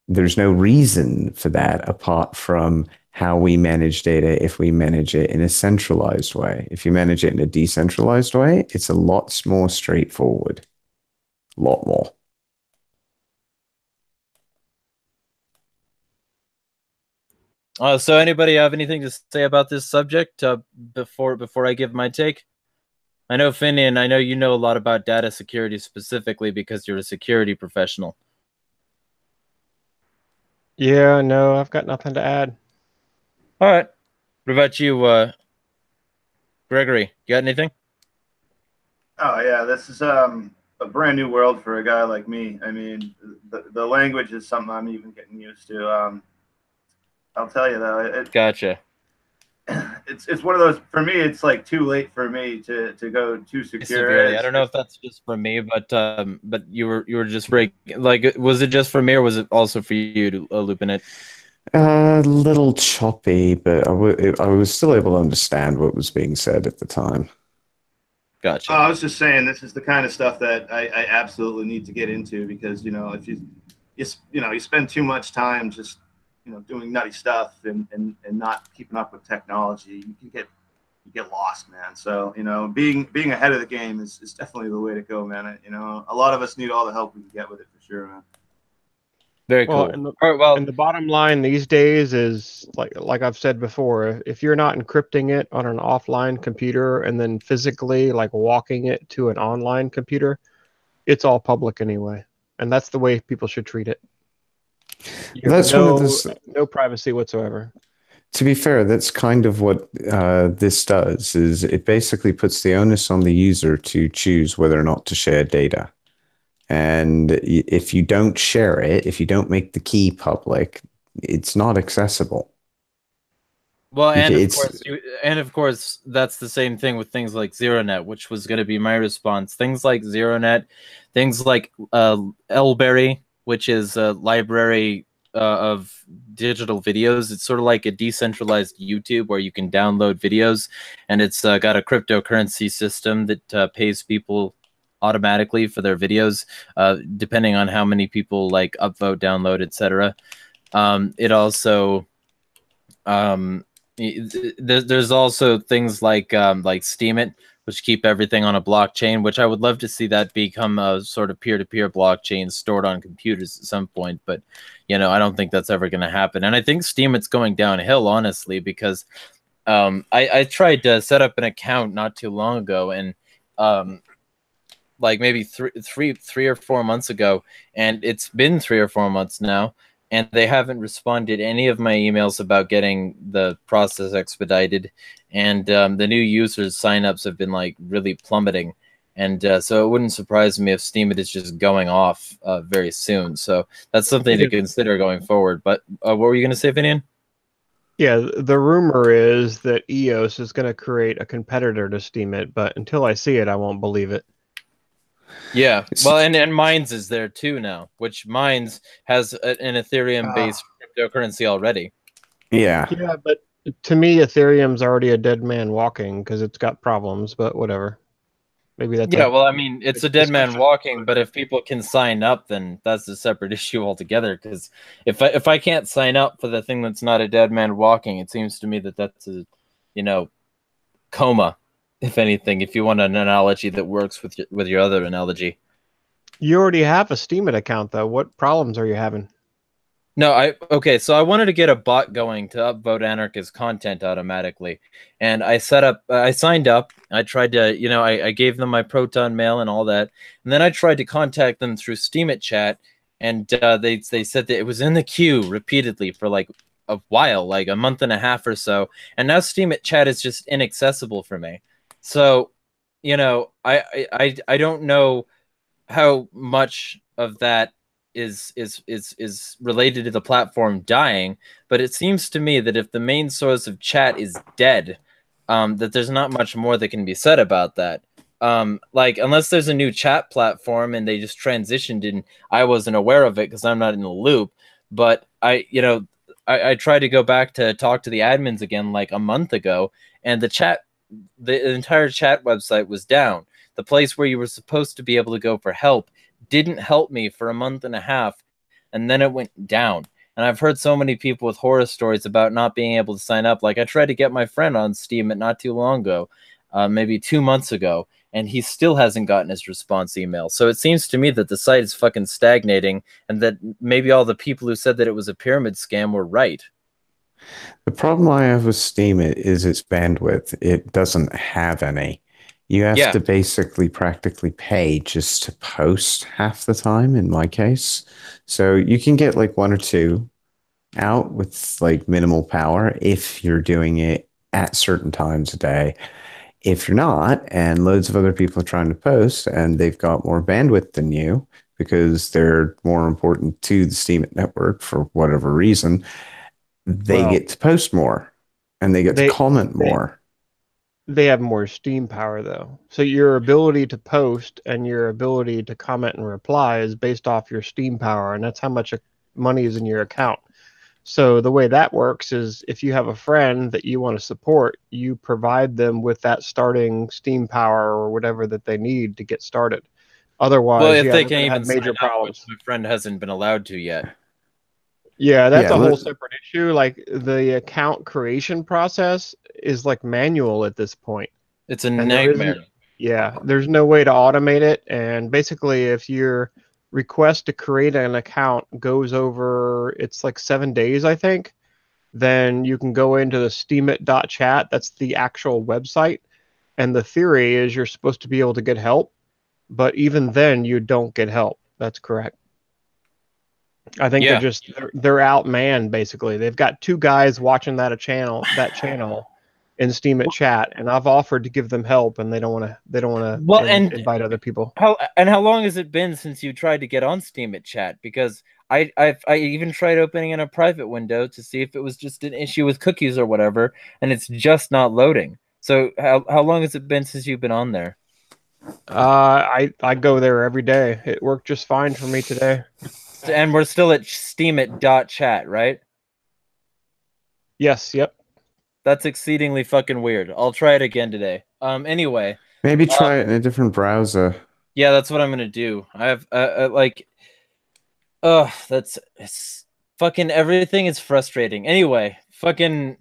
there's no reason for that apart from how we manage data if we manage it in a centralized way. If you manage it in a decentralized way, it's a lot more straightforward. A lot more. So anybody have anything to say about this subject before I give my take? I know, Finian, I know you know a lot about data security specifically because you're a security professional. Yeah, no, I've got nothing to add. All right. What about you, Gregory? You got anything? Oh yeah, this is a brand new world for a guy like me. I mean, the language is something I'm even getting used to. I'll tell you though, Gotcha. It's one of those, for me, it's like too late for me to go too secure. Severely. I don't know if that's just for me, but you were just breaking. Like, was it just for me, or was it also for you to looping it? A little choppy, but I was still able to understand what was being said at the time. Gotcha. I was just saying, this is the kind of stuff that I absolutely need to get into because, you know, if you spend too much time just, you know, doing nutty stuff and not keeping up with technology, you get lost, man. So, you know, being ahead of the game is definitely the way to go, man. You know, a lot of us need all the help we can get with it for sure, man. Very cool. And the bottom line these days is like I've said before, if you're not encrypting it on an offline computer and then physically like walking it to an online computer, it's all public anyway. And that's the way people should treat it. That's no privacy whatsoever. To be fair, that's kind of what this does, is it basically puts the onus on the user to choose whether or not to share data. And if you don't share it, if you don't make the key public, it's not accessible. Well, and of course, that's the same thing with things like ZeroNet, which was going to be my response. Things like ZeroNet, things like Elberry, which is a library of digital videos. It's sort of like a decentralized YouTube where you can download videos, and it's got a cryptocurrency system that pays people automatically for their videos, depending on how many people like upvote, download, etc. It also there's also things like Steemit, which keep everything on a blockchain, which I would love to see that become a sort of peer-to-peer blockchain stored on computers at some point. But, you know, I don't think that's ever going to happen. And I think Steemit's going downhill, honestly, because I tried to set up an account not too long ago, and like maybe three or 4 months ago, and it's been 3 or 4 months now, and they haven't responded to any of my emails about getting the process expedited. And the new users signups have been like really plummeting. And so it wouldn't surprise me if Steemit is just going off very soon. So that's something to consider going forward. But what were you going to say, Vinian? Yeah, the rumor is that EOS is going to create a competitor to Steemit, but until I see it, I won't believe it. Yeah, well, and Mines is there too now, which Mines has an Ethereum-based cryptocurrency already. Yeah. Yeah, but to me, Ethereum's already a dead man walking because it's got problems. But whatever. Maybe that's Yeah, well, I mean, it's a dead man discussion. walking, but if people can sign up, then that's a separate issue altogether. Because if I can't sign up for the thing that's not a dead man walking, it seems to me that that's a, coma. If anything, if you want an analogy that works with your other analogy. You already have a Steemit account, though. What problems are you having? No, so I wanted to get a bot going to upvote anarchist content automatically. And I signed up. I tried to, I gave them my Proton mail and all that. And then I tried to contact them through Steemit chat. And they said that it was in the queue repeatedly for like a while, like a month and a half or so. And now Steemit chat is just inaccessible for me. So, I don't know how much of that is related to the platform dying, but it seems to me that if the main source of chat is dead, that there's not much more that can be said about that. Like unless there's a new chat platform and they just transitioned and I wasn't aware of it because I'm not in the loop. But I tried to go back to talk to the admins again like a month ago, and the entire chat website was down. The place where you were supposed to be able to go for help didn't help me for a month and a half, and then it went down. And I've heard so many people with horror stories about not being able to sign up. Like I tried to get my friend on Steemit not too long ago, maybe 2 months ago, and he still hasn't gotten his response email. So it seems to me that the site is fucking stagnating, and that maybe all the people who said that it was a pyramid scam were right. The problem I have with Steemit is its bandwidth. It doesn't have any. You have to basically practically pay just to post half the time in my case. So you can get like 1 or 2 out with like minimal power if you're doing it at certain times a day. If you're not, and loads of other people are trying to post and they've got more bandwidth than you because they're more important to the Steemit network for whatever reason, they get to post more and they get to comment more. They have more Steam power, though. So your ability to post and your ability to comment and reply is based off your Steam power, and that's how much money is in your account. So the way that works is if you have a friend that you want to support, you provide them with that starting Steam power or whatever that they need to get started. Otherwise, well, if they can even have major problems. My friend hasn't been allowed to yet. Yeah, that's a whole separate issue. Like the account creation process is like manual at this point. It's a nightmare. There's no way to automate it. And basically, if your request to create an account goes over, it's like 7 days, I think, then you can go into the steemit.chat. That's the actual website. And the theory is you're supposed to be able to get help. But even then, you don't get help. That's correct. I think they're outmanned basically. They've got 2 guys watching that channel in Steemit chat, and I've offered to give them help, and they don't want to invite other people. How long has it been since you tried to get on Steemit chat? Because I even tried opening in a private window to see if it was just an issue with cookies or whatever, and it's just not loading. So how long has it been since you've been on there? I go there every day. It worked just fine for me today. And we're still at steemit.chat, right? Yes, yep. That's exceedingly fucking weird. I'll try it again today. Anyway. Maybe try it in a different browser. Yeah, that's what I'm gonna do. I have it's fucking everything is frustrating. Anyway, fucking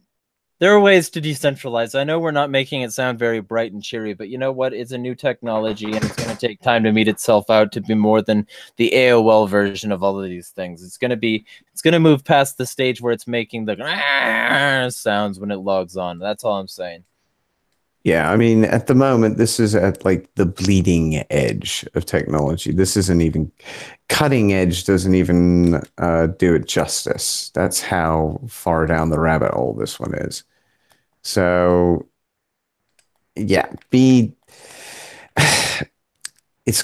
there are ways to decentralize. I know we're not making it sound very bright and cheery, but you know what? It's a new technology, and it's going to take time to meet itself out to be more than the AOL version of all of these things. It's going to move past the stage where it's making the sounds when it logs on. That's all I'm saying. Yeah, I mean, at the moment, this is at like the bleeding edge of technology. This isn't even cutting edge. Doesn't even do it justice. That's how far down the rabbit hole this one is. So, yeah, it's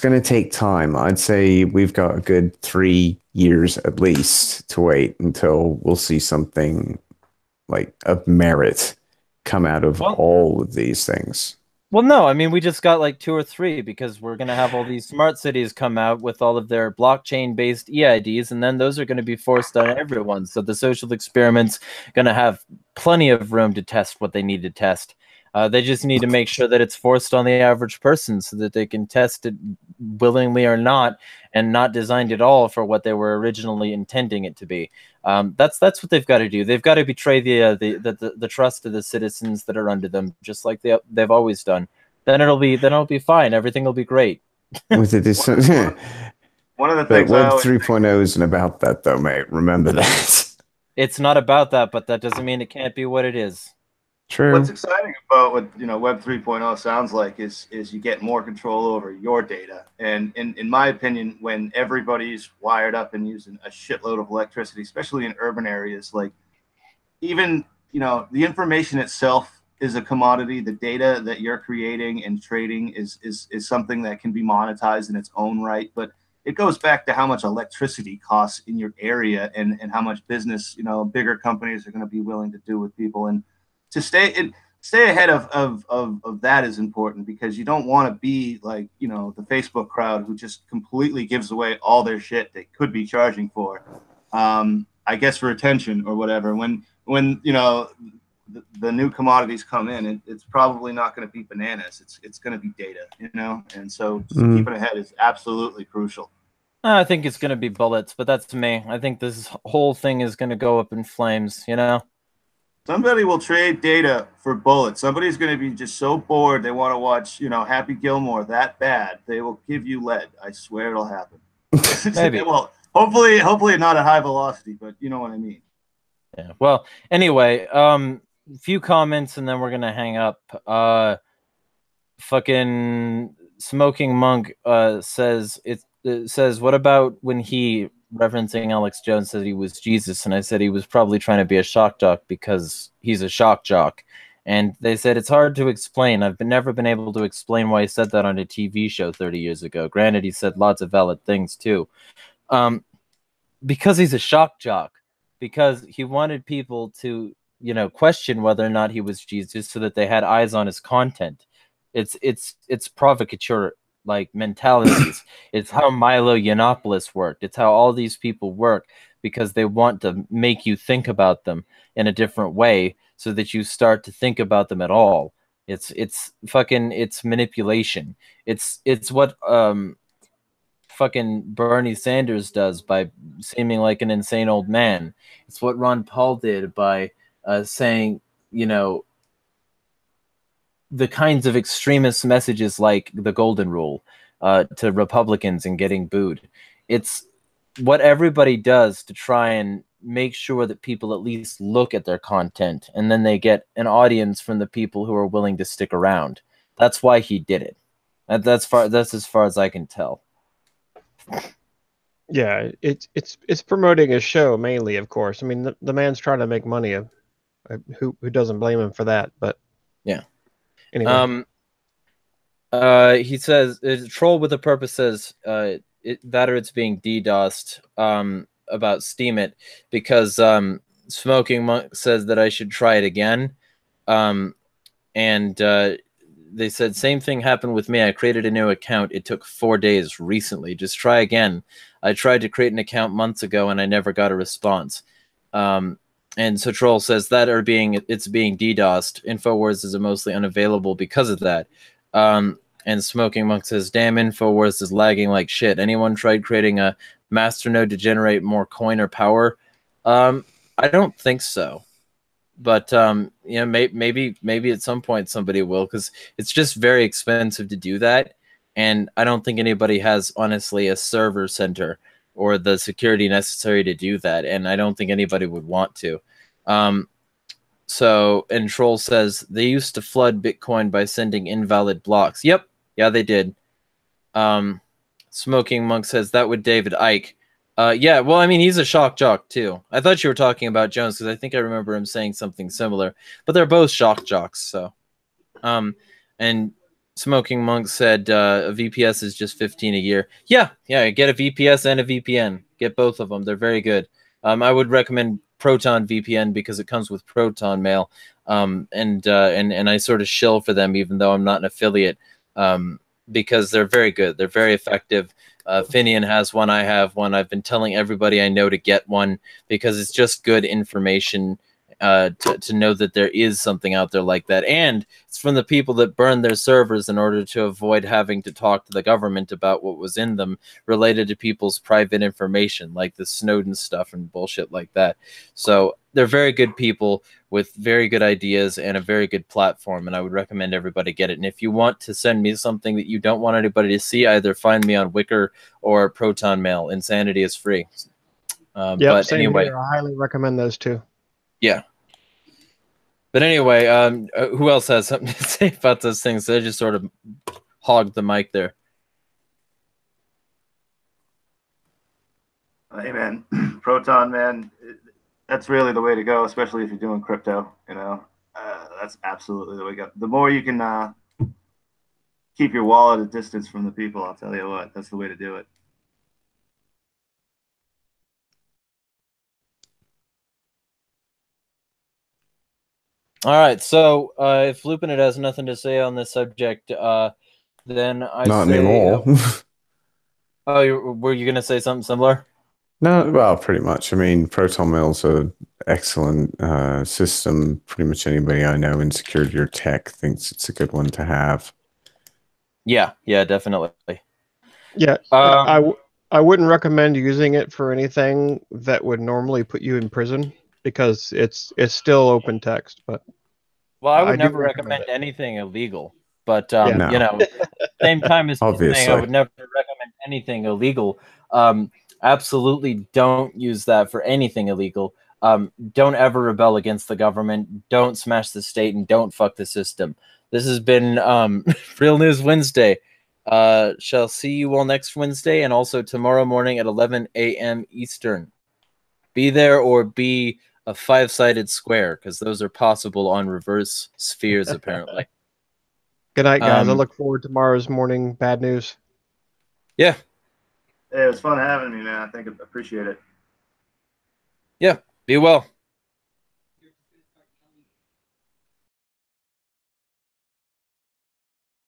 going to take time. I'd say we've got a good 3 years at least to wait until we'll see something like of merit come out of all of these things. Well, no, I mean, we just got like 2 or 3 because we're going to have all these smart cities come out with all of their blockchain-based EIDs, and then those are going to be forced on everyone. So the social experiment's going to have plenty of room to test what they need to test. They just need to make sure that it's forced on the average person so that they can test it willingly or not, and not designed at all for what they were originally intending it to be. That's what they've got to do. They've got to betray the trust of the citizens that are under them, just like they've always done. Then it'll be fine. Everything will be great. With it is one of the but things Web 3.0 isn't about that, though, mate. Remember that. It's not about that, but that doesn't mean it can't be what it is. True. What's exciting about what Web 3.0 sounds like is you get more control over your data. And in my opinion, when everybody's wired up and using a shitload of electricity, especially in urban areas, like even the information itself is a commodity. The data that you're creating and trading is something that can be monetized in its own right. But it goes back to how much electricity costs in your area and how much business bigger companies are going to be willing to do with people. And to stay ahead of that is important, because you don't want to be like the Facebook crowd who just completely gives away all their shit they could be charging for, I guess for attention or whatever. When the new commodities come in, it's probably not going to be bananas. It's going to be data, and so keeping ahead is absolutely crucial. I think it's going to be bullets, but that's me. I think this whole thing is going to go up in flames. Somebody will trade data for bullets. Somebody's going to be just so bored they want to watch, Happy Gilmore that bad. They will give you lead. I swear it'll happen. Maybe. Well, hopefully not at high velocity, but you know what I mean. Yeah. Well, anyway, few comments and then we're going to hang up. Fucking Smoking Monk says what about when he, referencing Alex Jones, said he was Jesus, and I said he was probably trying to be a shock jock because he's a shock jock. And they said it's hard to explain. I've never been able to explain why he said that on a TV show 30 years ago. Granted, he said lots of valid things too. Because he's a shock jock. Because he wanted people to, question whether or not he was Jesus so that they had eyes on his content. It's provocateur like mentalities. It's how Milo Yiannopoulos worked. It's how all these people work, because they want to make you think about them in a different way so that you start to think about them at all. It's manipulation. It's what fucking Bernie Sanders does by seeming like an insane old man. It's what Ron Paul did by saying, the kinds of extremist messages like the golden rule to Republicans and getting booed. It's what everybody does to try and make sure that people at least look at their content, and then they get an audience from the people who are willing to stick around. That's why he did it. That's as far as I can tell. Yeah, it's promoting his show mainly, of course. I mean, the man's trying to make money. Who doesn't blame him for that? But yeah. Anyway. He says a troll with a purpose says that or it's being DDoSed about Steam It, because Smoking Monk says that I should try it again. And they said same thing happened with me. I created a new account. It took 4 days recently. Just try again. I tried to create an account months ago and I never got a response. And so Troll says that it's being DDoSed. InfoWars is mostly unavailable because of that. And Smoking Monk says, damn, InfoWars is lagging like shit. Anyone tried creating a masternode to generate more coin or power? I don't think so. But maybe at some point somebody will, because it's just very expensive to do that. And I don't think anybody has, honestly, a server center or the security necessary to do that, and I don't think anybody would want to. And Troll says they used to flood Bitcoin by sending invalid blocks. Yep, yeah, they did. Smoking Monk says that would David Icke. Yeah, well, I mean, he's a shock jock too. I thought you were talking about Jones because I think I remember him saying something similar. But they're both shock jocks. So, and Smoking Monk said a VPS is just $15 a year. Yeah, get a VPS and a VPN. Get both of them. They're very good. I would recommend Proton VPN because it comes with Proton Mail, and I sort of shill for them even though I'm not an affiliate, because they're very good. They're very effective. Finian has one. I have one. I've been telling everybody I know to get one because it's just good information to know that there is something out there like that. And it's from the people that burned their servers in order to avoid having to talk to the government about what was in them related to people's private information, like the Snowden stuff and bullshit like that. So they're very good people with very good ideas and a very good platform, and I would recommend everybody get it. And if you want to send me something that you don't want anybody to see, either find me on Wicker or Proton Mail. Insanity is free. But same anyway, here. I highly recommend those two. Yeah. But anyway, who else has something to say about those things? They just sort of hogged the mic there. Hey, man, Proton, man, that's really the way to go, especially if you're doing crypto. You know, that's absolutely the way to go. The more you can keep your wallet at distance from the people, I'll tell you what, that's the way to do it. All right, so if Lupinit has nothing to say on this subject, then I Not say, anymore. were you going to say something similar? No, well, pretty much. I mean, Proton Mail's an excellent system. Pretty much anybody I know in security or tech thinks it's a good one to have. Yeah, definitely. Yeah, I wouldn't recommend using it for anything that would normally put you in prison because it's still open text. But well, I would I do never recommend recommend anything illegal. But No. you know, same time as saying I Obviously. would never recommend anything illegal. Absolutely don't use that for anything illegal. Don't ever rebel against the government. Don't smash the state, and don't fuck the system. This has been Real News Wednesday. Shall see you all next Wednesday and also tomorrow morning at 11 a.m. Eastern. Be there or be a 5-sided square, because those are possible on reverse spheres, apparently. Good night, guys. I look forward to tomorrow's morning bad news. Yeah. Hey, it was fun having me, man. I appreciate it. Yeah. Be well.